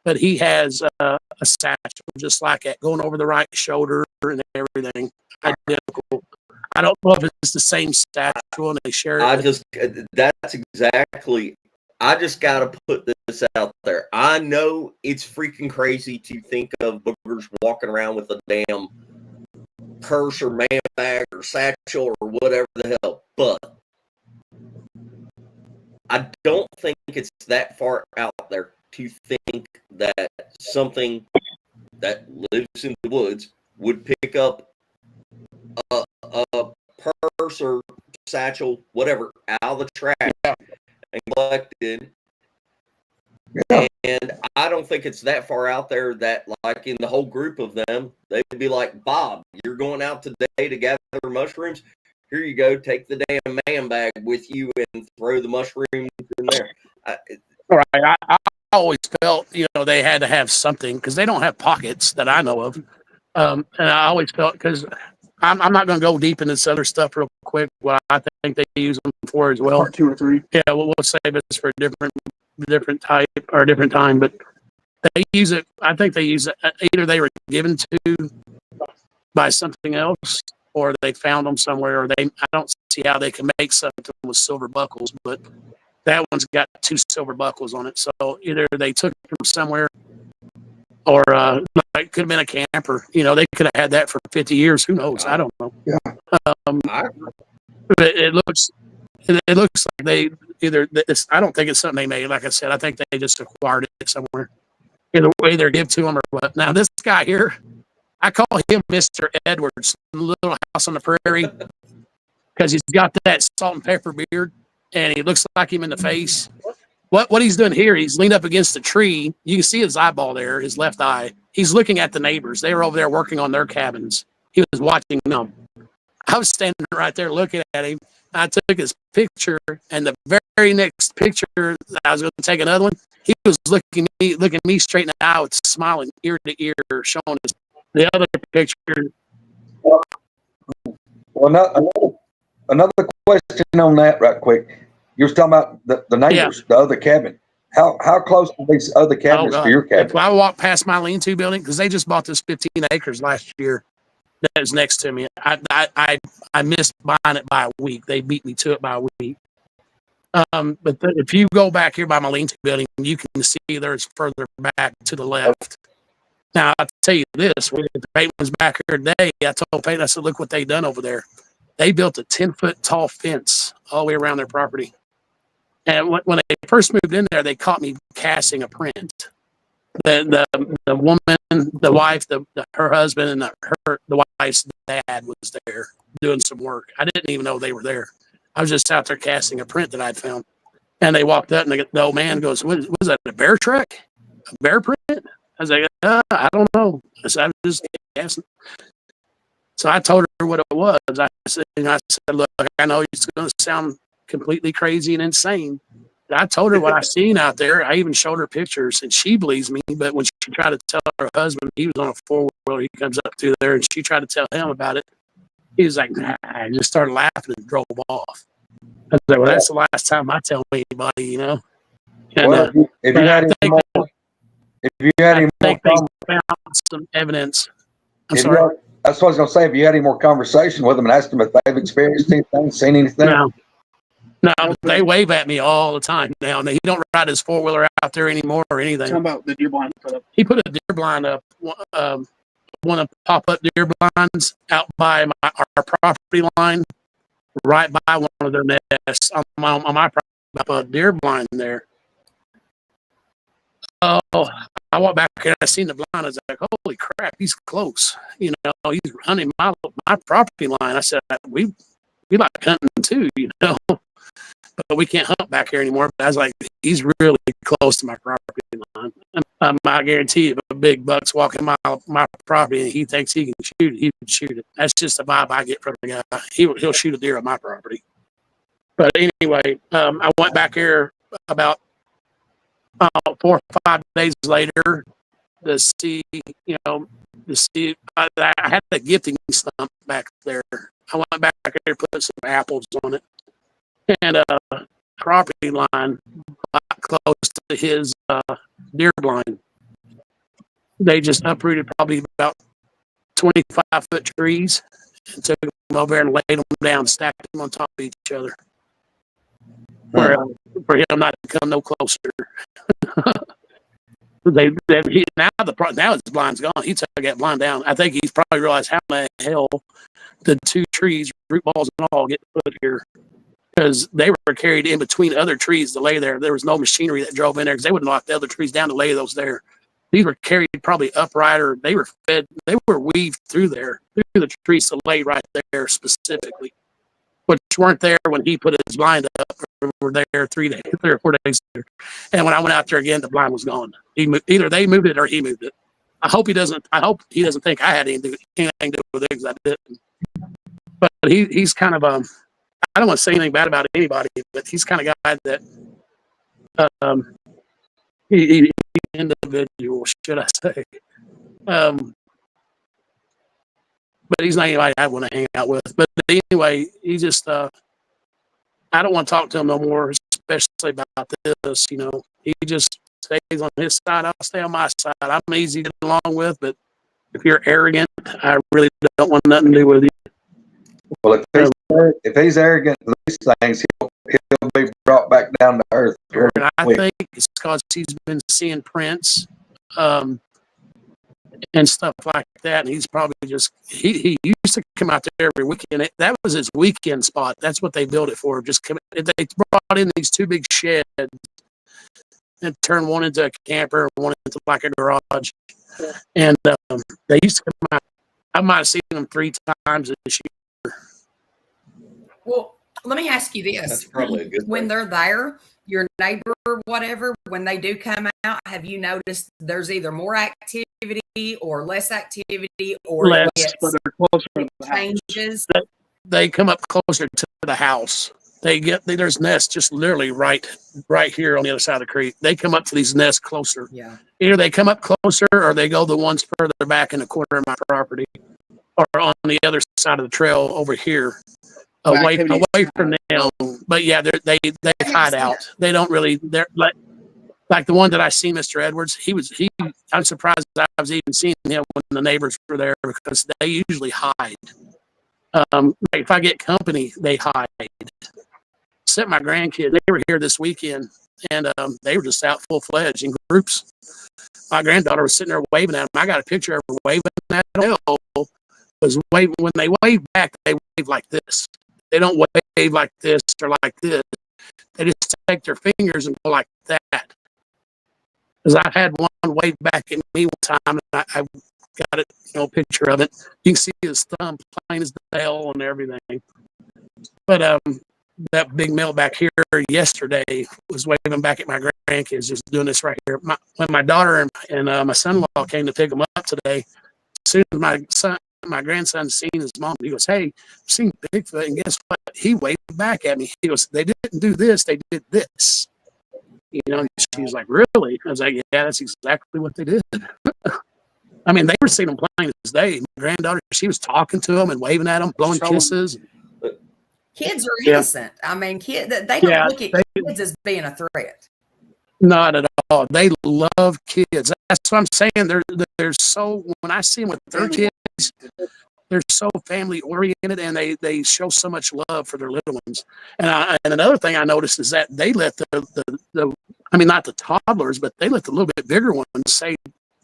But he has a satchel just like that, going over the right shoulder and everything. Identical. I don't know if it's the same satchel and they share it. That's exactly. I just got to put this out there. I know it's freaking crazy to think of boogers walking around with a damn purse or man bag or satchel or whatever the hell. But I don't think it's that far out there to think that something that lives in the woods would pick up a purse or satchel, whatever, out of the trash and collect it. Yeah. And I don't think it's that far out there that, like, in the whole group of them, they'd be like, Bob, you're going out today to gather mushrooms? Here you go. Take the damn man bag with you and throw the mushroom in there. Right. I always felt, they had to have something because they don't have pockets that I know of. And I always felt, because I'm not going to go deep into this other stuff real quick, what I think they use them for as well. Part 2 or 3. Yeah, we'll save this for a different type or a different time, but they use it. I think they use it. Either they were given to by something else, or they found them somewhere, or I don't see how they can make something with silver buckles, but that one's got 2 silver buckles on it. So either they took it from somewhere, or it could have been a camper. They could have had that for 50 years. Who knows? I don't know. Yeah. But it looks like they either. I don't think it's something they made. Like I said, I think they just acquired it somewhere. Either way, they're give to them or what. Now this guy here, I call him Mr. Edwards, Little House on the Prairie, because he's got that salt and pepper beard, and he looks like him in the face. What he's doing here, he's leaned up against a tree. You can see his eyeball there, his left eye. He's looking at the neighbors. They were over there working on their cabins. He was watching them. I was standing right there looking at him. I took his picture, and the very next picture that I was going to take another one, he was looking me straight in the eye, with smiling ear to ear, showing the other picture. Well, another question on that, right quick. You were talking about the neighbors, the other cabin. How close are these other cabins to your cabin? If I walk past my lean-to building, because they just bought this 15 acres last year that was next to me. I missed buying it by a week. They beat me to it by a week. But if you go back here by my lean-to building, you can see there's further back to the left. Now, I'll tell you this. When Peyton was back here today, I told Peyton, I said, look what they done over there. They built a 10-foot tall fence all the way around their property. And when they first moved in there, they caught me casting a print. The woman, the wife, her husband, and the wife's dad was there doing some work. I didn't even know they were there. I was just out there casting a print that I'd found. And they walked up, and the old man goes, "Was that a bear track? A bear print?" I was like, "I don't know." I said, "I was just casting." So I told her what it was. I said, "Look, I know it's going to sound completely crazy and insane." I told her what I seen out there. I even showed her pictures, and she believes me. But when she tried to tell her husband, he was on a 4-wheeler, he comes up through there, and she tried to tell him about it. He was like, "Nah," and just started laughing and drove off. I was like, "Well, that's the last time I tell anybody, And, Well, if you had any more found some evidence. I'm sorry. That's what I was going to say. If you had any more conversation with them and asked them if they've experienced anything, seen anything. No, they wave at me all the time now. He don't ride his 4-wheeler out there anymore or anything. Talking about the deer blind put up. He put a deer blind up, one of pop-up deer blinds out by our property line, right by one of their nests on my property. A deer blind there. Oh, I walked back and I seen the blind. I was like, "Holy crap, he's close! He's hunting my property line." I said, "We like hunting too, but we can't hunt back here anymore." But I was like, "He's really close to my property line." I guarantee you, if a big buck's walking my property and he thinks he can shoot it, he can shoot it. That's just the vibe I get from the guy. He'll shoot a deer on my property. But anyway, I went back here about 4 or 5 days later to see, I had a gifting stump back there. I went back there, put some apples on it, and a property line close to his deer blind. They just uprooted probably about 25-foot trees and took them over and laid them down, stacked them on top of each other. For him not to come no closer. Now his blind's gone. He took that blind down. I think he's probably realized how the hell the 2 trees, root balls and all, get put here, because they were carried in between other trees to lay there. There was no machinery that drove in there because they would knock the other trees down to lay those there. These were carried probably upright, or they were fed. They were weaved through the trees to lay right there specifically, which weren't there when he put his blind up. Were there 3 or 4 days later. And when I went out there again, the blind was gone. Either they moved it or he moved it. I hope he doesn't think I had anything to do with it, because I didn't. But he's kind of I don't want to say anything bad about anybody, but he's kind of guy that he's individual, should I say? But he's not anybody I want to hang out with. But anyway, he just I don't want to talk to him no more, especially about this. You know, he just stays on his side. I'll stay on my side. I'm easy to get along with, but if you're arrogant, I really don't want nothing to do with you. Well, if he's arrogant to these things, he'll be brought back down to earth. And I think it's because he's been seeing prints and stuff like that, and he's probably just he used to come out there every weekend. That was his weekend spot. That's what they built it for. They brought in these 2 big sheds and turned one into a camper and one into like a garage. And they used to come out. I might have seen them 3 times this year. Well, let me ask you this. That's probably a good When thing. they're there, your neighbor, whatever, when they do come out, have you noticed there's either more activity or less activity, or Less, it's but they're closer to the house. changes? They come up closer to the house. There's nests just literally right here on the other side of the creek. They come up to these nests closer. Yeah. Either they come up closer or they go the ones further back in the corner of my property, or on the other side of the trail over here, away from them. But yeah, they hide out. They don't really. They're like the one that I seen, Mr. Edwards. I'm surprised I was even seeing him when the neighbors were there, because they usually hide. If I get company, they hide. Except my grandkids, they were here this weekend, and they were just out full-fledged in groups. My granddaughter was sitting there waving at them. I got a picture of her waving at them. Was waving. When they wave back, they wave like this. They don't wave like this or like this. They just take their fingers and go like that. Because I had one wave back at me one time, and I got it, picture of it. You can see his thumb plain as the hell and everything. But that big male back here yesterday was waving back at my grandkids, just doing this right here. When my daughter and my son-in-law came to pick them up today, as soon as my grandson seen his mom, he goes, "Hey, I've seen Bigfoot," and guess what? He waved back at me. He goes, "They didn't do this, they did this." She was like, "Really?" I was like, "Yeah, that's exactly what they did." I mean, they were seeing them plain as day. My granddaughter, she was talking to them and waving at them, blowing kisses. Kids are innocent. I mean, they don't look at kids as being a threat. Not at all. They love kids. That's what I'm saying. They're so, when I see them with their kids, they're so family oriented, and they show so much love for their little ones. And another thing I noticed is that they let not the toddlers, but they let the little bit bigger ones, say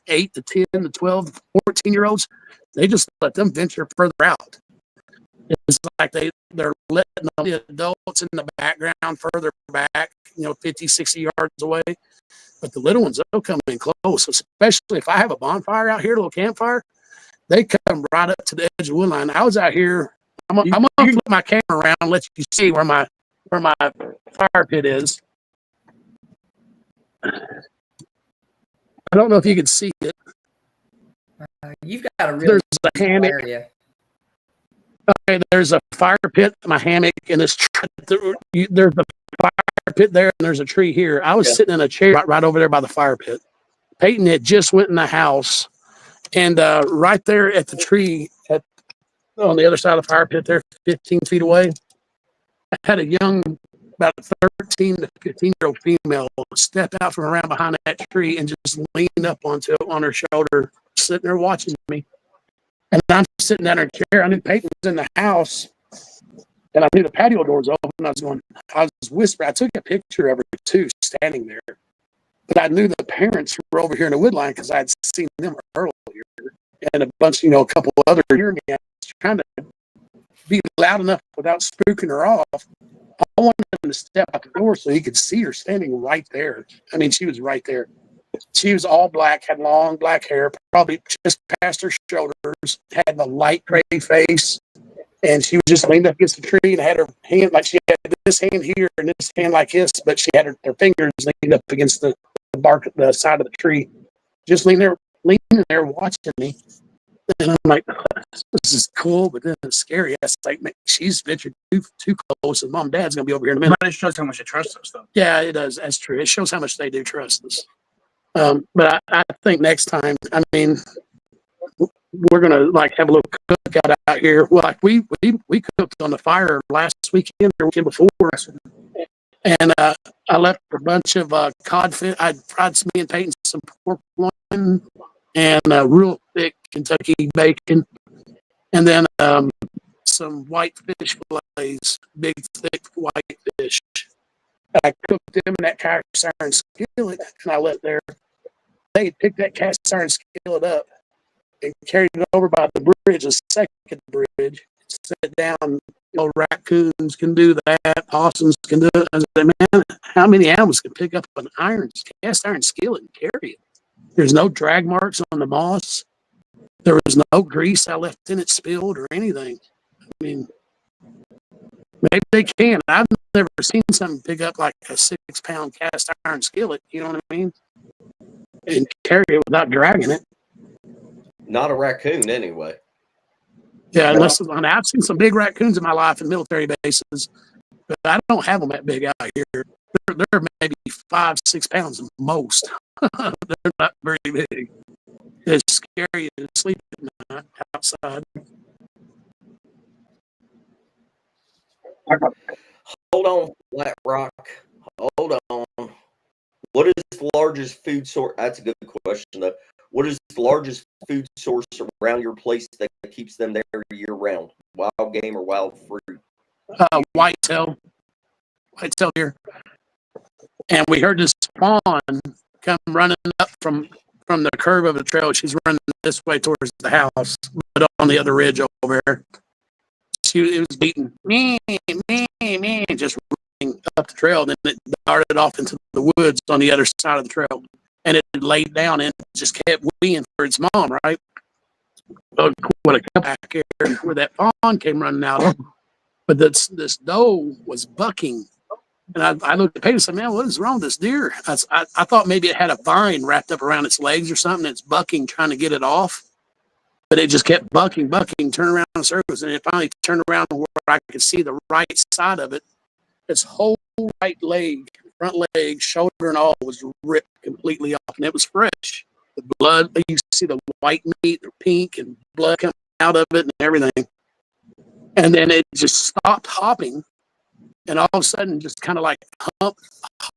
8 to 10 to 12 to 14-year-olds, they just let them venture further out. It's like they're letting the adults in the background further back, 50, 60 yards away. But the little ones, they'll come in close, especially if I have a bonfire out here, a little campfire. They come right up to the edge of the wood line. I was out here. I'm gonna flip my camera around and let you see where my fire pit is. I don't know if you can see it. You've got a really There's a hammock. area. Okay, there's a fire pit, my hammock, and there's a fire pit there, and there's a tree here. I was sitting in a chair right over there by the fire pit. Peyton had just went in the house, and right there at the tree, on the other side of the fire pit there, 15 feet away, I had a young, about 13 to 15-year-old female step out from around behind that tree and just lean up onto it on her shoulder, sitting there watching me. And I'm sitting down in a chair. I knew Peyton was in the house, and I knew the patio door was open. I was whispering. I took a picture of her too, standing there. But I knew the parents were over here in the wood line because I had seen them earlier, and a bunch, a couple of other hear me. I was trying to be loud enough without spooking her off. I wanted him to step out the door so he could see her standing right there. I mean, she was right there. She was all black, had long black hair, probably just past her shoulders, had the light gray face, and she was just leaned up against the tree and had her hand, like she had this hand here and this hand like this, but she had her fingers leaned up against the bark, the side of the tree, just leaning there watching me. And I'm like, this is cool, but then it's scary. I was like, man, she's ventured too close, and mom and dad's gonna be over here in a minute. But it shows how much they trust us, though. Yeah, it does. That's true. It shows how much they do trust us. But I think next time, I mean, we're gonna have a little cookout out here. Well, we cooked on the fire last weekend or weekend before, and I left a bunch of codfish. I fried me and Peyton some pork loin and real thick Kentucky bacon, and then some white fish fillets, big thick white fish. I cooked them in that cast iron skillet, and I let they picked that cast iron skillet up and carried it over by the bridge, the second bridge, set down. Raccoons can do that, possums can do it. I said, man, how many animals can pick up an cast iron skillet and carry it? There's no drag marks on the moss. There was no grease I left in it spilled or anything. I mean, maybe they can. I've never seen something pick up like a 6-pound cast iron skillet, you know what I mean? And carry it without dragging it. Not a raccoon, anyway. Yeah, I've seen some big raccoons in my life in military bases, but I don't have them that big out here. They're maybe 5-6 pounds at most. They're not very big. It's scary to sleep at night outside. Hold on, Flat Rock. Hold on. What is the largest food source? That's a good question, though. What is the largest food source around your place that keeps them there year round? Wild game or wild fruit? Whitetail deer. And we heard this fawn come running up from the curve of the trail. She's running this way towards the house, but on the other ridge over there. It was beating me, just running up the trail. Then it darted off into the woods on the other side of the trail. And it laid down and just kept weeing for its mom, right? Well, when I come back here, where that fawn came running out of, but this doe was bucking. And I looked at Peyton and said, man, what is wrong with this deer? I thought maybe it had a vine wrapped up around its legs or something. It's bucking, trying to get it off. But it just kept bucking, turn around in circles. And it finally turned around where I could see the right side of it. Its whole right leg, front leg, shoulder and all was ripped completely off. And it was fresh. The blood, you see the white meat, the pink, and blood coming out of it and everything. And then it just stopped hopping. And all of a sudden, just kind of like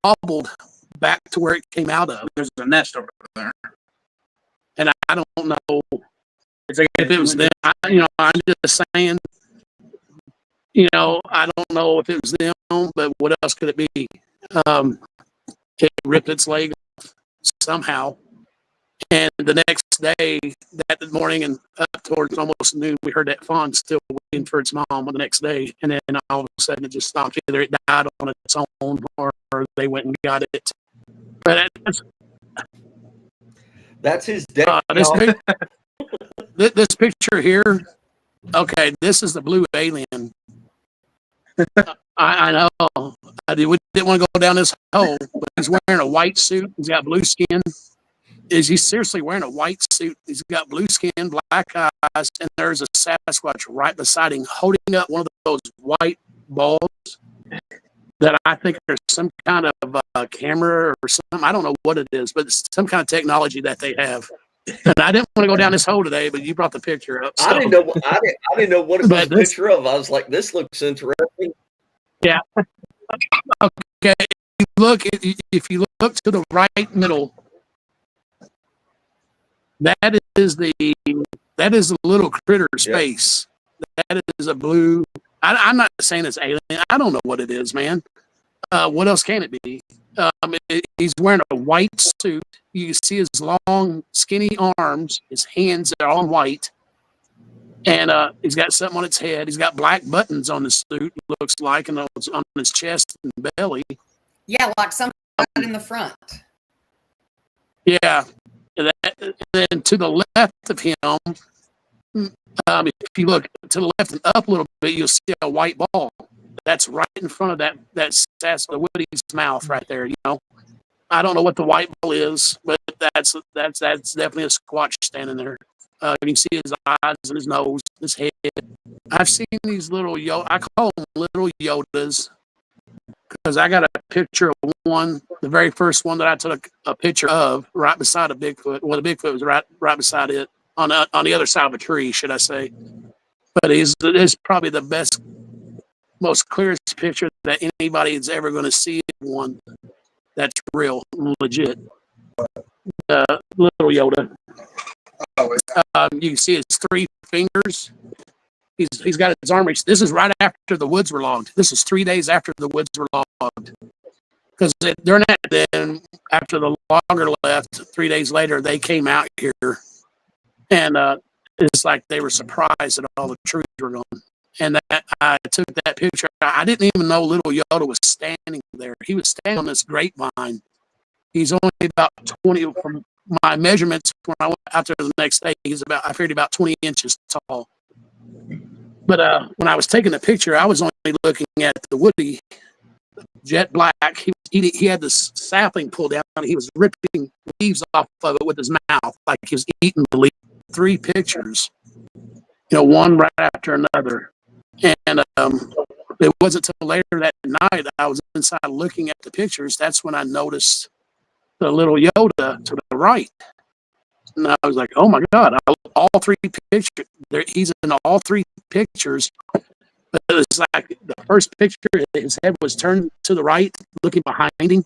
hobbled back to where it came out of. There's a nest over there. And I don't know if it was them. I'm just saying, I don't know if it was them, but what else could it be? It ripped its leg off somehow. And the next day, that morning and up towards almost noon, we heard that fawn still waiting for its mom the next day. And then all of a sudden it just stopped. Either it died on its own or they went and got it. But that's his death. This picture here, okay, this is the blue alien. I know. We didn't want to go down this hole, but he's wearing a white suit. He's got blue skin. Is he seriously wearing a white suit? He's got blue skin, black eyes, and there's a Sasquatch right beside him holding up one of those white balls that I think there's some kind of camera or something. I don't know what it is, but it's some kind of technology that they have. And I didn't want to go down this hole today, but you brought the picture up. So. I didn't know what it was a picture of. I was like, this looks interesting. Yeah. Okay. If you look to the right middle, that is the little critter's face. That is a blue. I'm not saying it's alien. I don't know what it is, man. What else can it be? He's wearing a white suit. You can see his long, skinny arms. His hands are all white. And he's got something on his head. He's got black buttons on the suit, looks like, and on his chest and belly. Yeah, like something in the front. Yeah. And then to the left of him, if you look to the left and up a little bit, you'll see a white ball. That's right in front of that the Woody's mouth right there. You know, I don't know what the white ball is, but that's definitely a Squatch standing there. You can see his eyes and his nose, his head. I've seen these little I call them little Yodas, because I got a picture of one, the very first one that I took a picture of, right beside a Bigfoot. Well, the Bigfoot was right beside it on the other side of a tree, should I say? But it's probably the best, most clearest picture that anybody is ever going to see. One that's real, legit. Little Yoda. You can see his 3 fingers. He's got his arm reached. This is right after the woods were logged. This is 3 days after the woods were logged. Because during that, then after the logger left, 3 days later, they came out here, and it's like they were surprised that all the trees were gone. And that I took that picture. I didn't even know little Yoda was standing there. He was standing on this grapevine. He's only about 20 from my measurements when I went out there the next day. I figured about 20 inches tall. But when I was taking the picture, I was only looking at the Woody, jet black. He had this sapling pulled down, and he was ripping leaves off of it with his mouth, like he was eating the leaf. 3 pictures, one right after another. And it wasn't until later that night I was inside looking at the pictures. That's when I noticed the little Yoda to the right. And I was like, oh my God, all 3 pictures. He's in all 3 pictures. But it was like the first picture, his head was turned to the right, looking behind him.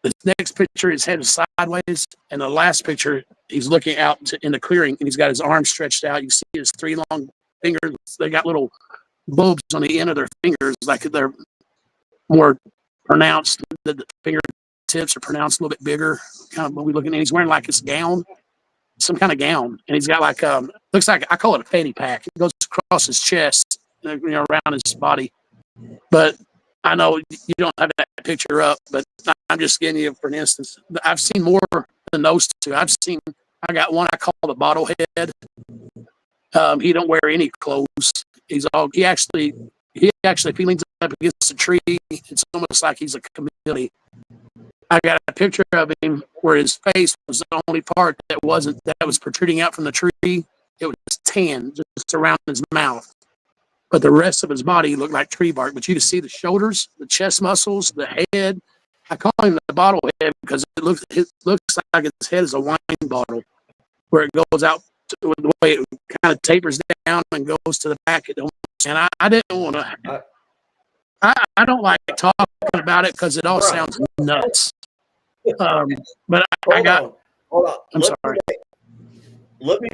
The next picture, his head is sideways. And the last picture, he's looking out in the clearing, and he's got his arms stretched out. You see his 3 long fingers. They got little bulbs on the end of their fingers, like they're more pronounced. The fingertips are pronounced a little bit bigger. Kind of when we looking at, he's wearing like this gown, some kind of gown, and he's got like looks like, I call it a fanny pack. It goes across his chest, around his body. But I know you don't have that picture up, but I'm just giving you for an instance. I've seen more than those 2. I got one I call the bottlehead. He don't wear any clothes. He actually leans up against a tree. It's almost like he's a chameleon. I got a picture of him where his face was the only part that was protruding out from the tree. It was tan, just around his mouth. But the rest of his body looked like tree bark. But you could see the shoulders, the chest muscles, the head. I call him the bottlehead because it looks like his head is a wine bottle, where it goes out the way it kind of tapers down and goes to the back. And I didn't want to. I don't like talking about it because it all sounds nuts. But Hold on. I'm sorry. Let me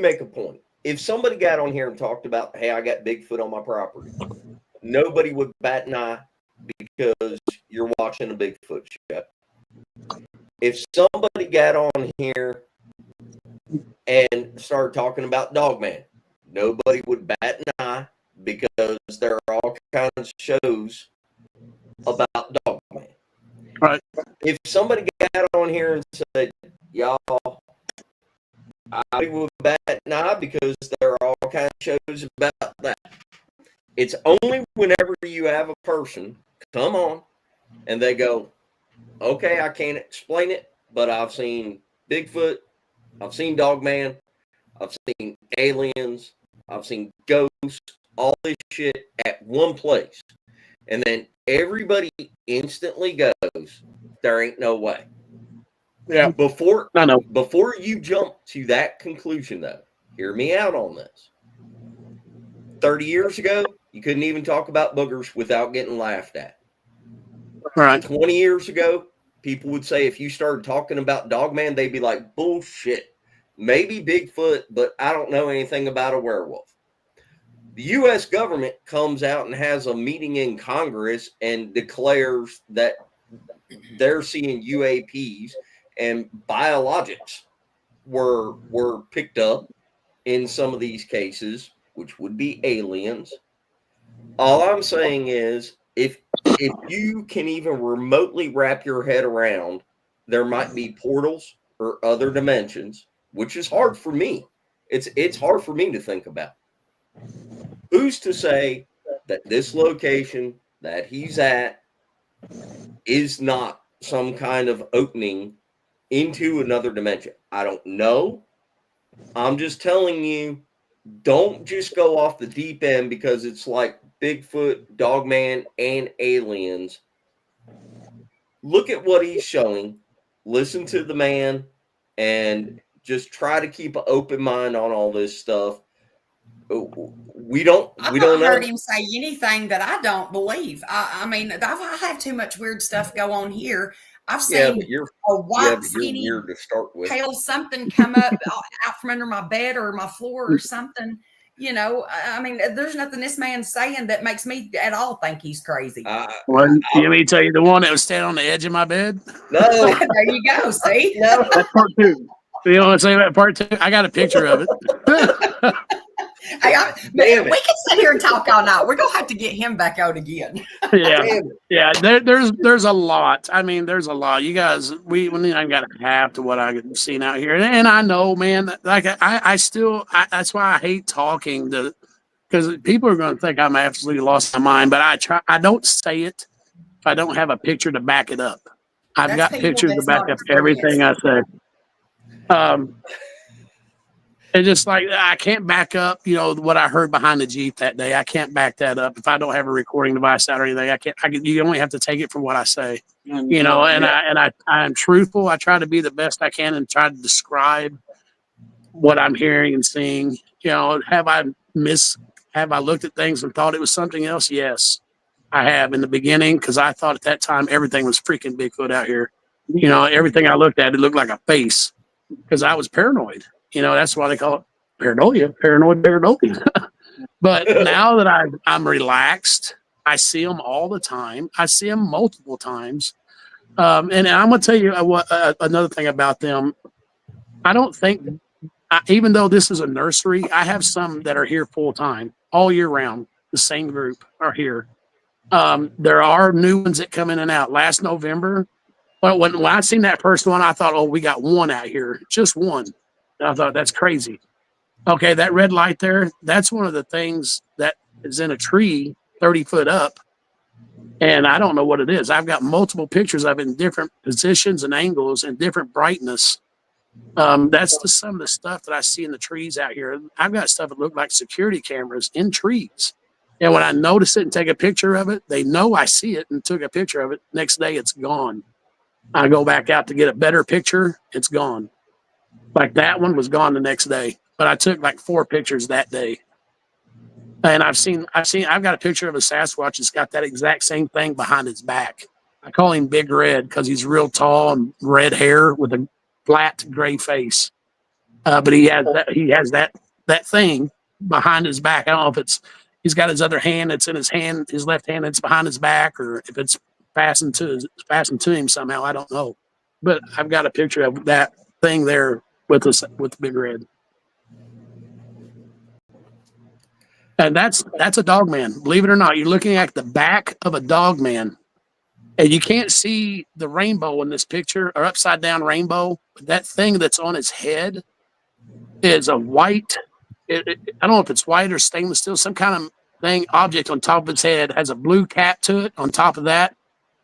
make a point. If somebody got on here and talked about, hey, I got Bigfoot on my property, nobody would bat an eye because you're watching a Bigfoot show. If somebody got on here and started talking about Dogman, nobody would bat an eye because there are all kinds of shows about Dogman. Right. If somebody got on here and said, y'all, I would bat an eye because there are all kinds of shows about that. It's only whenever you have a person come on and they go, okay, I can't explain it, but I've seen Bigfoot, I've seen Dogman, I've seen aliens, I've seen ghosts, all this shit at one place. And then everybody instantly goes, there ain't no way. Yeah. Before No. you jump to that conclusion, though, hear me out on this. 30 years ago, you couldn't even talk about boogers without getting laughed at. Right. 20 years ago, people would say if you started talking about Dogman, they'd be like, bullshit. Maybe Bigfoot, but I don't know anything about a werewolf. The U.S. government comes out and has a meeting in Congress and declares that they're seeing UAPs, and biologics were picked up in some of these cases, which would be aliens. All I'm saying is, if you can even remotely wrap your head around, there might be portals or other dimensions, which is hard for me. It's hard for me to think about. Who's to say that this location that he's at is not some kind of opening into another dimension? I don't know. I'm just telling you, don't just go off the deep end because it's like Bigfoot, Dogman, and aliens. Look at what he's showing. Listen to the man, and just try to keep an open mind on all this stuff. We don't heard him say anything that I don't believe. I mean, I have too much weird stuff go on here. I've seen a white, skinny, weird to start with. Pale something come up out from under my bed or my floor or something. You know, I mean, there's nothing this man's saying that makes me at all think he's crazy. Well, you want me to tell you the one that was standing on the edge of my bed? No. There you go. See? No. That's part 2. You want to say that part 2? I got a picture of it. Hey, man, we can sit here and talk all night. We're gonna have to get him back out again. Yeah. There's a lot. I mean, there's a lot. You guys, I got half to what I've seen out here, and I know, man. Like I still, that's why I hate talking because people are going to think I'm absolutely lost my mind. But I don't say it if I don't have a picture to back it up. I've got pictures to back up everything I say. And just like I can't back up, what I heard behind the Jeep that day. I can't back that up if I don't have a recording device out or anything. You only have to take it from what I say, I'm truthful. I try to be the best I can and try to describe what I'm hearing and seeing. Have I looked at things and thought it was something else? Yes, I have in the beginning, because I thought at that time everything was freaking Bigfoot out here. Everything I looked at, it looked like a face, because I was paranoid. That's why they call it paranoia. But now that I'm relaxed, I see them all the time. I see them multiple times. And I'm going to tell you another thing about them. I don't think, even though this is a nursery, I have some that are here full time, all year round. The same group are here. There are new ones that come in and out. Last November, when I seen that first one, I thought, we got one out here, just one. I thought, that's crazy. Okay, that red light there, that's one of the things that is in a tree 30 foot up. And I don't know what it is. I've got multiple pictures of it in different positions and angles and different brightness. That's some of the stuff that I see in the trees out here. I've got stuff that look like security cameras in trees. And when I notice it and take a picture of it, they know I see it and took a picture of it. Next day, it's gone. I go back out to get a better picture. It's gone. Like that one was gone the next day, but I took like 4 pictures that day. And I've got a picture of a Sasquatch that's got that exact same thing behind his back. I call him Big Red because he's real tall and red hair with a flat gray face. But he has that thing behind his back. I don't know if he's got his other hand that's in his hand, his left hand that's behind his back, or if it's fastened to him somehow. I don't know. But I've got a picture of that thing there with Big Red. And that's a Dogman. Believe it or not, you're looking at the back of a Dogman, and you can't see the rainbow in this picture, or upside down rainbow. But that thing that's on his head is a white. I don't know if it's white or stainless steel, some kind of object on top of his head, has a blue cap to it on top of that.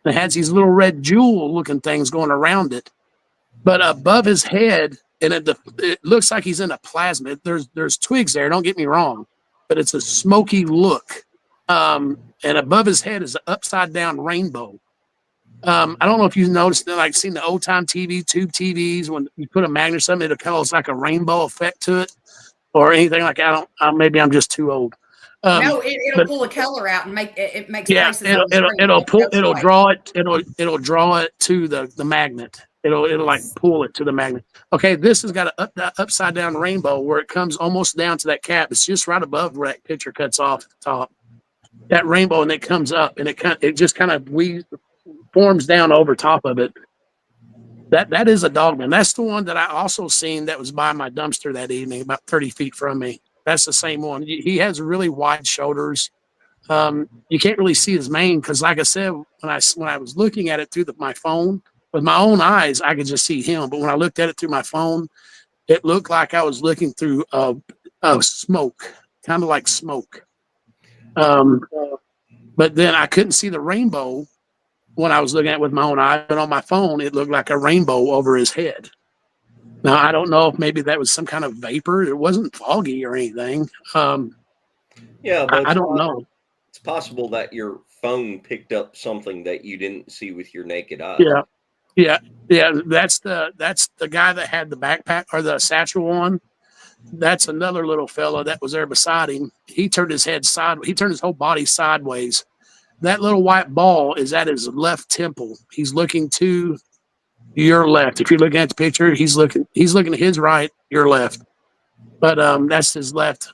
And it has these little red jewel looking things going around it. But above his head, and it looks like he's in a plasma. There's twigs there, don't get me wrong, but it's a smoky look. And above his head is an upside down rainbow. I don't know if you noticed, like, seen the old time tube TVs, when you put a magnet or something, it'll cause like a rainbow effect to it, or anything like that. Maybe I'm just too old. No, it'll pull a color out and make it makes faces. It'll draw it to the magnet. It'll like pull it to the magnet. Okay, this has got an upside down rainbow where it comes almost down to that cap. It's just right above where that picture cuts off at the top. That rainbow, and it comes up, and it just kind of forms down over top of it. That is a Dogman. That's the one that I also seen that was by my dumpster that evening, about 30 feet from me. That's the same one. He has really wide shoulders. You can't really see his mane because, like I said, when I was looking at it through my phone with my own eyes, I could just see him. But when I looked at it through my phone, it looked like I was looking through smoke, kind of like smoke. But then I couldn't see the rainbow when I was looking at it with my own eye. But on my phone, it looked like a rainbow over his head. Now, I don't know if maybe that was some kind of vapor. It wasn't foggy or anything. Yeah, but I don't know. It's possible that your phone picked up something that you didn't see with your naked eye. Yeah. That's the guy that had the backpack or the satchel on. That's another little fella that was there beside him. He turned his head sideways. He turned his whole body sideways. That little white ball is at his left temple. He's looking to your left. If you're looking at the picture, he's looking to his right, your left. But that's his left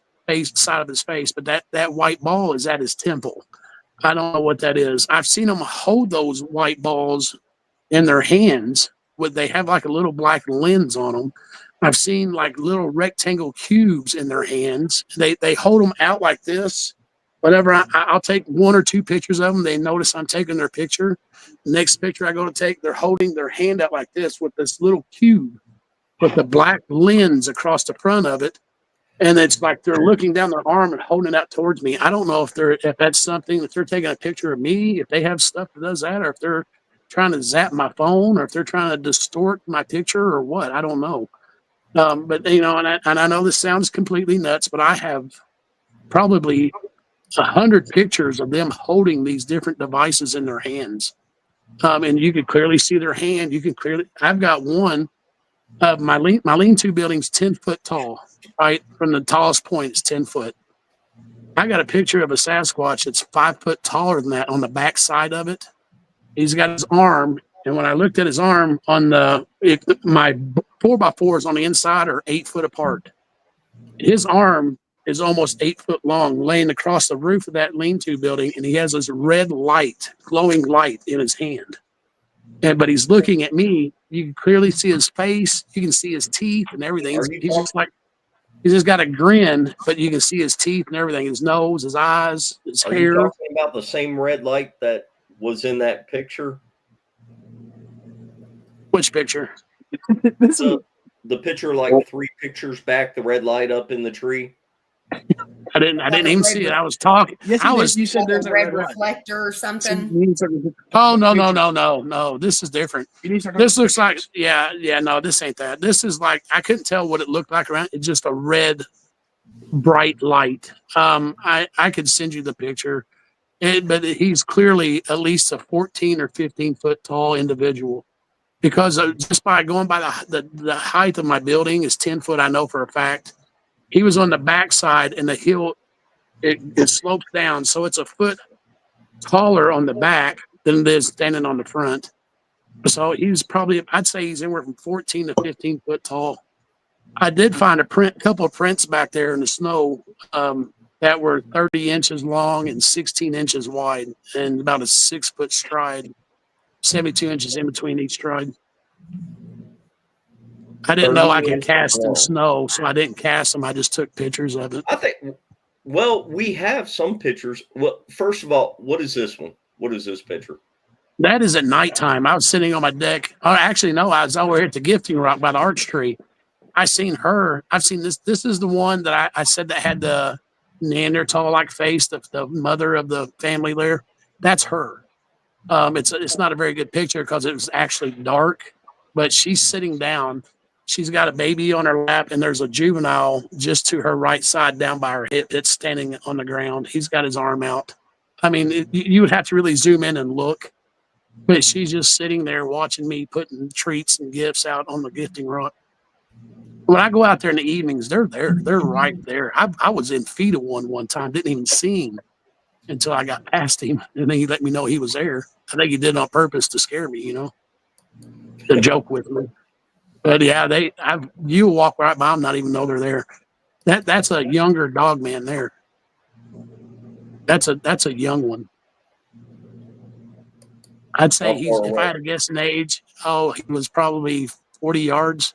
side of his face. But that white ball is at his temple. I don't know what that is. I've seen them hold those white balls in their hands. They have like a little black lens on them. I've seen like little rectangle cubes in their hands. They hold them out like this. Whenever I'll take one or two pictures of them, they notice I'm taking their picture. The next picture I go to take, they're holding their hand out like this with this little cube with the black lens across the front of it. And it's like they're looking down their arm and holding it out towards me. I don't know if that's something, if they're taking a picture of me, if they have stuff that does that, or if they're trying to zap my phone, or if they're trying to distort my picture or what. I don't know. But, you know, and I know this sounds completely nuts, but I have probably 100 pictures of them holding these different devices in their hands. And you could clearly see their hand. I've got one of my lean-to building's 10 foot tall, right? From the tallest point, it's 10 foot. I got a picture of a Sasquatch that's 5 foot taller than that on the back side of it. He's got his arm. And when I looked at his arm on my 4x4s on the inside are 8 foot apart. His arm is almost 8 foot long, laying across the roof of that lean-to building, and he has this red light, glowing light in his hand. But he's looking at me. You can clearly see his face. You can see his teeth and everything. He's just got a grin, but you can see his teeth and everything. His nose, his eyes, his hair. Are you talking about the same red light that was in that picture? Which picture? The picture, like 3 pictures back, the red light up in the tree. I didn't even see it. I was talking. Yes, you said there's a a red red reflector or something. Oh, no. This is different. This looks like, no, this ain't that. This is like, I couldn't tell what it looked like around. It's just a red, bright light. I could send you the picture, but he's clearly at least a 14 or 15 foot tall individual. Because just by going by the height of my building is 10 foot, I know for a fact. He was on the backside, and the hill it slopes down, so it's a foot taller on the back than it is standing on the front. So he's probably, I'd say he's anywhere from 14 to 15 foot tall. I did find a couple of prints back there in the snow that were 30 inches long and 16 inches wide, and about a 6 foot stride. 72 inches in between each stride. I didn't know I could cast in snow, so I didn't cast them. I just took pictures of it. I think, well, we have some pictures. Well, first of all, what is this one? What is this picture? That is at nighttime. I was sitting on my deck. Oh, actually, no, I was over here at the gifting rock by the arch tree. I seen her. I've seen this. This is the one that I said that had the Neanderthal-like face, the mother of the family there. That's her. It's not a very good picture because it was actually dark, but she's sitting down. She's got a baby on her lap, and there's a juvenile just to her right side down by her hip that's standing on the ground. He's got his arm out. I mean, you would have to really zoom in and look, but she's just sitting there watching me putting treats and gifts out on the gifting rock. When I go out there in the evenings, they're there. They're right there. I was in feet of one time, didn't even see him until I got past him, and then he let me know he was there. I think he did it on purpose to scare me, to joke with me. But yeah, you walk right by them, not even know they're there. That's a younger Dogman there. That's a young one. I'd say How he's, far if away? I had to guess an age, he was probably 40 yards.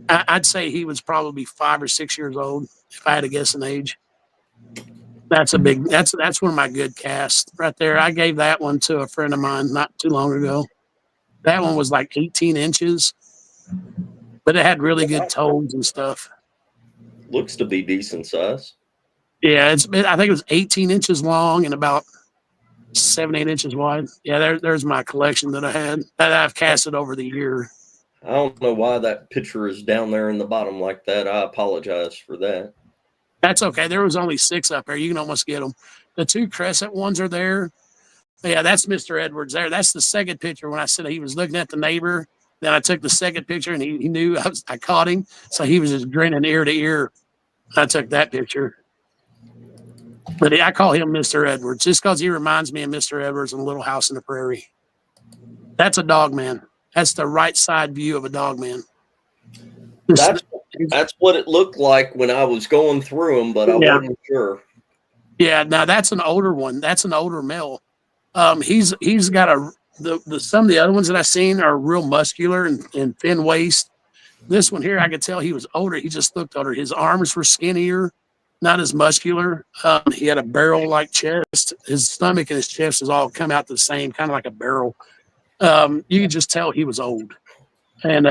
I'd say he was probably 5 or 6 years old, if I had to guess an age. That's one of my good casts right there. I gave that one to a friend of mine not too long ago. That one was like 18 inches, but it had really good toes and stuff. Looks to be decent size. Yeah, I think it was 18 inches long and about 7, 8 inches wide. Yeah, there's my collection that I had that I've casted over the year. I don't know why that picture is down there in the bottom like that. I apologize for that. That's okay. There was only 6 up there. You can almost get them. The 2 crescent ones are there. Yeah, that's Mr. Edwards there. That's the second picture when I said he was looking at the neighbor. Then I took the second picture and he knew I caught him. So he was just grinning ear to ear. I took that picture. But I call him Mr. Edwards just because he reminds me of Mr. Edwards in Little House on the Prairie. That's a Dogman. That's the right side view of a Dogman. That's what it looked like when I was going through them, but I wasn't sure. Yeah, now that's an older one. That's an older male. He's got some of the other ones that I've seen are real muscular and thin waist. This one here, I could tell he was older. He just looked older. His arms were skinnier, not as muscular. He had a barrel-like chest. His stomach and his chest is all come out the same, kind of like a barrel. You could just tell he was old. And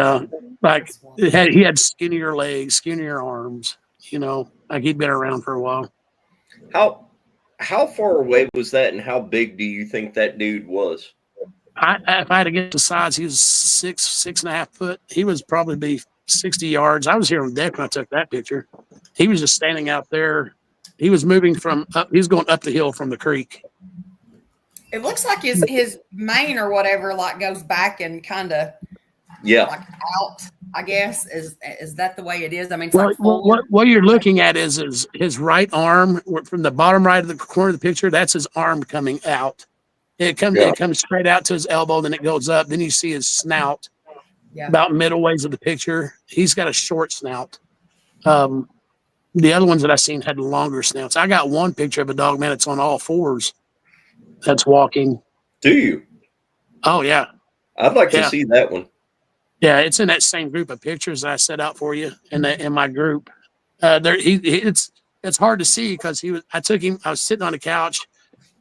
he had skinnier legs, skinnier arms, like he'd been around for a while. How far away was that, and how big do you think that dude was? If I had to get the size, he was 6.5 foot. He was probably be 60 yards. I was here on deck when I took that picture. He was just standing out there. He was moving he's going up the hill from the creek. It looks like his mane or whatever goes back and kind of out. I guess is that the way it is? I mean, it's what you're looking at is his right arm from the bottom right of the corner of the picture. That's his arm coming out. It comes straight out to his elbow, then it goes up. Then you see his snout about middle ways of the picture. He's got a short snout. The other ones that I've seen had longer snouts. I got one picture of a dog man that's on all fours that's walking. Do you? Oh yeah. I'd like to see that one. Yeah, it's in that same group of pictures that I set out for you in my group. It's hard to see because I was sitting on the couch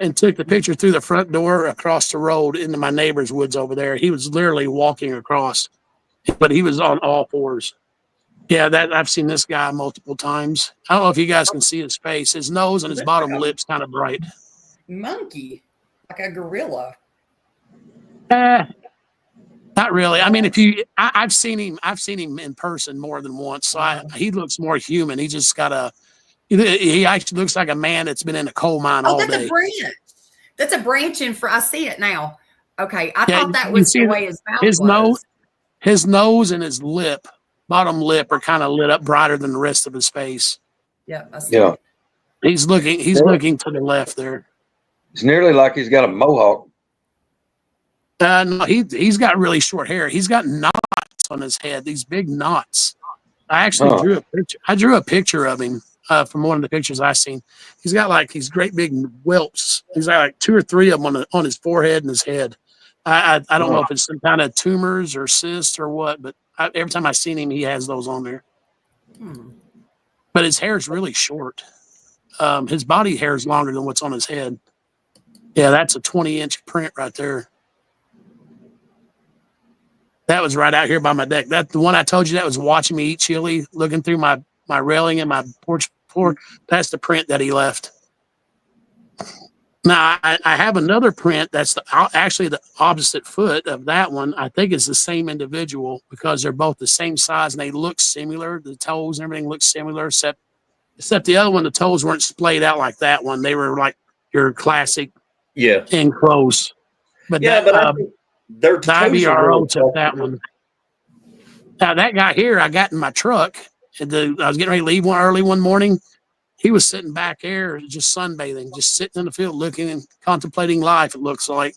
and took the picture through the front door across the road into my neighbor's woods over there. He was literally walking across, but he was on all fours. Yeah, I've seen this guy multiple times. I don't know if you guys can see his face. His nose and his bottom lip's kind of bright. Monkey, like a gorilla. Not really. I mean, I've seen him in person more than once. So he looks more human. He just he actually looks like a man that's been in a coal mine all day. That's a branch. That's a branch in front. I see it now. Okay. I thought that was the way his mouth was. His nose and his bottom lip are kind of lit up brighter than the rest of his face. Yeah. I see it. He's looking to the left there. It's nearly like he's got a mohawk. No, he's got really short hair. He's got knots on his head, these big knots. I actually drew a picture. I drew a picture of him from one of the pictures I've seen. He's got these great big whelps. He's got 2 or 3 of them on his forehead and his head. I don't know if it's some kind of tumors or cysts or what, but every time I've seen him, he has those on there. But his hair is really short. His body hair is longer than what's on his head. Yeah, that's a 20-inch print right there. That was right out here by my deck. That the one I told you that was watching me eat chili, looking through my railing and my porch floor. That's the print that he left. Now I have another print that's actually the opposite foot of that one. I think it's the same individual because they're both the same size and they look similar. The toes and everything looks similar, except the other one, the toes weren't splayed out like that one. They were like your classic, in close. But their the IBRO took that one. Now that guy here, I got in my truck. I was getting ready to leave early one morning. He was sitting back there, just sunbathing, just sitting in the field, looking and contemplating life. It looks like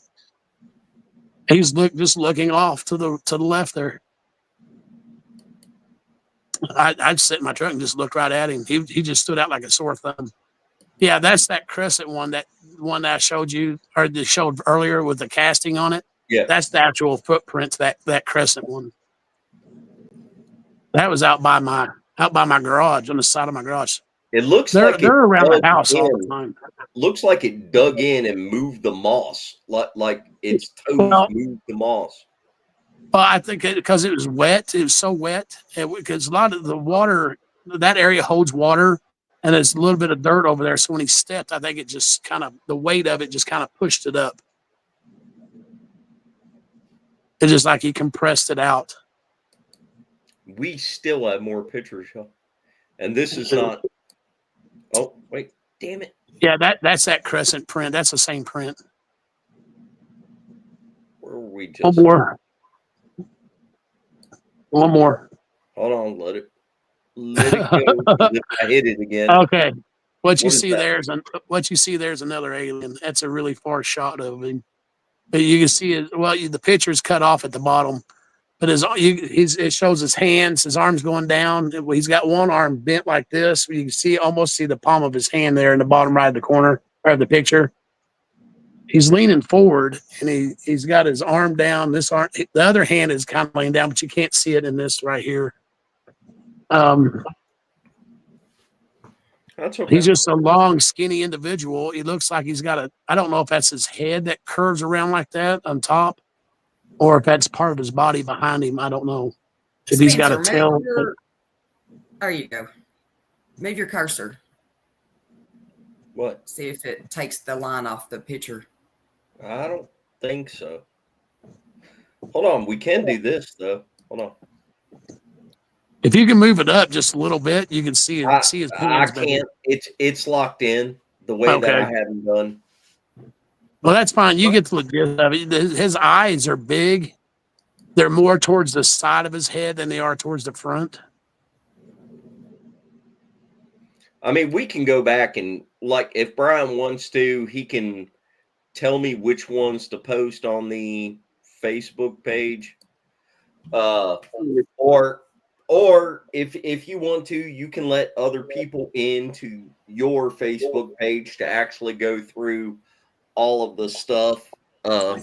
he's just looking off to the left there. I'd sit in my truck and just look right at him. He just stood out like a sore thumb. Yeah, that's that crescent one. That one that I showed you, or that showed earlier with the casting on it. Yeah. That's the actual footprints. That crescent one. That was out by my garage, on the side of my garage. It looks They're like around the dug house all the in. time. Looks like it dug in and moved the moss, like its toes Well- moved the moss. Well, I think because it was wet, it was so wet. Because a lot of the water, that area holds water, and there's a little bit of dirt over there. So when he stepped, I think it just kind of, the weight of it just kind of pushed it up. It's just like he compressed it out. We still have more pictures, y'all. And this is not. Oh, wait. Damn it. Yeah, that's that crescent print. That's the same print. Where were we just? One more. One more. Hold on. Let it go. I hit it again. Okay. What you What is see that? there's another alien. That's a really far shot of him. But you can see it. Well, the picture's cut off at the bottom, but it shows his hands, his arms going down. He's got one arm bent like this. You can almost see the palm of his hand there in the bottom right of the corner of the picture. He's leaning forward, and he's got his arm down. This arm, the other hand is kind of laying down, but you can't see it in this right here. That's okay. He's just a long, skinny individual. He looks like he's got I don't know if that's his head that curves around like that on top, or if that's part of his body behind him. I don't know. If he's got a Spencer, tail. There you go. Move your cursor. What? See if it takes the line off the picture. I don't think so. Hold on. We can do this, though. Hold on. If you can move it up just a little bit, you can see I his hands. can't. It's locked in the way that I have him done. Well, that's fine. You get the gist of it. His eyes are big. They're more towards the side of his head than they are towards the front. I mean, we can go back and, like, if Brian wants to, he can tell me which ones to post on the Facebook page. Or if you want to, you can let other people into your Facebook page to actually go through all of the stuff.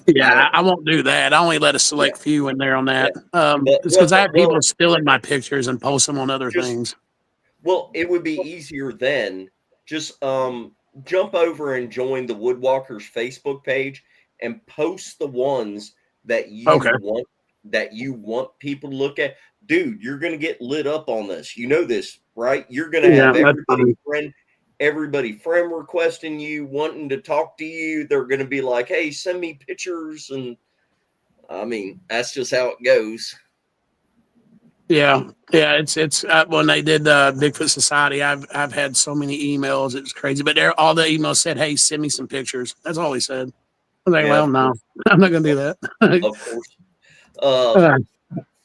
Yeah, I won't do that. I only let a select few in there on that. It's because I have people stealing my pictures and post them on other things. Well, it would be easier then. Just jump over and join the Woodwalkers Facebook page and post the ones that you want people to look at. Dude, you're gonna get lit up on this. You know this, right? You're gonna have everybody friend requesting you, wanting to talk to you. They're gonna be like, "Hey, send me pictures," and I mean, that's just how it goes. Yeah. It's when they did Bigfoot Society, I've had so many emails. It was crazy, but all the emails said, "Hey, send me some pictures." That's all he said. I was like, well, no, I'm not gonna do that. Of course.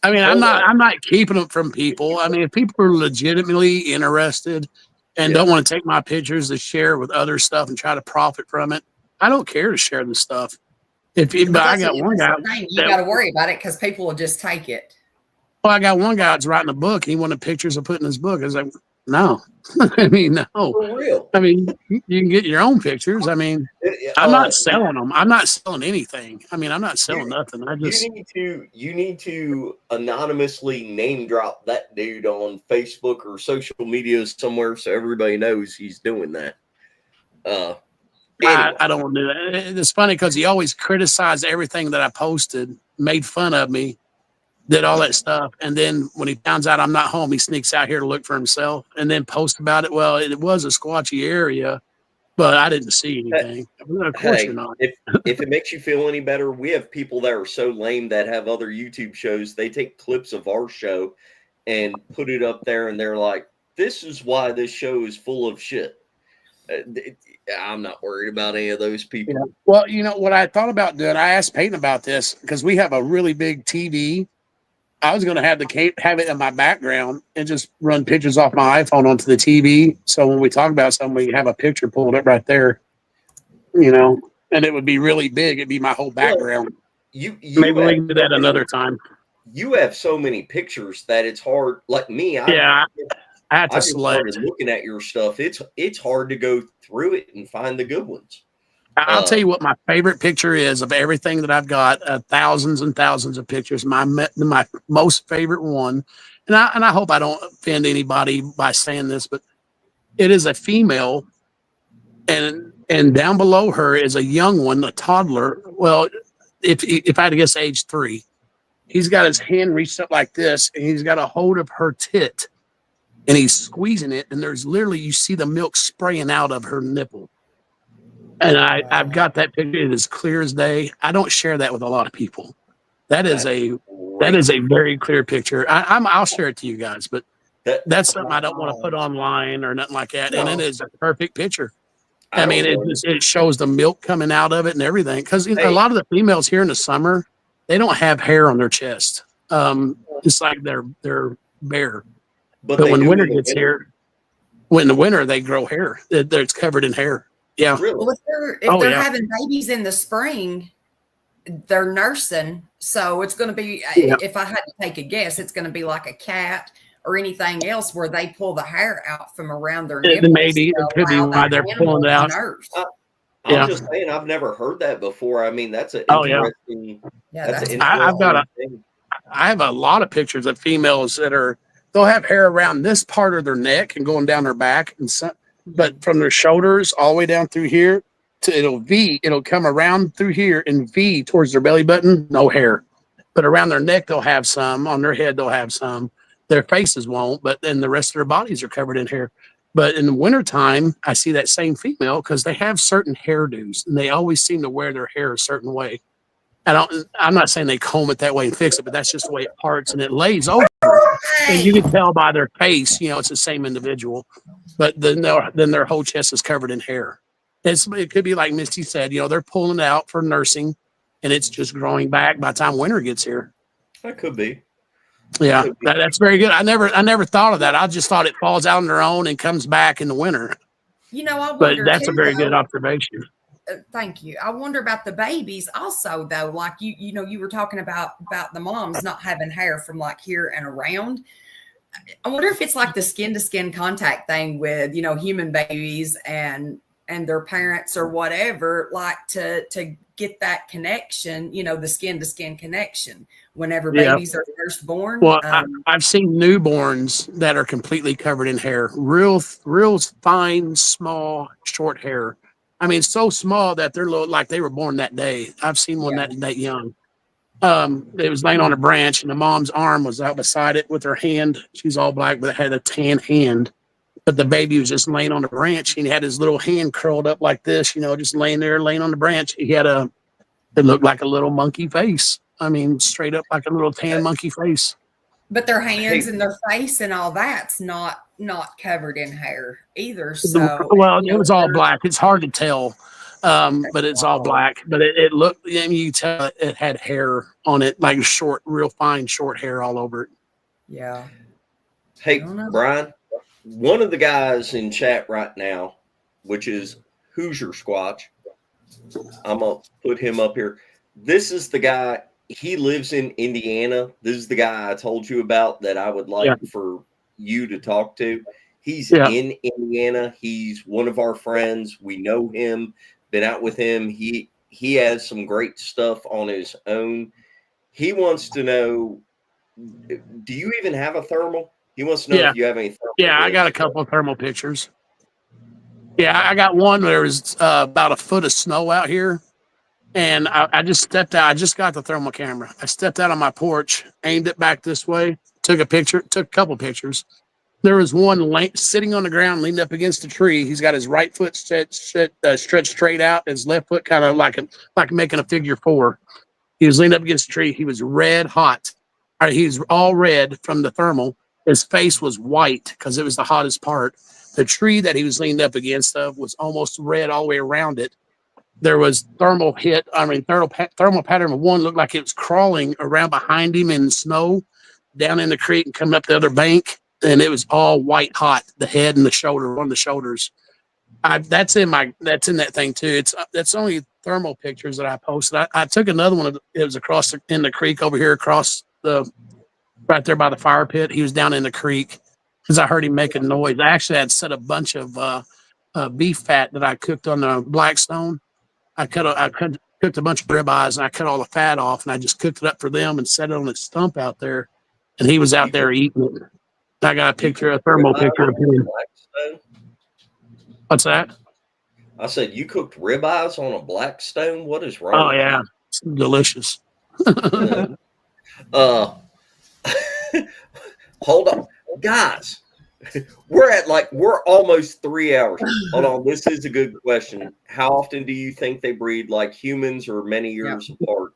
I mean, I'm not keeping them from people. I mean, if people are legitimately interested and don't want to take my pictures to share with other stuff and try to profit from it, I don't care to share the stuff. But I got one guy. You got to worry about it because people will just take it. Well, I got one guy that's writing a book. And he wanted pictures of putting in his book. I was like, no. I mean, no. For real. I mean, you can get your own pictures. I mean, I'm not selling them. I'm not selling anything. I mean, I'm not selling nothing. You need to anonymously name drop that dude on Facebook or social media somewhere so everybody knows he's doing that. Anyway. I don't want to do that. It's funny because he always criticized everything that I posted, made fun of me, did all that stuff. And then when he finds out I'm not home, he sneaks out here to look for himself and then post about it. Well, it was a squatchy area, but I didn't see anything. Of course you're not. If it makes you feel any better, we have people that are so lame that have other YouTube shows. They take clips of our show and put it up there, and they're like, this is why this show is full of shit. I'm not worried about any of those people. Yeah. Well, you know what I thought about doing? I asked Peyton about this because we have a really big TV. I was going to have it in my background and just run pictures off my iPhone onto the TV. So when we talk about something, we have a picture pulled up right there, you know, and it would be really big. It'd be my whole background. Well, maybe we can do that another time. You have so many pictures that it's hard. Like me, I I had I to just select. started looking at your stuff. It's hard to go through it and find the good ones. I'll tell you what my favorite picture is of everything that I've got. Thousands and thousands of pictures. My most favorite one, and I hope I don't offend anybody by saying this, but it is a female, and down below her is a young one, a toddler. Well, if I had to guess, age 3. He's got his hand reached up like this, and he's got a hold of her tit, and he's squeezing it, and there's literally, you see the milk spraying out of her nipple. And I've got that picture. It is clear as day. I don't share that with a lot of people. That is a very clear picture. I'll share it to you guys, but that's something I don't want to put online or nothing like that. No. And it is a perfect picture. I mean, it shows the milk coming out of it and everything. Because a lot of the females here in the summer, they don't have hair on their chest. It's like they're bare. But when winter gets here, when the winter they grow hair. It's covered in hair. Yeah. Really? Well, if they're having babies in the spring, they're nursing. So it's going to be, if I had to take a guess, it's going to be like a cat or anything else where they pull the hair out from around their nipples. Maybe it could be why they're pulling it out. I'm just saying, I've never heard that before. I mean, that's an interesting. That's an interesting I have a lot of pictures of females that they'll have hair around this part of their neck and going down their back, and but from their shoulders all the way down through here to it'll come around through here and V towards their belly button, no hair. But around their neck they'll have some, on their head they'll have some. Their faces won't, but then the rest of their bodies are covered in hair. But in the wintertime, I see that same female because they have certain hairdos and they always seem to wear their hair a certain way. I'm not saying they comb it that way and fix it, but that's just the way it parts and it lays over. And you can tell by their face, it's the same individual. But then their whole chest is covered in hair. It could be like Misty said, they're pulling it out for nursing and it's just growing back by the time winter gets here. That could be. Yeah, that's very good. I never thought of that. I just thought it falls out on their own and comes back in the winter. But that's a very good observation. Thank you. I wonder about the babies also, though. Like you were talking about the moms not having hair from like here and around. I wonder if it's like the skin to skin contact thing with human babies and their parents or whatever, like to get that connection, the skin to skin connection whenever babies are first born. Well, I've seen newborns that are completely covered in hair, real fine, small, short hair. I mean, so small that they're like they were born that day. I've seen one that young. It was laying on a branch and the mom's arm was out beside it with her hand. She's all black, but it had a tan hand. But the baby was just laying on the branch and he had his little hand curled up like this, just laying on the branch. It looked like a little monkey face. I mean, straight up like a little tan monkey face. But their hands and their face and all that's not covered in hair either. So it was all black. It's hard to tell, but it's all black. But it looked. I mean, you tell it had hair on it, like short, real fine, short hair all over it. Yeah. Hey, Brian, one of the guys in chat right now, which is Hoosier Squatch, I'm gonna put him up here. This is the guy. He lives in Indiana. This is the guy I told you about that I would like for you to talk to. He's in Indiana. He's one of our friends. We know him, been out with him. He has some great stuff on his own. He wants to know, do you even have a thermal? He wants to know if you have any thermal. Yeah, I got a couple of thermal pictures. Yeah, I got one where there was about a foot of snow out here. And I just stepped out. I just got the thermal camera. I stepped out on my porch, aimed it back this way, took a couple pictures. There was one sitting on the ground, leaned up against a tree. He's got his right foot stretched straight out, his left foot kind of like making a figure 4. He was leaned up against a tree. He was red hot. He was all red from the thermal. His face was white because it was the hottest part. The tree that he was leaned up against was almost red all the way around it. There was thermal pattern of one looked like it was crawling around behind him in snow down in the creek and coming up the other bank. And it was all white hot, the head and the shoulder, one of the shoulders. That's in that thing too. That's only thermal pictures that I posted. I took another one. It was in the creek over here right there by the fire pit. He was down in the creek because I heard him making noise. I actually had set a bunch of beef fat that I cooked on the Blackstone. I cooked a bunch of ribeyes and I cut all the fat off and I just cooked it up for them and set it on its stump out there. And he was out there eating it. I got a thermal picture of him. What's that? I said, you cooked ribeyes on a Blackstone? What is wrong? Oh, yeah. It's delicious. Hold on. Guys, we're almost 3 hours. Hold on. This is a good question. How often do you think they breed like humans or many years apart?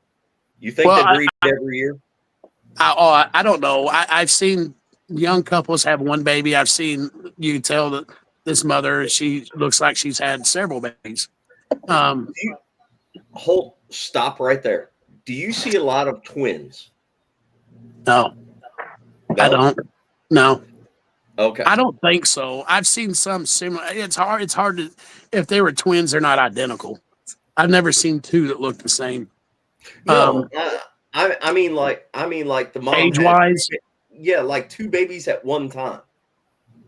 You think they breed every year? I don't know. I've seen young couples have one baby. I've seen, you can tell that this mother, she looks like she's had several babies. Stop right there. Do you see a lot of twins? No, I don't. No. Okay. I don't think so. I've seen some similar. It's hard to, if they were twins, they're not identical. I've never seen two that look the same. No, I mean like the mom age wise. Yeah, like two babies at one time.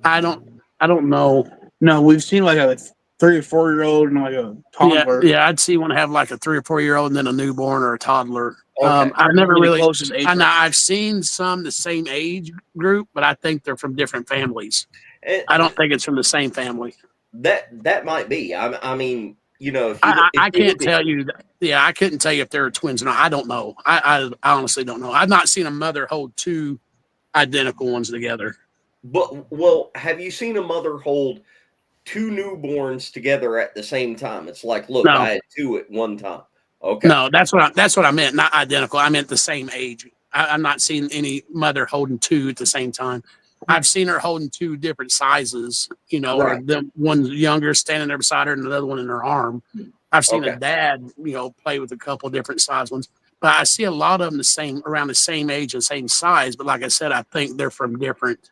I don't know. No, we've seen like a 3 or 4 year old and like a toddler. Yeah, I'd see one have like a 3 or 4 year old and then a newborn or a toddler. Okay. I've never really. Closest age I've seen some the same age group, but I think they're from different families. And I don't think it's from the same family. that might be. I mean, you know, I can't tell you. Yeah, I couldn't tell you if they're twins or not. I don't know. I honestly don't know. I've not seen a mother hold two identical ones together. But well, have you seen a mother hold two newborns together at the same time? It's like, look, No. I had two at one time. Okay. No, that's what I meant. Not identical. I meant the same age. I'm not seeing any mother holding two at the same time. I've seen her holding two different sizes. You know, Right. the one younger standing there beside her, and the other one in her arm. I've seen Okay. a dad, play with a couple different size ones. But I see a lot of them around the same age and same size. But like I said, I think they're from different,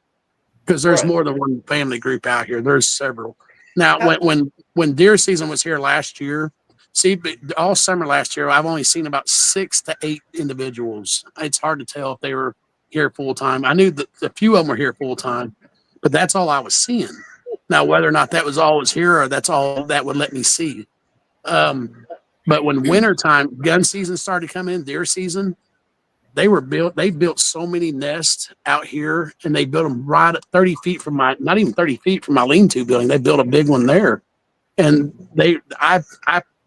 because there's Right. more than one family group out here. There's several. Now, when deer season was here last year, but all summer last year, I've only seen about 6 to 8 individuals. It's hard to tell if they were here full time. I knew that a few of them were here full time, but that's all I was seeing. Now, whether or not that was always here or that's all that would let me see. But when wintertime, gun season started coming in, deer season, they built so many nests out here, and they built them right at 30 feet from not even 30 feet from my lean-to building. They built a big one there. And I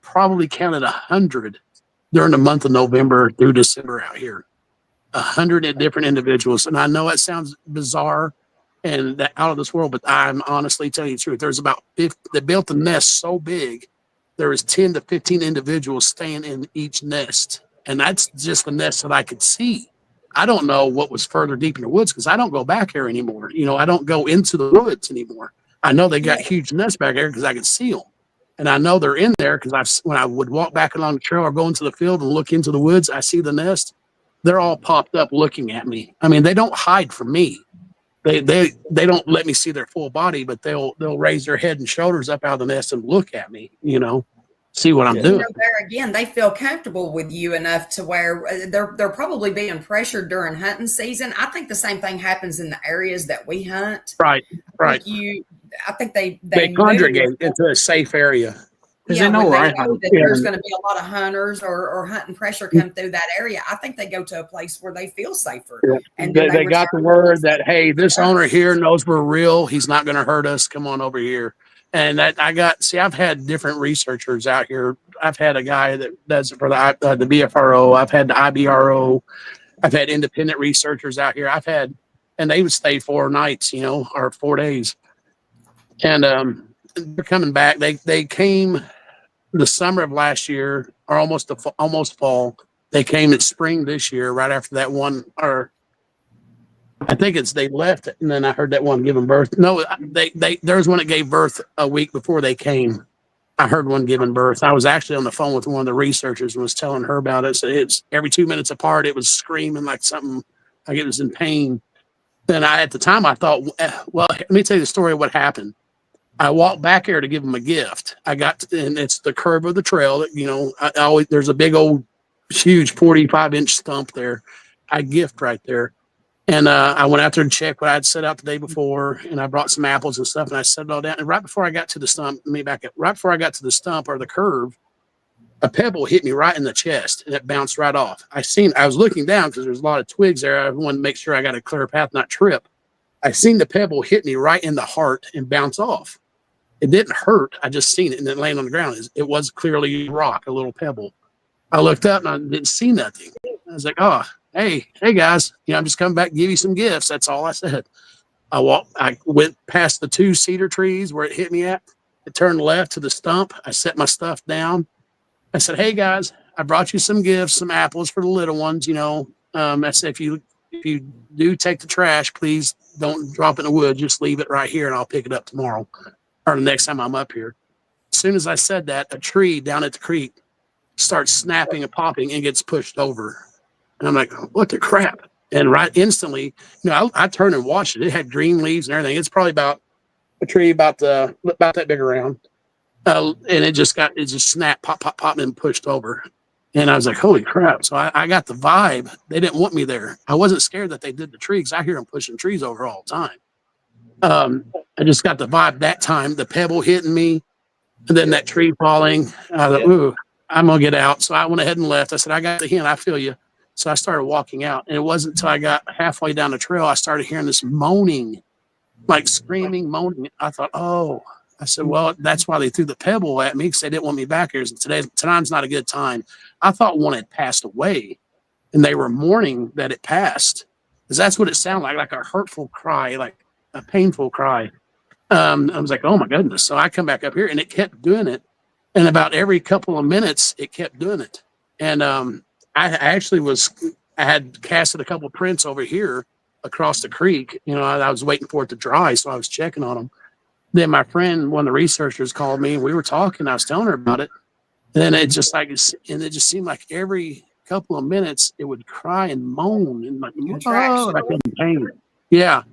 probably counted 100 during the month of November through December out here. 100 different individuals. And I know it sounds bizarre and that out of this world, but I'm honestly telling you the truth. There's about 50, they built the nest so big, there was 10 to 15 individuals staying in each nest. And that's just the nest that I could see. I don't know what was further deep in the woods because I don't go back here anymore. I don't go into the woods anymore. I know they got huge nests back there because I could see them. And I know they're in there because when I would walk back along the trail or go into the field and look into the woods, I see the nest. They're all popped up looking at me. I mean, they don't hide from me. They don't let me see their full body, but they'll raise their head and shoulders up out of the nest and look at me, see what I'm doing. There again, they feel comfortable with you enough to where they're probably being pressured during hunting season. I think the same thing happens in the areas that we hunt. Right. I think they congregate into a safe area. Because they know where I hunt. that there's going to be a lot of hunters or hunting pressure come through that area. I think they go to a place where they feel safer. Yeah. And they got the word that, hey, this owner here knows we're real. He's not going to hurt us. Come on over here. And that I've had different researchers out here. I've had a guy that does it for the BFRO. I've had the IBRO. I've had independent researchers out here. And they would stay 4 nights, or 4 days. And they're coming back. They came the summer of last year, or almost fall. They came in spring this year, right after that one, or I think they left, and then I heard that one giving birth. No, there was one that gave birth a week before they came. I heard one giving birth. I was actually on the phone with one of the researchers and was telling her about it. So it's every 2 minutes apart, it was screaming like something, like it was in pain. Then at the time I thought, well, let me tell you the story of what happened. I walked back here to give him a gift. And it's the curve of the trail that, there's a big old, huge 45-inch stump there. I gift right there. And I went out there to check what I'd set out the day before, and I brought some apples and stuff, and I set it all down. And right before I got to the stump, let me back up. Right before I got to the stump or the curve, a pebble hit me right in the chest, and it bounced right off. I was looking down because there's a lot of twigs there. I wanted to make sure I got a clear path, not trip. I seen the pebble hit me right in the heart and bounce off. It didn't hurt. I just seen it, and then laying on the ground. It was clearly a rock, a little pebble. I looked up, and I didn't see nothing. I was like, oh, hey guys, I'm just coming back to give you some gifts. That's all I said. I went past the 2 cedar trees where it hit me at. It turned left to the stump. I set my stuff down. I said, hey guys, I brought you some gifts, some apples for the little ones. I said, if you do take the trash, please don't drop it in the wood. Just leave it right here, and I'll pick it up tomorrow or the next time I'm up here. As soon as I said that, a tree down at the creek starts snapping and popping and gets pushed over. And I'm like, what the crap? And right instantly, I turned and watched it. It had green leaves and everything. It's probably about a tree about that big around. And it just snapped, pop, and pushed over. And I was like, holy crap. So I got the vibe. They didn't want me there. I wasn't scared that they did the tree because I hear them pushing trees over all the time. I just got the vibe that time, the pebble hitting me, and then that tree falling. I thought, ooh, I'm going to get out. So I went ahead and left. I said, I got the hint. I feel you. So I started walking out. And it wasn't until I got halfway down the trail, I started hearing this moaning, like screaming, moaning. I thought, oh. I said, well, that's why they threw the pebble at me, because they didn't want me back here. Tonight's not a good time. I thought one had passed away, and they were mourning that it passed, because that's what it sounded like a hurtful cry, like a painful cry. I was like, oh, my goodness. So I come back up here, and it kept doing it. And about every couple of minutes, it kept doing it. And I had casted a couple of prints over here across the creek. I was waiting for it to dry, so I was checking on them. Then my friend, one of the researchers, called me, and we were talking. I was telling her about it. And then it just seemed like every couple of minutes it would cry and moan and like, oh, like in pain. Yeah.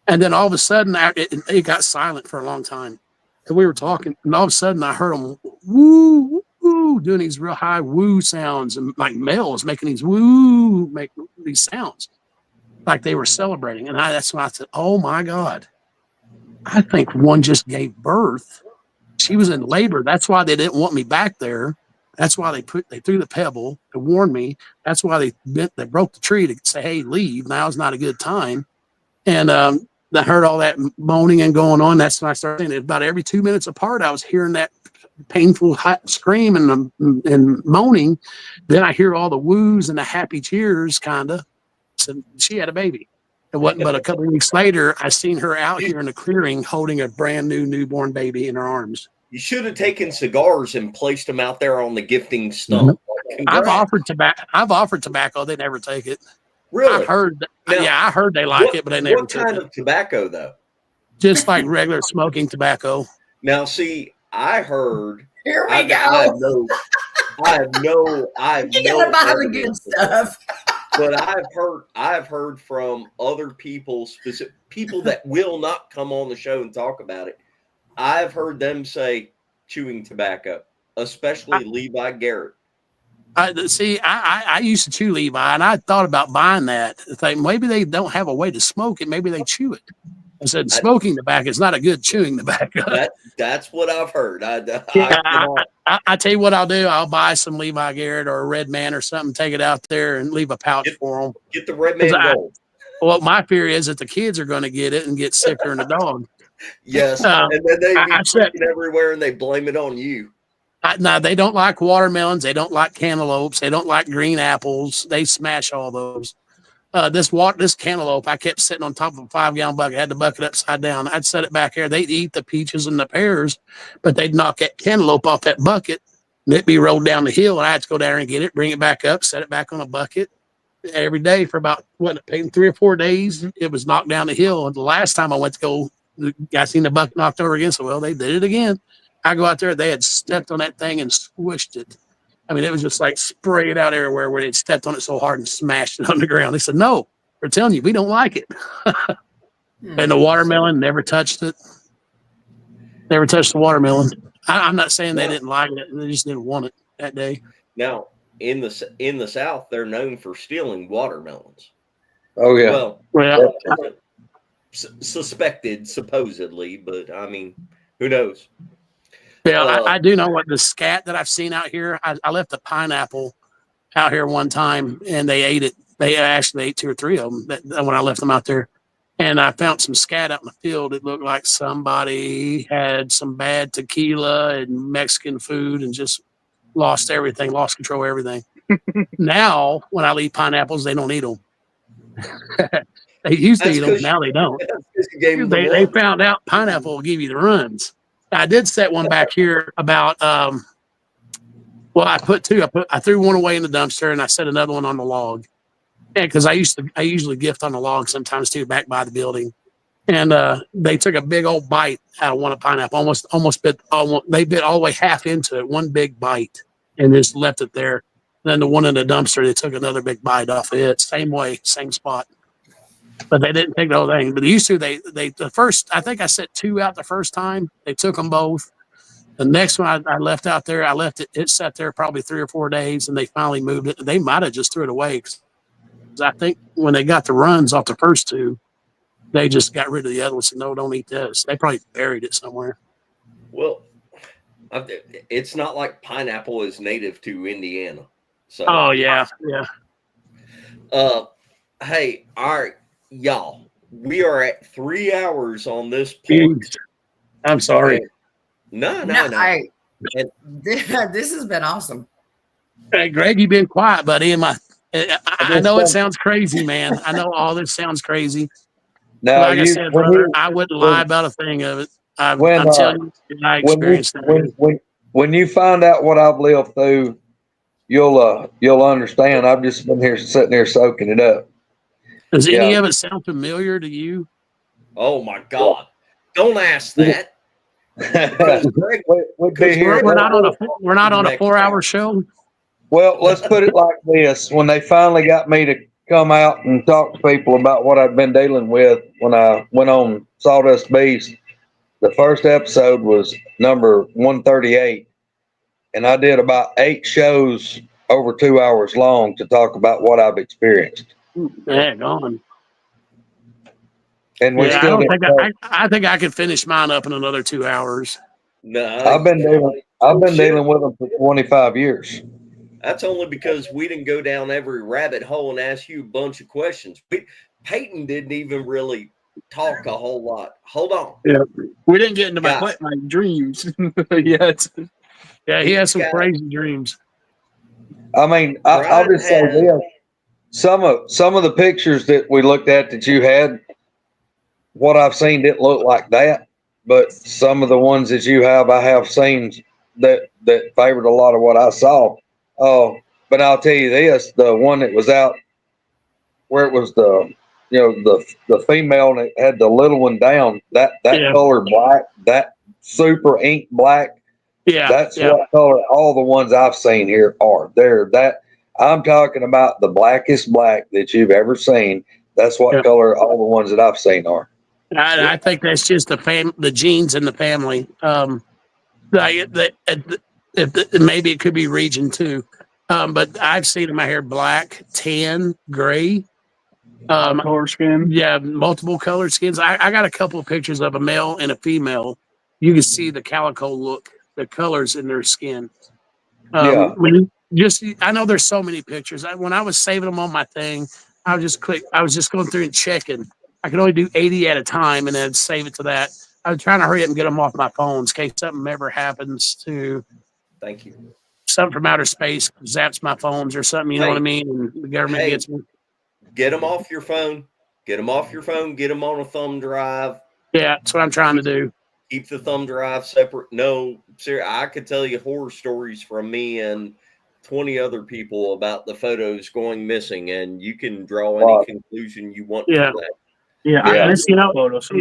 And then all of a sudden it got silent for a long time. And we were talking, and all of a sudden I heard them woo, woo, doing these real high woo sounds, and like males making these woo, make these sounds like they were celebrating. And that's when I said, oh my God. I think one just gave birth. She was in labor. That's why they didn't want me back there. That's why they threw the pebble to warn me. That's why they broke the tree to say, hey, leave. Now's not a good time. And I heard all that moaning and going on. That's when I started saying, about every 2 minutes apart, I was hearing that painful scream and moaning. Then I hear all the woos and the happy cheers, kind of. So she had a baby. It wasn't but a couple of weeks later, I seen her out here in the clearing holding a brand new newborn baby in her arms. You should have taken cigars and placed them out there on the gifting stump. I've offered tobacco. They never take it. Really? I heard they like it, but they never take it. What kind of tobacco, though? Just like regular smoking tobacco. Now, see, I heard. Here we go. I have no. You gotta buy the good stuff. But I've heard from other people, specific people that will not come on the show and talk about it. I've heard them say chewing tobacco, especially Levi Garrett. I used to chew Levi, and I thought about buying that. Think maybe they don't have a way to smoke it. Maybe they chew it. I said smoking tobacco is not a good chewing tobacco. That's what I've heard. I tell you what I'll do. I'll buy some Levi Garrett or a Red Man or something, take it out there and leave a pouch for them. Get the Red Man Gold. Well, my fear is that the kids are going to get it and get sicker than the dog. Yes, and then they be everywhere and they blame it on you. No, they don't like watermelons. They don't like cantaloupes. They don't like green apples. They smash all those. This cantaloupe, I kept sitting on top of a 5-gallon bucket. I had the bucket upside down. I'd set it back there. They'd eat the peaches and the pears, but they'd knock that cantaloupe off that bucket, and it'd be rolled down the hill, and I had to go down there and get it, bring it back up, set it back on a bucket. Every day for about 3 or 4 days, it was knocked down the hill. And the last time I went to go, I seen the bucket knocked over again. So, well, they did it again. I go out there, they had stepped on that thing and squished it. I mean, it was just like sprayed out everywhere where they'd stepped on it so hard and smashed it on the ground. They said, no, we're telling you, we don't like it. And the watermelon never touched it. Never touched the watermelon. I'm not saying they didn't like it. They just didn't want it that day. Now, in the South, they're known for stealing watermelons. Oh yeah. Well, Well, suspected supposedly, but I mean, who knows? yeah, I do know what the scat that I've seen out here. I left a pineapple out here one time, and they ate it. They actually ate 2 or 3 of them when I left them out there. And I found some scat out in the field. It looked like somebody had some bad tequila and Mexican food and just lost everything, lost control of everything. Now, when I leave pineapples, they don't eat them. They used to eat them. Now they don't. They found out pineapple will give you the runs. I did set one back here about, well, I put 2. I threw one away in the dumpster and I set another one on the log. And because I usually gift on the log sometimes too, back by the building. And they took a big old bite out of one of pineapple, almost bit, they bit all the way half into it, one big bite, and just left it there. Then the one in the dumpster, they took another big bite off of it, same way, same spot. But they didn't take the whole thing. But they used to, the first, I think I set 2 out the first time. They took them both. The next one I left out there, I left it sat there probably 3 or 4 days, and they finally moved it. They might have just threw it away. I think when they got the runs off the first 2, they just got rid of the other ones and no, don't eat this. They probably buried it somewhere. Well, it's not like pineapple is native to Indiana. So, oh yeah, yeah. Hey, all right, y'all. We are at 3 hours on this point. I'm sorry. No. This has been awesome. Hey, Greg, you've been quiet, buddy. I know it sounds crazy, man. I know all this sounds crazy. Now, like I said, brother, I wouldn't lie about a thing of it. I'm telling you, I experienced that. When you find out what I've lived through, you'll understand. I've just been here sitting here soaking it up. Does any of it sound familiar to you? Oh my God! Don't ask that. We're not on a 4-hour show. Well, let's put it like this. When they finally got me to come out and talk to people about what I've been dealing with when I went on Sawdust Beast, the first episode was number 138. And I did about 8 shows over 2 hours long to talk about what I've experienced. Dang on. And we still I think I could finish mine up in another 2 hours. No, I've been dealing with them for 25 years. That's only because we didn't go down every rabbit hole and ask you a bunch of questions. Peyton didn't even really talk a whole lot. Hold on. Yeah, we didn't get into my dreams yet. Yeah, he has some crazy dreams. I mean, I'll just say this: some of the pictures that we looked at that you had, what I've seen didn't look like that. But some of the ones that you have, I have seen that favored a lot of what I saw. Oh, but I'll tell you this: the one that was out where it was the female and it had the little one down, that color black, that super ink black. Yeah, that's what color all the ones I've seen here are. I'm talking about the blackest black that you've ever seen. That's what color all the ones that I've seen are. I think that's just the genes in the family. Maybe it could be region too. But I've seen them out here black, tan, gray. Color skin. Yeah, multiple colored skins. I got a couple of pictures of a male and a female. You can see the calico look, the colors in their skin. I know there's so many pictures. When I was saving them on my thing, I was just going through and checking. I could only do 80 at a time and then save it to that. I was trying to hurry up and get them off my phone in case something ever happens to. Thank you. Something from outer space zaps my phones or something. You know what I mean? And the government gets me. Get them off your phone. Get them off your phone. Get them on a thumb drive. Yeah, that's what I'm trying to do. Keep the thumb drive separate. No, seriously, I could tell you horror stories from me and 20 other people about the photos going missing, and you can draw any conclusion you want from that. Yeah.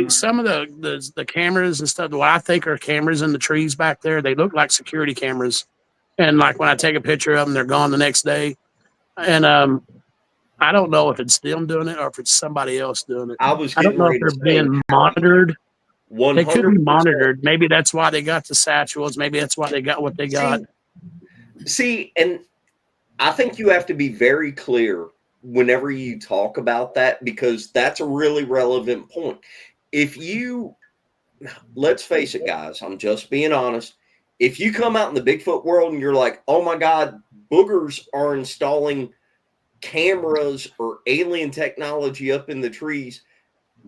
Some of the cameras and stuff, what I think are cameras in the trees back there, they look like security cameras. And like when I take a picture of them, they're gone the next day. And I don't know if it's them doing it or if it's somebody else doing it. I don't know if they're being monitored. 100%. They could be monitored. Maybe that's why they got the satchels. Maybe that's why they got what they got. See, and I think you have to be very clear whenever you talk about that, because that's a really relevant point. If you, let's face it, guys, I'm just being honest. If you come out in the Bigfoot world and you're like, oh my God, boogers are installing cameras or alien technology up in the trees,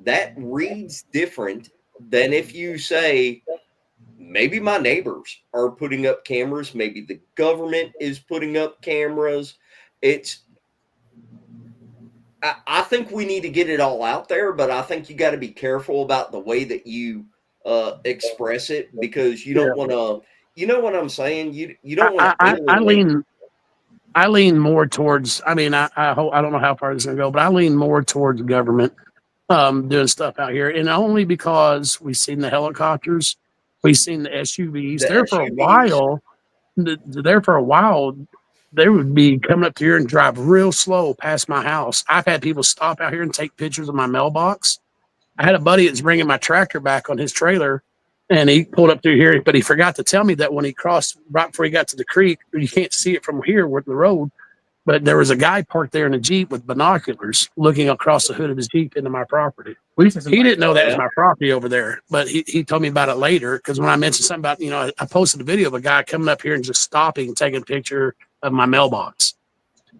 that reads different than if you say, maybe my neighbors are putting up cameras, maybe the government is putting up cameras. I think we need to get it all out there, but I think you got to be careful about the way that you express it, because you don't want to, you know what I'm saying? You don't want to. I lean more towards, I mean, I don't know how far this is going to go, but I lean more towards government doing stuff out here. And only because we've seen the helicopters, we've seen the SUVs. There for a while, they would be coming up here and drive real slow past my house. I've had people stop out here and take pictures of my mailbox. I had a buddy that's bringing my tractor back on his trailer, and he pulled up through here, but he forgot to tell me that when he crossed right before he got to the creek, you can't see it from here with the road, but there was a guy parked there in a Jeep with binoculars looking across the hood of his Jeep into my property. He didn't know that was my property over there, but he told me about it later, because when I mentioned something about, you know, I posted a video of a guy coming up here and just stopping, taking a picture of my mailbox.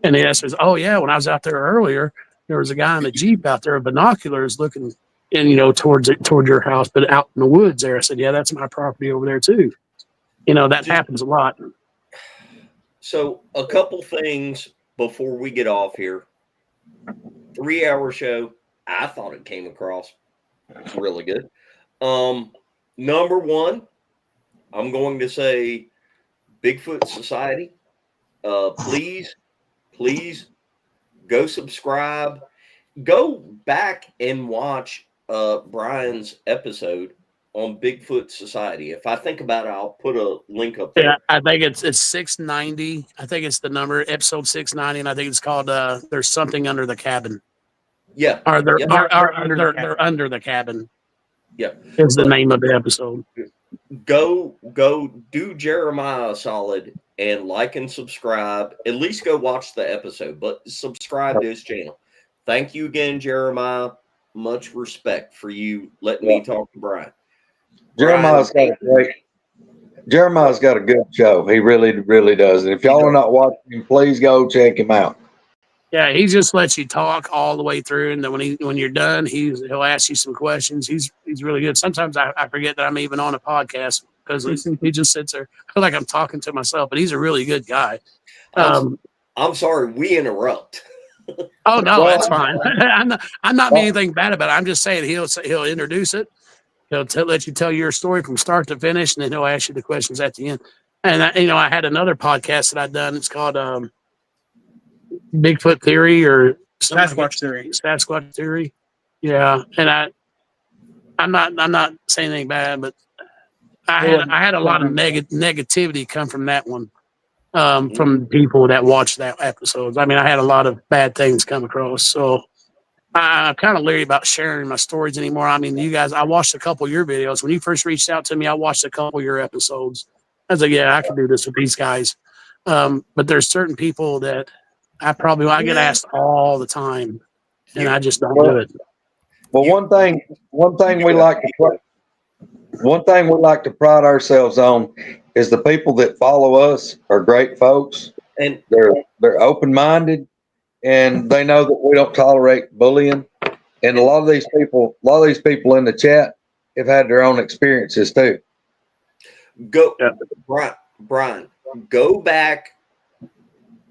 And he says, oh yeah, when I was out there earlier, there was a guy in a Jeep out there with binoculars looking in, you know, toward your house, but out in the woods there. I said, yeah, that's my property over there too. You know, that happens a lot. So a couple things before we get off here. 3-hour show. I thought it came across really good. Number one, I'm going to say Bigfoot Society. Please go subscribe. Go back and watch Brian's episode on Bigfoot Society. If I think about it, I'll put a link up there. Yeah, I think it's 690. I think it's the number, episode 690, and I think it's called There's Something Under the Cabin. Yeah. Or they're under the cabin. Yeah. Is the name of the episode. Go do Jeremiah a solid and like and subscribe. At least go watch the episode, but subscribe to his channel. Thank you again, Jeremiah. Much respect for you letting me talk to Brian. Jeremiah's got a good show. He really does. And if y'all are not watching him, please go check him out. Yeah, he just lets you talk all the way through, and then when you're done, he'll ask you some questions. He's really good. Sometimes I forget that I'm even on a podcast because he just sits there. I feel like I'm talking to myself, but he's a really good guy. I'm sorry we interrupt. Oh no, that's fine. I'm not meaning anything bad about it. I'm just saying he'll introduce it. He'll let you tell your story from start to finish, and then he'll ask you the questions at the end. And I had another podcast that I'd done. It's called Bigfoot Theory or Sasquatch Theory. Yeah, and I'm not saying anything bad, but I had a lot of negativity come from that one, from people that watched that episodes. I mean, I had a lot of bad things come across, so I'm kind of leery about sharing my stories anymore. I mean, you guys, I watched a couple of your videos. When you first reached out to me, I watched a couple of your episodes. I was like, yeah, I can do this with these guys. But there's certain people that I get asked all the time, and I just don't do it. Well, one thing we like to pride ourselves on is the people that follow us are great folks, and they're open-minded, and they know that we don't tolerate bullying. And a lot of these people in the chat have had their own experiences too. Brian, go back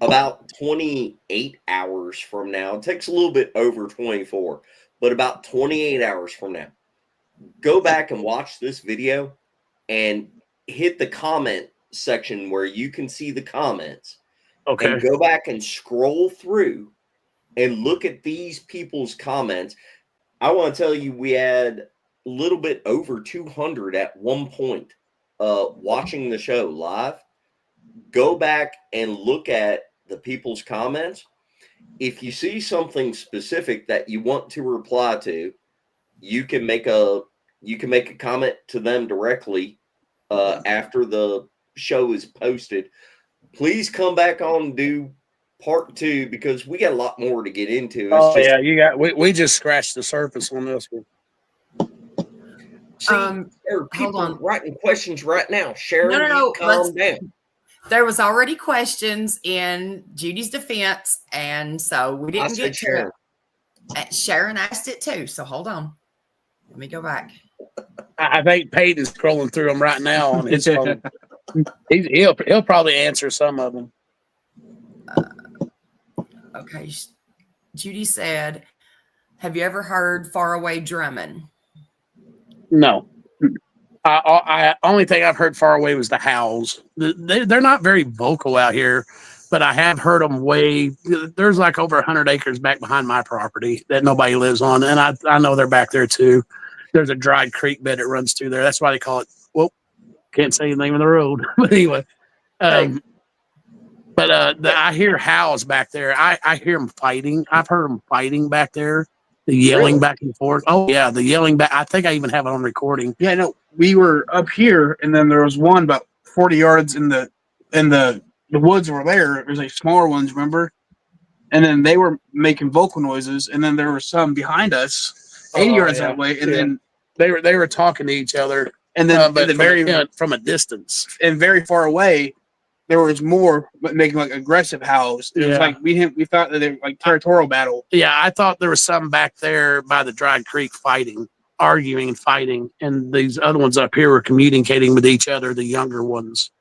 about 28 hours from now. It takes a little bit over 24, but about 28 hours from now, go back and watch this video and hit the comment section where you can see the comments. Okay. And go back and scroll through and look at these people's comments. I want to tell you, we had a little bit over 200 at one point watching the show live. Go back and look at the people's comments. If you see something specific that you want to reply to, you can make a comment to them directly after the show is posted. Please come back on and do part 2 because we got a lot more to get into. It's Oh just, yeah, you got. We just scratched the surface on this one. see, there are people hold on. writing questions right now. Sharon, No, you calm down. There was already questions in Judy's defense, and so we I didn't said get to Sharon. it. Sharon asked it too, so hold on. Let me go back. I think Peyton's scrolling through them right now on his phone. He'll probably answer some of them. Okay. Judy said, have you ever heard far away drumming? No. I only thing I've heard far away was the howls. They're not very vocal out here, but I have heard them way. There's like over 100 acres back behind my property that nobody lives on, and I know they're back there too. There's a dried creek bed that runs through there. That's why they call it. Well, can't say the name of the road, but anyway. I hear howls back there. I hear them fighting. I've heard them fighting back there. The yelling back and forth. Oh yeah, the yelling back. I think I even have it on recording. Yeah, no, we were up here, and then there was one about 40 yards in the woods were there. There's like smaller ones, remember? And then they were making vocal noises, and then there were some behind us, 80 yards that way, and then they were talking to each other, and then but and from a distance and very far away, there was more making like aggressive howls. It was like we thought that they were like territorial battle. Yeah, I thought there was some back there by the dried creek fighting, arguing and fighting, and these other ones up here were communicating with each other, the younger ones.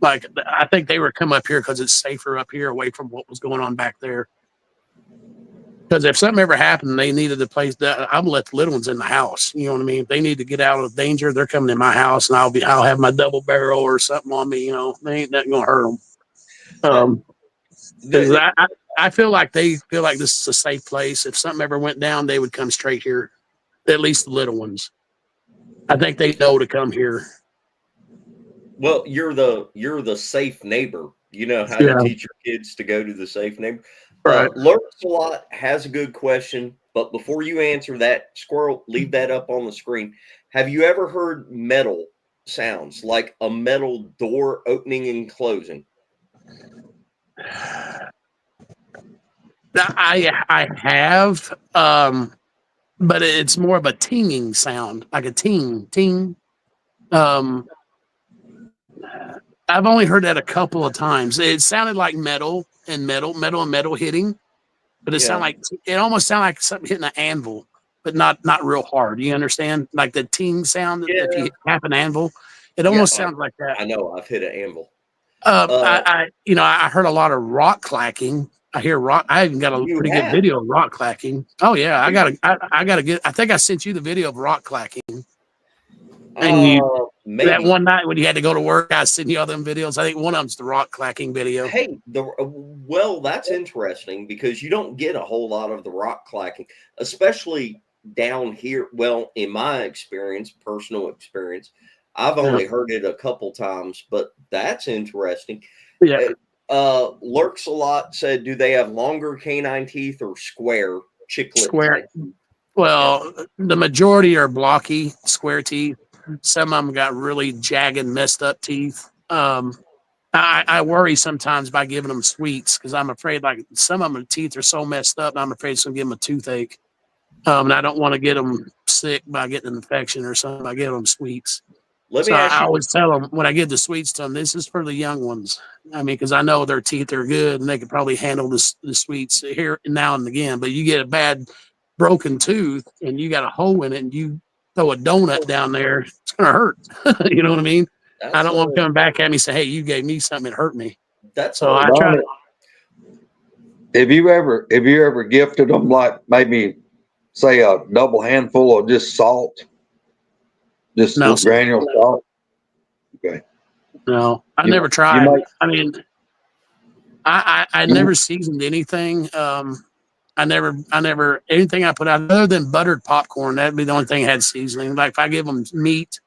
Like, I think they were come up here because it's safer up here away from what was going on back there. Because if something ever happened, they needed a place that I'm let the little ones in the house. You know what I mean? If they need to get out of danger, they're coming in my house, and I'll have my double barrel or something on me. You know, they ain't nothing gonna hurt them. I feel like they feel like this is a safe place. If something ever went down, they would come straight here. At least the little ones. I think they know to come here. Well, you're the safe neighbor. You know how to teach your kids to go to the safe neighbor. Right. Lurks a lot has a good question, but before you answer that, Squirrel, leave that up on the screen. Have you ever heard metal sounds, like a metal door opening and closing? I have, but it's more of a tinging sound, like a ting. I've only heard that a couple of times. It sounded like metal hitting, but it almost sounded like something hitting an anvil, but not real hard. You understand? Like the ting sound that you tap an anvil. It almost sounds like that. I know. I've hit an anvil. I heard a lot of rock clacking. I hear rock. I even got a pretty good video of rock clacking. Oh yeah, I gotta get. I think I sent you the video of rock clacking. And that one night when you had to go to work, I sent you all them videos. I think one of them's the rock clacking video. Hey, that's interesting because you don't get a whole lot of the rock clacking, especially down here. Well, in my experience, personal experience, I've only heard it a couple times, but that's interesting. Yeah. Lurks a lot said, do they have longer canine teeth or square chiclet? Square. Well, the majority are blocky, square teeth. Some of them got really jagged, messed up teeth. I worry sometimes by giving them sweets because I'm afraid, like, some of them teeth are so messed up, I'm afraid it's going to give them a toothache. And I don't want to get them sick by getting an infection or something by giving them sweets. I always tell them when I give the sweets to them, this is for the young ones. I mean, because I know their teeth are good and they can probably handle the sweets here now and again. But you get a bad broken tooth and you got a hole in it and you throw a donut down there, it's going to hurt. You know what I mean? I don't want them coming back at me and say, hey, you gave me something that hurt me. So I try to. Have you ever gifted them, like, maybe say a double handful of just salt? Just granule salt? Okay. No, I never tried. I mean, I never seasoned anything. I never anything I put out other than buttered popcorn. That'd be the only thing that had seasoning. Like if I give them meat,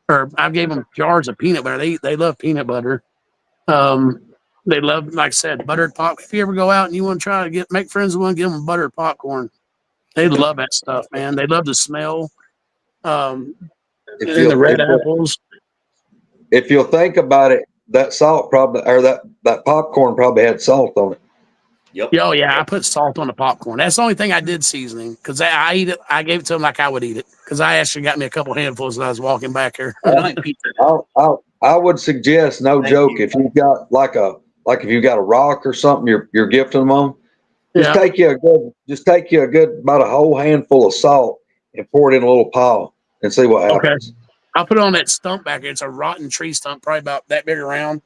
or I gave them jars of peanut butter. They love peanut butter. They love, like I said, buttered pop. If you ever go out and you want to try to make friends with one, give them buttered popcorn. They love that stuff, man. They love the smell. The red apples. If you'll think about it, that salt probably, or that popcorn probably had salt on it. Yep. Oh yeah, I put salt on the popcorn. That's the only thing I did seasoning because I eat it. I gave it to him like I would eat it because I actually got me a couple handfuls as I was walking back here. I like pizza. I would suggest, no Thank joke, you. if you've got if you've got a rock or something, you're gifting them on. Just Yeah. take you a good about a whole handful of salt and pour it in a little pot and see what Okay. happens. I'll put it on that stump back here. It's a rotten tree stump, probably about that big around.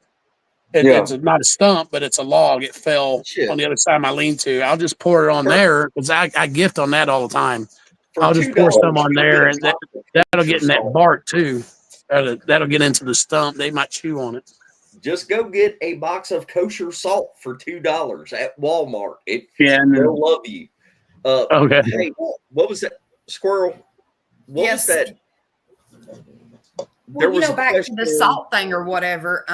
Yeah. It's not a stump, but it's a log. It fell Shit. on the other side of my lean-to. I'll just pour it on there because I gift on that all the time. For I'll just pour $2, some on you there, get and a box of that'll get in that salt. bark too. That'll get into the stump. They might chew on it. Just go get a box of kosher salt for $2 at Walmart. Yeah, and then They'll love you. Okay. Hey, what was that, Squirrel? What Yes. was that? Well, was a back to the question- salt thing or whatever.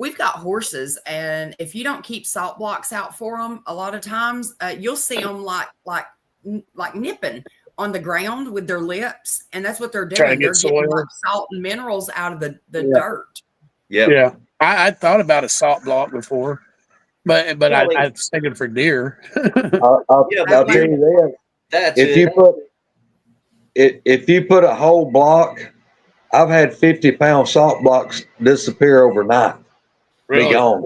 We've got horses, and if you don't keep salt blocks out for them, a lot of times you'll see them like nipping on the ground with their lips, and that's what they're Trying to doing. get They're getting soil. like salt and minerals out of the Yeah. dirt. Yeah. Yeah. I thought about a salt block before, but Well, I was thinking for deer. I'll Yeah, tell but you this. That's If it. you put a whole block, I've had 50-pound salt blocks disappear overnight. Be gone.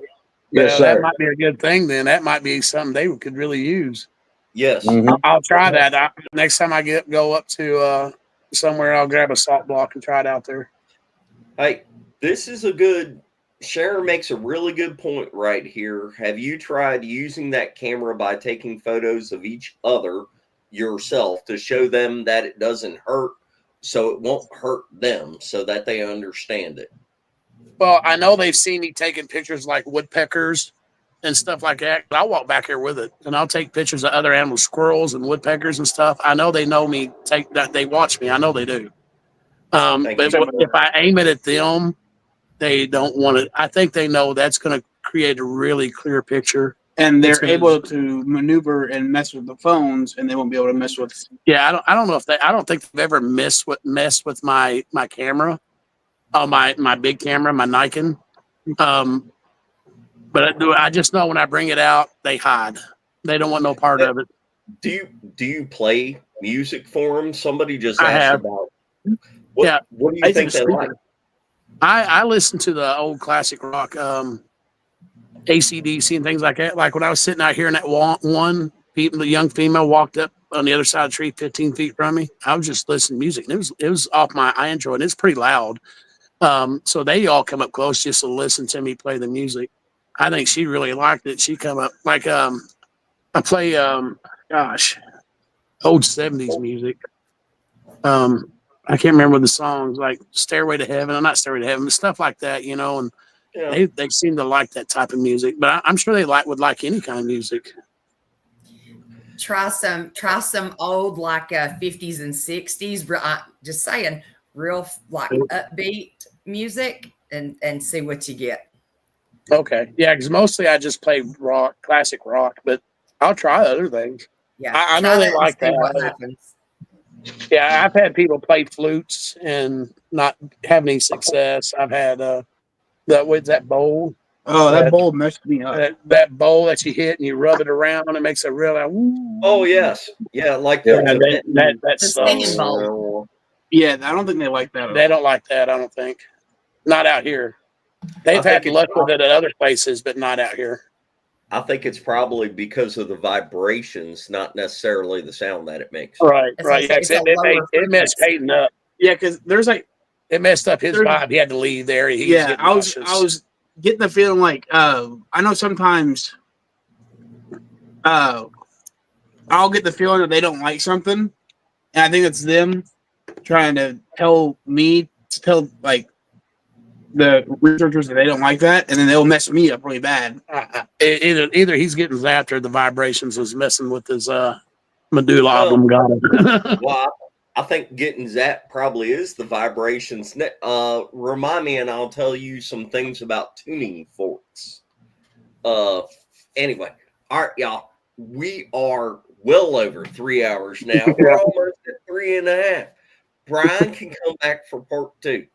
Yes, Well, sir. that might be a good thing then. That might be something they could really use. Yes. Mhm. I'll try that. Next time I go up to somewhere, I'll grab a salt block and try it out there. Hey, this is a good. Sharon makes a really good point right here. Have you tried using that camera by taking photos of each other yourself to show them that it doesn't hurt, so it won't hurt them, so that they understand it? Well, I know they've seen me taking pictures like woodpeckers and stuff like that. I'll walk back here with it, and I'll take pictures of other animals, squirrels and woodpeckers and stuff. I know they know me. They watch me. I know they do. Thank But you. if I aim it at them, they don't want it. I think they know that's going to create a really clear picture. and It's they're gonna- able to maneuver and mess with the phones, and they won't be able to mess with. Yeah, I don't know if I don't think they've ever messed with my camera, my big camera, my Nikon. But I just know when I bring it out, they hide. They don't want no part of it. Do you play music for them? Somebody just I asked have. about. Yeah. What do you I think they think- like? I listen to the old classic rock, AC/DC and things like that. Like when I was sitting out here in that the young female walked up on the other side of the tree, 15 feet from me. I was just listening to music, and it was off I enjoyed it. It's pretty loud. So they all come up close just to listen to me play the music. I think she really liked it. She come up like I play old 70s music. I can't remember the songs like Stairway to Heaven, or not Stairway to Heaven, but stuff like that, and Yeah. they seem to like that type of music. But I'm sure they would like any kind of music. Try some old like 50s and 60s. Just saying, real like upbeat music, and see what you get. Okay. Yeah, because mostly I just play rock, classic rock, but I'll try other things. Yeah, I know try they that and like see that. What happens? Yeah, I've had people play flutes and not have any success. I've had what's that bowl? Oh, That- that bowl messed me up. That bowl that you hit and you rub it around and it makes a real Oh yes, yeah, like Yeah, that The sucks. singing bowl. Yeah, I don't think they like that. At They all. don't like that, I don't think. Not out here. They've I think had it's luck with it at other places, but not out here. I think it's probably because of the vibrations, not necessarily the sound that it makes. Right, It's right. a- it's a lower It messed frequency. Peyton up. Yeah, because there's like, It messed up his There's- vibe. He had to leave there. He was yeah, getting I was nauseous. getting the feeling like, I know sometimes, I'll get the feeling that they don't like something, and I think it's them trying to tell me to tell like the researchers that they don't like that, and then they'll mess me up really bad. Either he's getting zapped or the vibrations was messing with his medulla Oh. oblongata. Well, I think getting zapped probably is the vibrations. Remind me, and I'll tell you some things about tuning forks. Anyway, all right, y'all. We are well over 3 hours now. We're almost at 3.5. Brian can come back for part 2.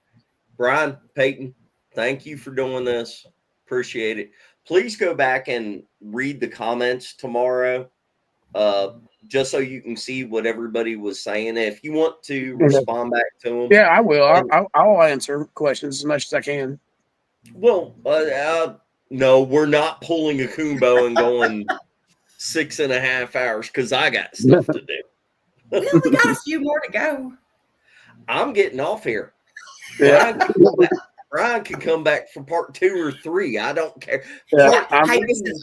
Brian, Peyton, thank you for doing this. Appreciate it. Please go back and read the comments tomorrow, just so you can see what everybody was saying. If you want to respond back to them, Yeah, I will. I'll answer questions as much as I can. well, no, we're not pulling a Kumbo and going 6.5 hours because I got stuff to do. We only got a few more to go. I'm getting off here. Yeah. Brian can come back for part 2 or 3. I don't care. Yeah, Hey, listen,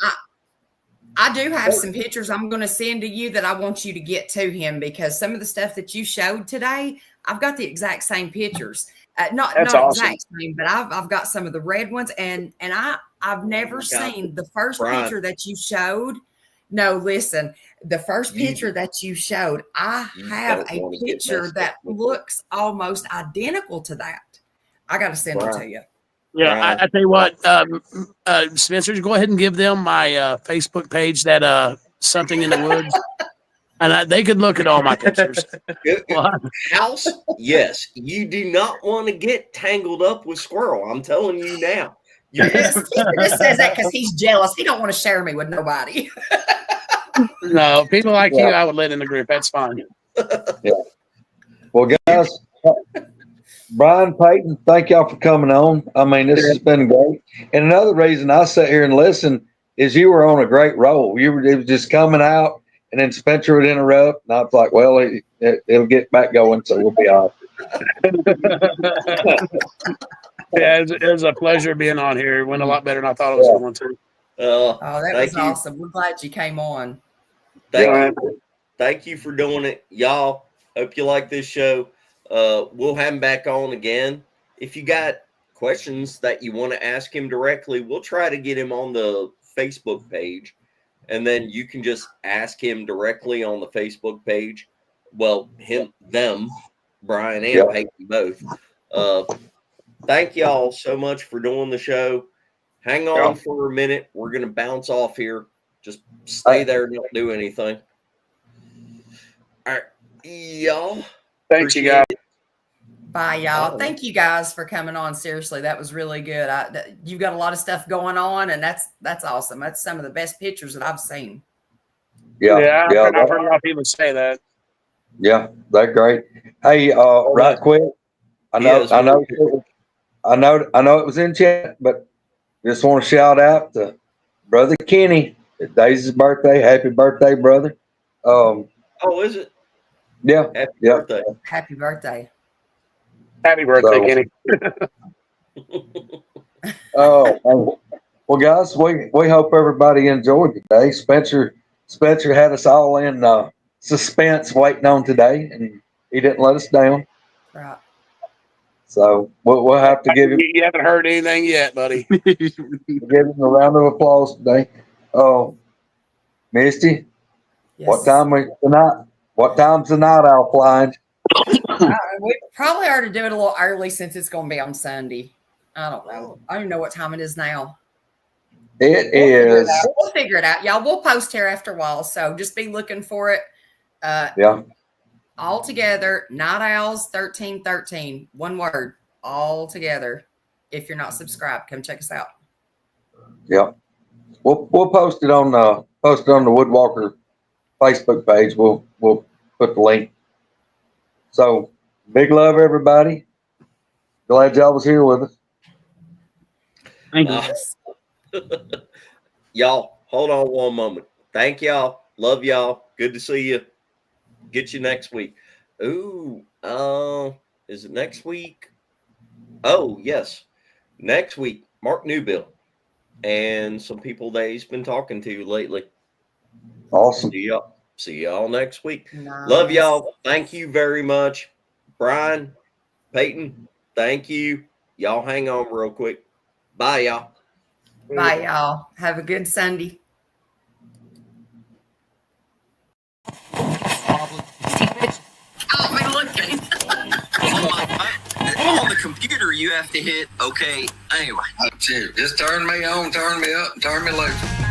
I do have some pictures I'm going to send to you that I want you to get to him, because some of the stuff that you showed today, I've got the exact same pictures. Not awesome. exact same, but I've got some of the red ones, and I've never seen the first picture that you showed. No, listen, the first picture that you showed, I have a picture that looks almost identical to that. I got to send it to you. Yeah, I tell you what, Spencer, go ahead and give them my Facebook page, that something in the woods, and they could look at all my pictures. House, yes, you do not want to get tangled up with squirrel. I'm telling you now. He just says that because he's jealous. He don't want to share me with nobody. No, people like you, I would let in the group. That's fine. Yeah. Well, guys, Brian, Peyton, thank y'all for coming on. I mean, this has been great. And another reason I sit here and listen is you were on a great roll. It was just coming out, and then Spencer would interrupt, and I was like, well, it'll get back going, so we'll be off. Yeah, it was a pleasure being on here. It went a lot better than I thought it was going to. That was awesome. We're glad you came on. Thank you for doing it, y'all. Hope you like this show. We'll have him back on again. If you got questions that you want to ask him directly, we'll try to get him on the Facebook page, and then you can just ask him directly on the Facebook page. Well, them, Brian and Peyton both. Thank y'all so much for doing the show. Hang on for a minute. We're going to bounce off here. Just stay there. Don't do anything. All right, y'all. Thanks, you guys. Bye, y'all. Thank you guys for coming on. Seriously, that was really good. You've got a lot of stuff going on, and that's awesome. That's some of the best pictures that I've seen. Yeah. I've heard a lot of people say that. Yeah, they're great. Hey, right quick. I know it was in chat, but just want to shout out to Brother Kenny. Today's his birthday. Happy birthday, brother. Is it? Yeah. Happy birthday. Happy birthday. Happy birthday, Kenny. Well, guys, we hope everybody enjoyed today. Spencer had us all in suspense waiting on today, and he didn't let us down. Right. So we'll have to give him. You haven't heard anything yet, buddy. Give him a round of applause today. Misty, Yes. What time's the night owl flying? We probably ought to do it a little early since it's going to be on Sunday. I don't know. I don't even know what time it is now. We'll figure it out, y'all. We'll post here after a while, so just be looking for it. All together, Night Owls 1313. One word. All together. If you're not subscribed, come check us out. Yeah. We'll post it on the Woodwalker Facebook page. We'll put the link. So big love, everybody. Glad y'all was here with us. Thank you. Y'all, hold on one moment. Thank y'all. Love y'all. Good to see you. Get you next week. Ooh, is it next week? Oh, yes. Next week, Mark Newbill and some people that he's been talking to lately. Awesome. See y'all next week. Nice. Love y'all. Thank you very much. Brian, Peyton, thank you. Y'all hang on real quick. Bye, y'all. Bye, y'all. Have a good Sunday. On the computer, you have to hit okay. Anyway, just turn me on, turn me up, and turn me loose.